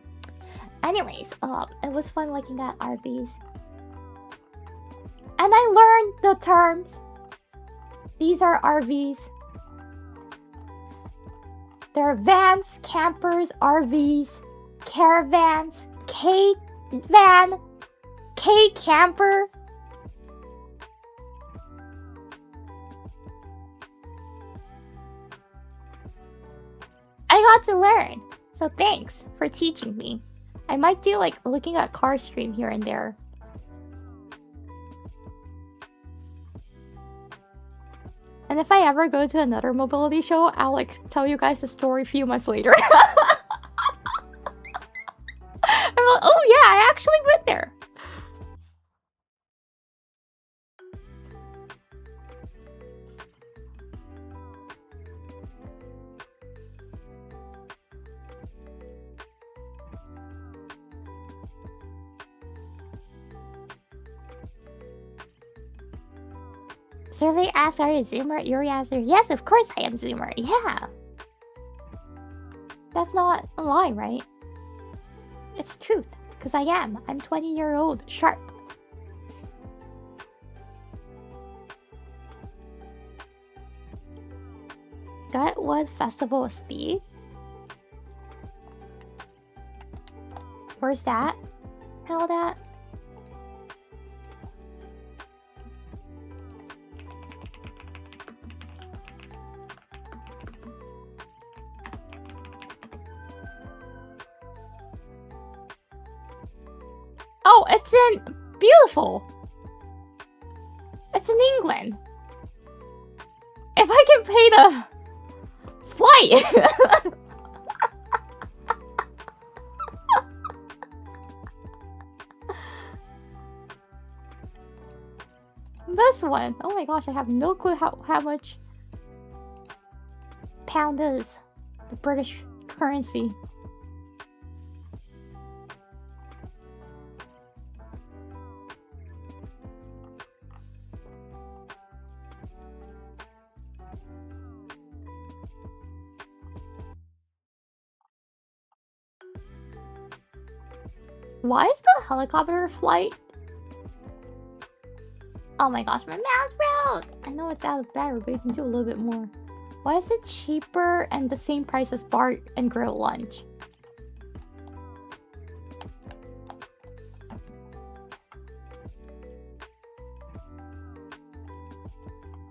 Anyways, it was fun looking at RVs. And I learned the terms. These are RVs. There are vans, campers, RVs, caravans, K-van, K-camper. I got to learn. So thanks for teaching me. I might do like looking at car stream here and there. And if I ever go to another mobility show, I'll like tell you guys the story a few months later. I'm like, oh yeah, I actually went there. Survey asks, are you a Zoomer? Yuri answer, yes, of course I am Zoomer. Yeah. That's not a lie, right? It's truth, because I am. I'm 20-year-old sharp. Gutwood Festival of Speed? Where's that? Hell that? Oh, it's in... Beautiful! It's in England. If I can pay the... flight! This one! Oh my gosh, I have no clue how much... pound is. The British currency. Why is the helicopter flight? Oh my gosh, my mouse broke! I know it's out of battery, but you can do a little bit more. Why is it cheaper and the same price as bar and grill lunch?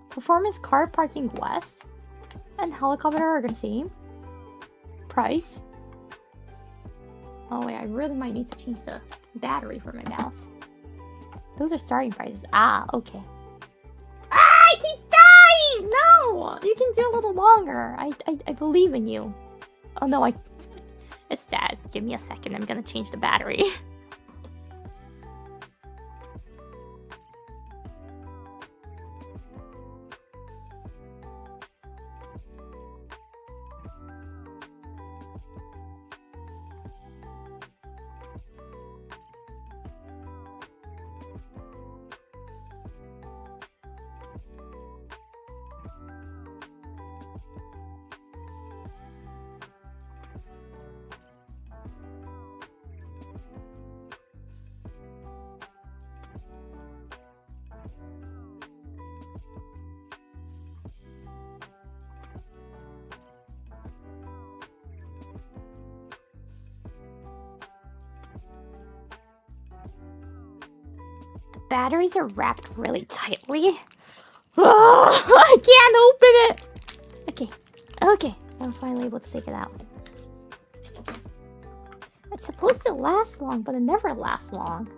Performance car parking west and helicopter are the same price. Oh wait, I really might need to change the battery for my mouse. Those are starting prices. Ah, okay. Ah, it keeps dying! No! You can do a little longer. I believe in you. Oh no, it's dead. Give me a second. I'm gonna change the battery. Batteries are wrapped really tightly. I can't open it! Okay, okay. I was finally able to take it out. It's supposed to last long, but it never lasts long.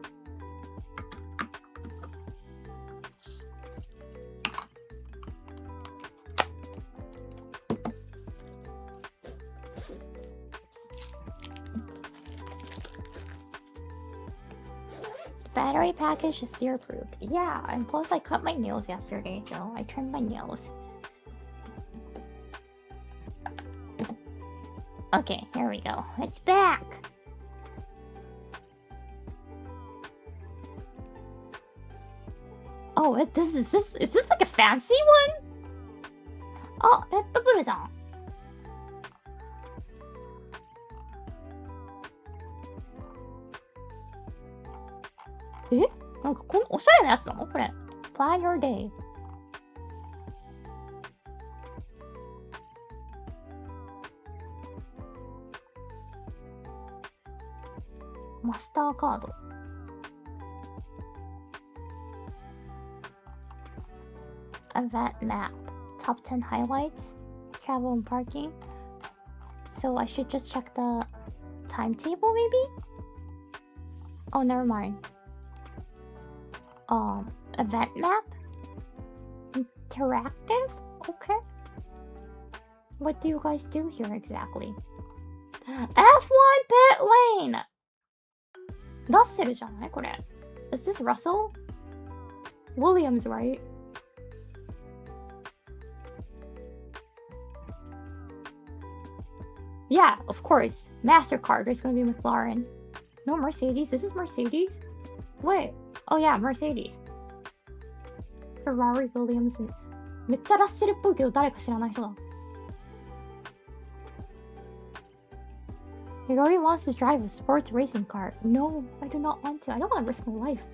Battery package is deer approved. Yeah, and plus I cut my nails yesterday, so I trimmed my nails. Okay, here we go. It's back! Oh, is this like a fancy one? Oh, Red Bull じゃん。え？なんかこのおしゃれなやつなのこれ。Plan your day. マスターカード。Event map. Top 10 highlights. Travel and parking. So I should just check the timetable maybe? Oh, never mind. Event map? Interactive? Okay. What do you guys do here exactly? F1 pit lane! Russell じゃないこれ。Is this Russell? Williams, right? Yeah, of course. MasterCard. There's gonna be McLaren. No Mercedes. This is Mercedes? Wait. Oh yeah, Mercedes. Ferrari, Williams. めっちゃラッセルっぽいけど誰か知らない人だ。Higori wants to drive a sports racing car. No, I do not want to. I don't want to risk my life.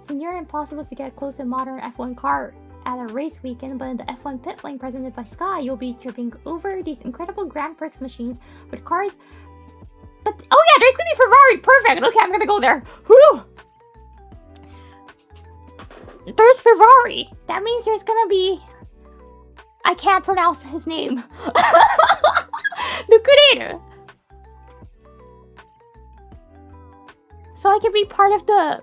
It's near impossible to get close to a modern F1 car at a race weekend, but in the F1 pit lane presented by Sky, you'll be tripping over these incredible Grand Prix machines with cars. But oh yeah, there's gonna be Ferrari. Perfect. Okay, I'm gonna go there. Whew. There's Ferrari. That means there's gonna be. I can't pronounce his name. Lucredo. So I can be part of the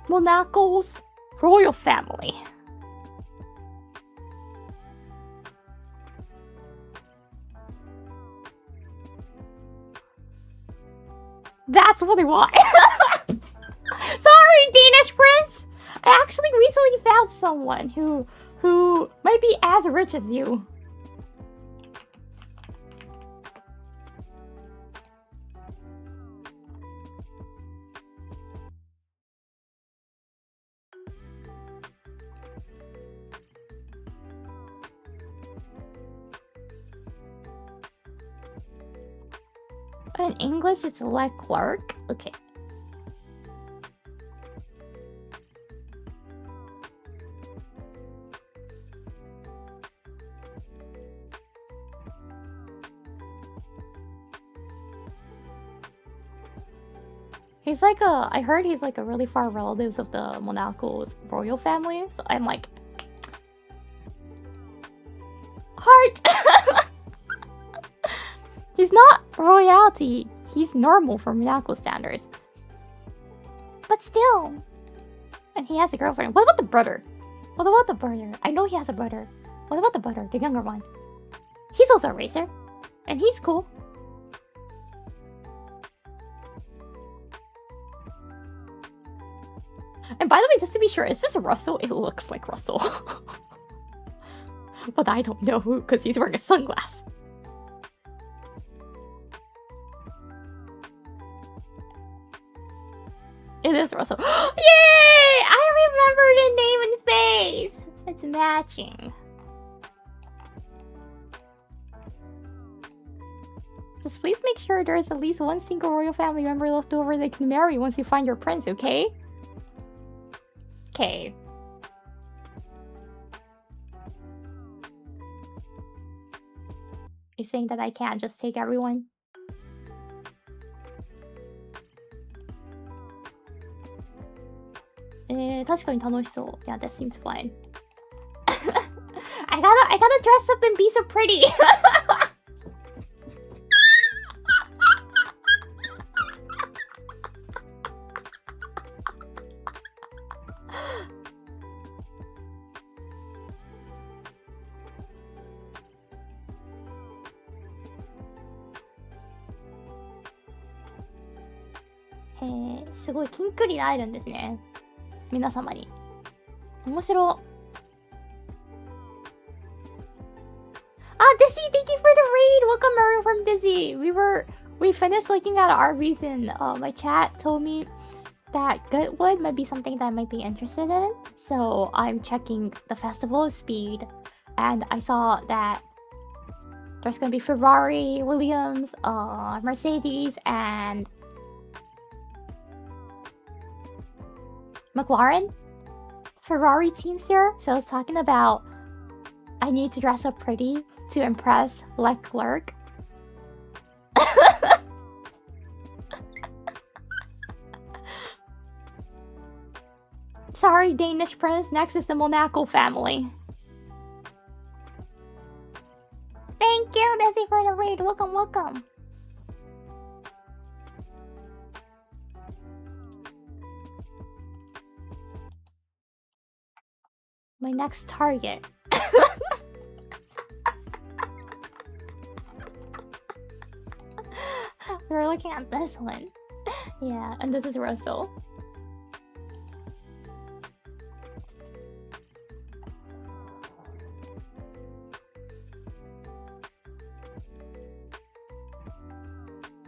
Monaco's royal family. That's what I want. Sorry, Danish prince. I actually recently found someone who might be as rich as you. In English, it's Leclerc. Okay. He's like I heard he's like a really far relatives of the Monaco's royal family. So I'm like, heart. He's not royalty. He's normal for Monaco standards. But still. And he has a girlfriend. What about the brother? What about the brother? I know he has a brother. What about the brother? The younger one. He's also a racer. And he's cool. And by the way, just to be sure, is this Russell? It looks like Russell. But I don't know who, because he's wearing a sunglass. It is Russell. Yay! I remember the name and face. It's matching. Just please make sure there is at least one single royal family member left over that can marry once you find your prince, okay? Okay. You're saying that I can't just take everyone? Yeah, that seems fine. I gotta dress up and be so pretty. Hey, すごいキンクリで会えるんですね。皆様に。面白。Dizzy, thank you for the raid. Welcome Mary from Dizzy. We finished looking at RVs and my chat told me that Goodwood might be something that I might be interested in. So I'm checking the Festival of Speed and I saw that there's gonna be Ferrari, Williams, Mercedes, and McLaren Ferrari teams here. So I was talking about I need to dress up pretty to impress Leclerc. Sorry, Danish prince. Next is the Monaco family. Thank you, Desi, for the raid. Welcome, welcome. My next target. We're looking at this one. Yeah, and this is Russell.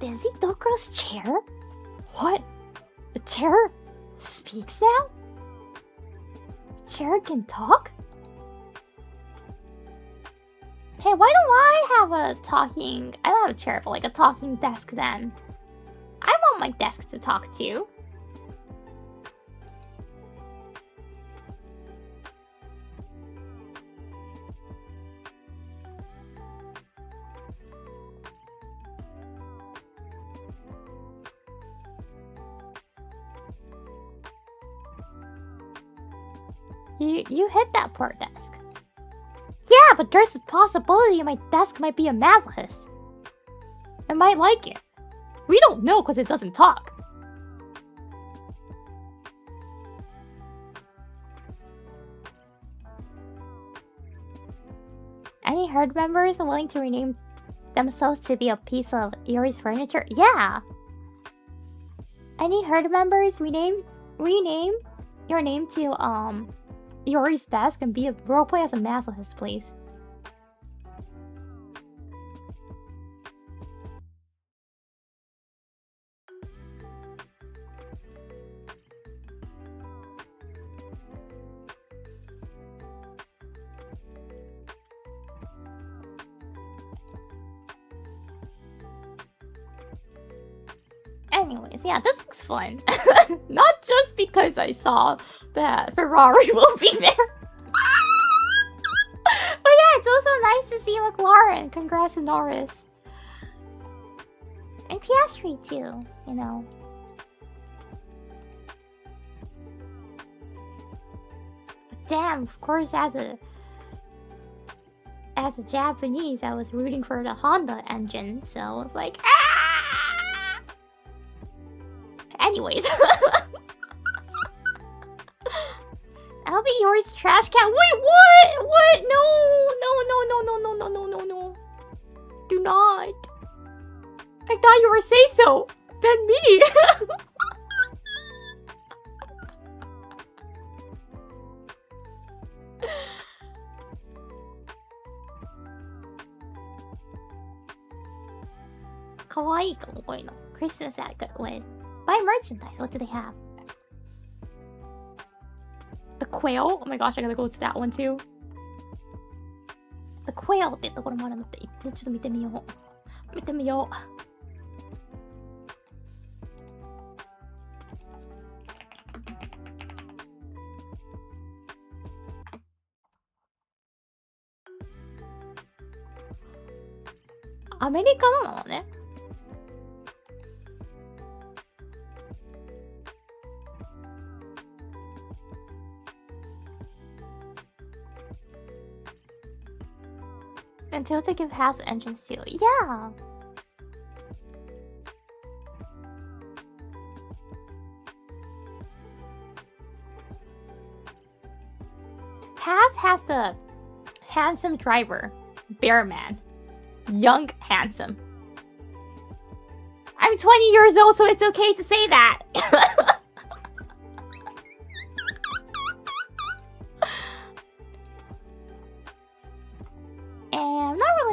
Dizzy Dokro's chair? What? The chair speaks now? Chair can talk? Hey, why don't I have a talking... I don't have a chair, but like a talking desk then. I want my desk to talk to. You hit that poor desk. Yeah, but there's a possibility my desk might be a masochist. I might like it. We don't know because it doesn't talk. Any herd members willing to rename themselves to be a piece of Yuri's furniture? Yeah. Any herd members rename your name to Yuri's desk and be a roleplay as a masochist, please. Anyways, yeah, this looks fun. Not just because I saw that Ferrari will be there. But yeah, it's also nice to see McLaren. Congrats to Norris. And Piastri too, you know. But damn, of course, as a Japanese, I was rooting for the Honda engine, so I was like, ah! Anyways. I'll be yours, trash can. Wait, what? What? No. Do not. I thought you were say so. Then me. Kawaiiかもこういうの。Christmas at Goodwin. Buy merchandise. What do they have? The quail? Oh my gosh, I gotta go to that one too. The quail ってところもあるのって、ちょっと見てみよう。見てみよう。アメリカのなのね。Until they give has engines too. Yeah. Has the handsome driver, Bearman. Young, handsome. I'm 20 years old, so it's okay to say that.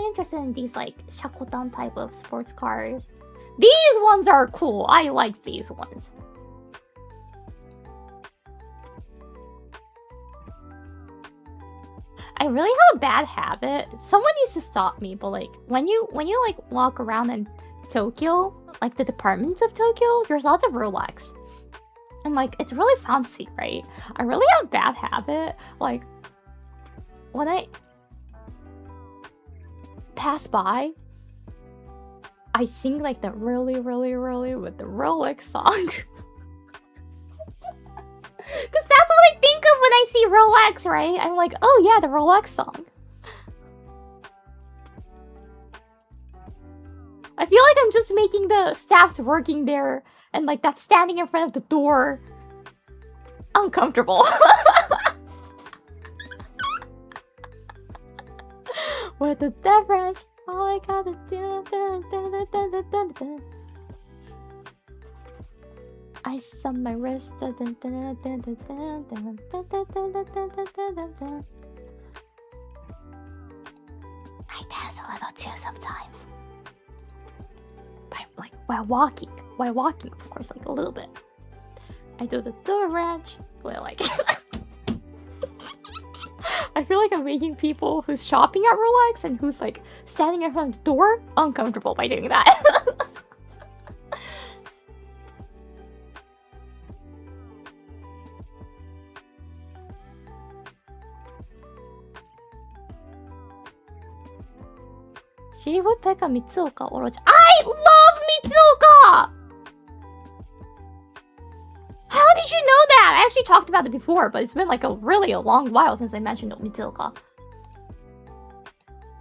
Interested in these like shakotan type of sports cars. These ones are cool. I like these ones. I really have a bad habit. Someone needs to stop me, but like when you like walk around in Tokyo, like the departments of Tokyo, there's lots of Rolex. And like it's really fancy, right? I really have a bad habit. Like when I pass by, I sing like the really with the Rolex song. Because that's what I think of when I see Rolex, right? I'm like, oh yeah, the Rolex song. I feel like I'm just making the staffs working there and like that standing in front of the door uncomfortable. With the death branch, all I gotta do. Ice on my wrist. I dance a little too sometimes. But like while walking, of course, like a little bit. I do the death branch. Well, like. I feel like I'm making people who's shopping at Rolex and who's like standing in front of the door uncomfortable by doing that. She would pick a Mitsuoka Orochi. I love Mitsuoka! How did you know that? I actually talked about it before, but it's been like a long while since I mentioned Mitsuoka.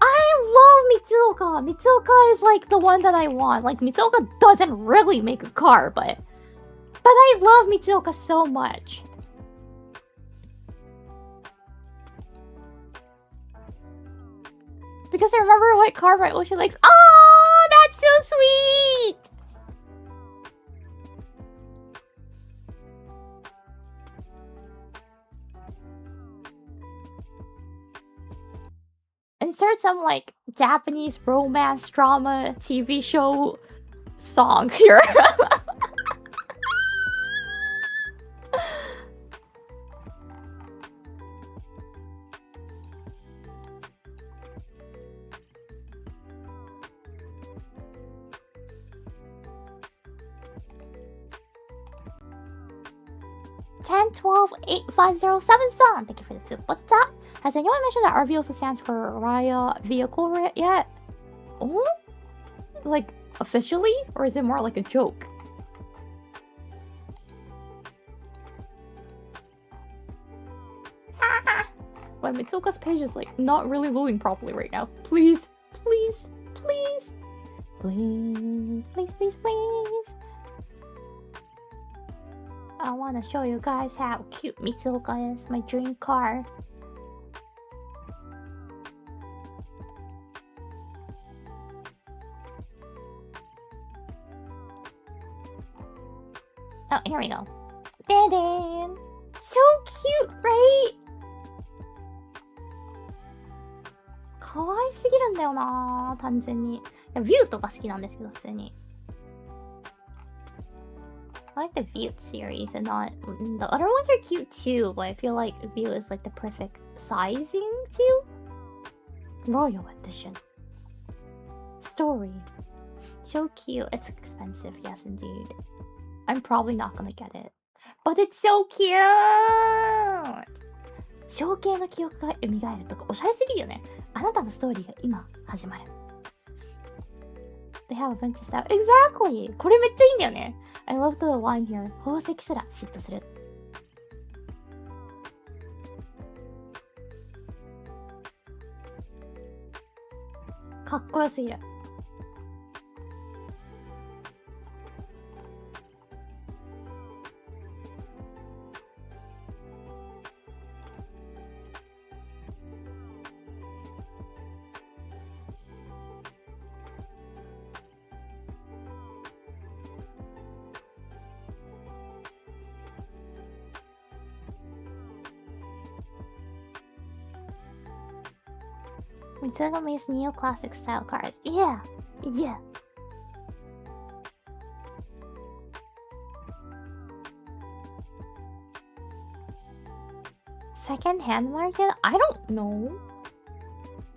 I love Mitsuoka. Mitsuoka is like the one that I want. Like, Mitsuoka doesn't really make a car, but I love Mitsuoka so much. Because I remember what car my Oshi likes. Oh, that's so sweet! Insert some like Japanese romance drama TV show song here. $10-12-850-7 Thank you for the soup. What's up? Has anyone mentioned that RV also stands for Raya Vehicle yet? Oh? Like, officially? Or is it more like a joke? Wait, Mitsuoka's page is like not really loading properly right now. Please, please, please. Please, please, please, please. I want to show you guys how cute Mitsuoka is, my dream car. Oh, here we go. Dan-dan! So cute, right? 可愛すぎるんだよな、単純に。いや、ビューとか好きなんですけど、普通に。I like the View series and not... The other ones are cute too, but I feel like View is like the perfect sizing too. Royal Edition. Story. So cute. It's expensive, yes indeed. I'm probably not gonna get it. But it's so cute! 象形の記憶が蘇るとかおしゃれすぎるよね。あなたのストーリーが今始まる。They have a bunch of stuff. Exactly! これめっちゃいいんだよね。I love the line here. 宝石すら嫉妬する。かっこよすぎる。Mitsuoka makes neoclassic style cars. Yeah, yeah. Second-hand market? I don't know.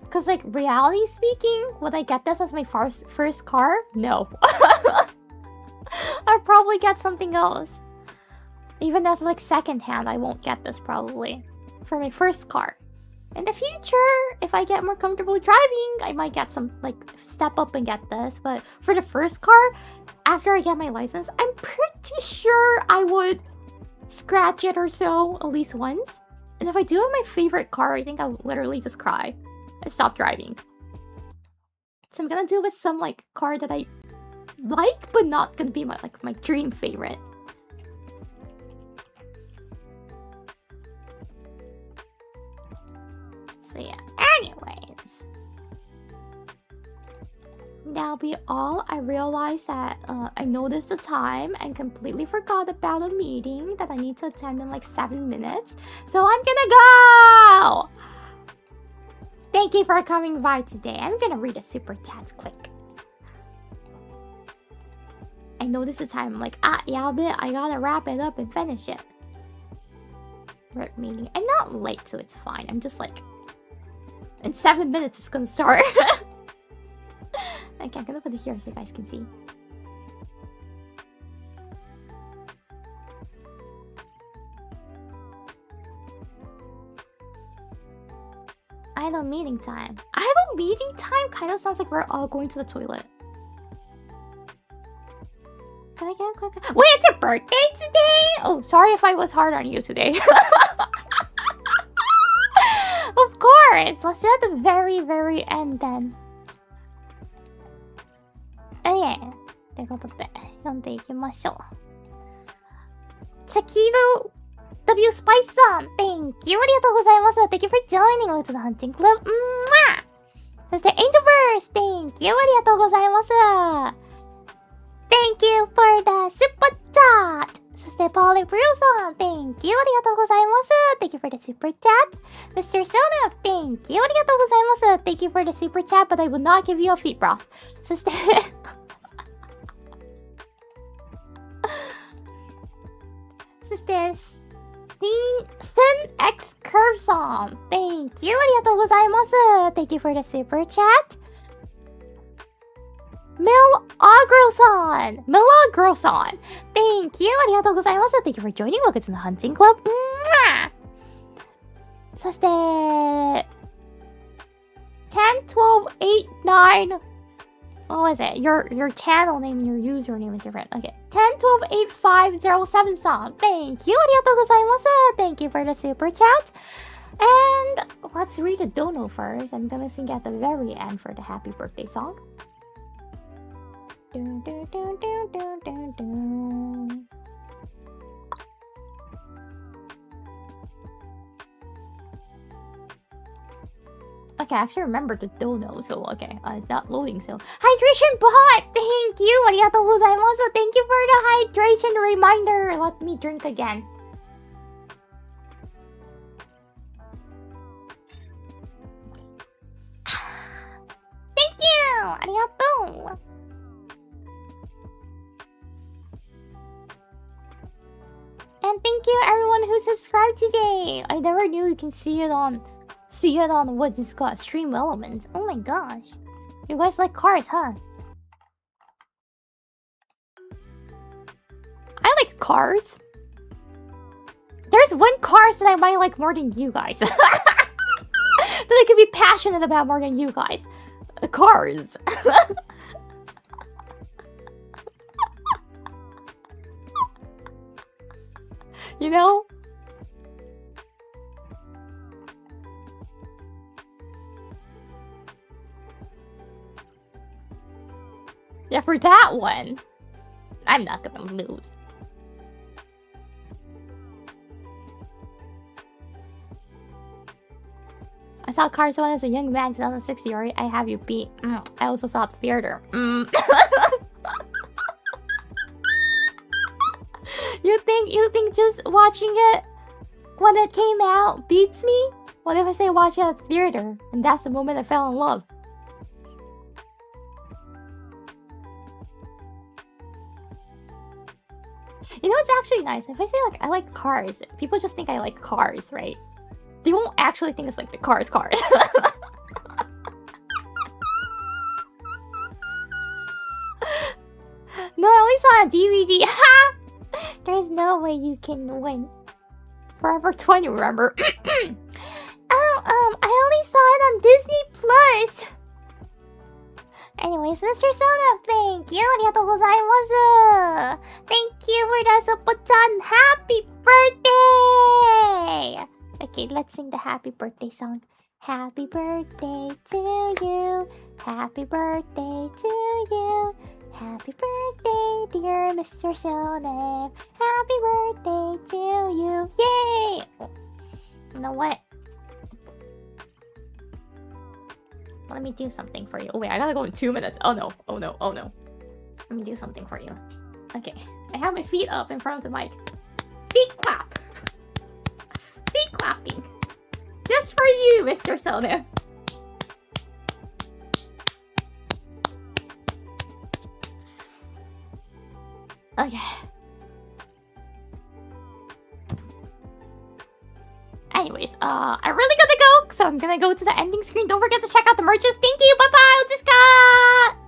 Cause like reality speaking, would I get this as my first car? No. I'll probably get something else. Even as like second-hand, I won't get this probably for my first car. In the future, if I get more comfortable driving, I might get some, like, step up and get this. But for the first car, after I get my license, I'm pretty sure I would scratch it or so at least once. And if I do have my favorite car, I think I'll literally just cry and stop driving. So I'm gonna do with some, like, car that I like, but not gonna be my dream favorite. So yeah, anyways. That'll be all. I realized that I noticed the time and completely forgot about a meeting that I need to attend in like 7 minutes. So I'm gonna go! Thank you for coming by today. I'm gonna read a super chat quick. I noticed the time. I'm like, yabe, I gotta wrap it up and finish it. Meeting. I'm not late, so it's fine. I'm just like In 7 minutes, it's gonna start. Okay, I'm gonna put it here so you guys can see. Idle meeting time. Idle meeting time kind of sounds like we're all going to the toilet. Can I get a quick... Wait, it's your birthday today? Oh, sorry if I was hard on you today. Of course! Let's do it at the very, very end then. Okay. ということで、読んでいきましょう。先の W Spice さん、Thank you! ありがとうございます。Thank you for joining us to the hunting club. そして Angelverse! Thank you! ありがとうございます。Thank you for the super chat! そして Polly Brew さん、Thank you! ありがとうございます。Thank you for the super chat. Mr. Sonaf, Thank you! ありがとうございます。Thank you for the super chat, but I will not give you a feet broth. そしてそして、StenX Curve さん、Thank you! ありがとうございます。Thank you for the super chat. Milagro さん、Milagro さん、Thank you! ありがとうございます。Thank you for joining Welcome to the Hunting Club. そして、10, 12, 8, 9. What was it? Your channel name and your username is different. Okay. 10, 12, 8, 5, 0, 7 song. Thank you! ありがとうございます。Thank you for the super chat. And let's read a dono first. I'm gonna sing at the very end for the happy birthday song. Dun, dun, dun, dun, dun, dun, dun. Okay, I actually remembered the dono, so okay, it's not loading still. Hydration bot! Thank you! ありがとうございます。Thank you for the hydration reminder. Let me drink again. Thank you! ありがとう。And thank you everyone who subscribed today. I never knew you can see it on what is called Stream Elements. Oh my gosh. You guys like cars, huh? I like cars. There's one car that I might like more than you guys. That I could be passionate about more than you guys. Cars. You know? Yeah, for that one, I'm not gonna lose. I saw Cars 1 as a young man in 2006. I have you beat. I also saw it at the theater. You think just watching it when it came out beats me? What if I say watch it at the theater and that's the moment I fell in love? You know, it's actually nice. If I say, like, I like cars, people just think I like cars, right? They won't actually think it's, like, the cars. No, I only saw a DVD. There's no way you can win. Forever 20, remember? I only saw it on Disney Plus. Anyways, Mr. Soda, thank you. ありがとうございます。Thank you for the super chat. Happy birthday! Okay, let's sing the happy birthday song. Happy birthday to you. Happy birthday to you. Happy birthday, dear Mr. Soda. Happy birthday to you. Yay! You know what? Let me do something for you. Oh wait, I gotta go in 2 minutes. Oh no. Let me do something for you. Okay. I have my feet up in front of the mic. Feet clap. Feet clapping. Just for you, Mr. Soda. Okay. Anyways, I really gotta go because So I'm gonna go to the ending screen. Don't forget to check out the merches. Thank you. Bye bye. おつしかー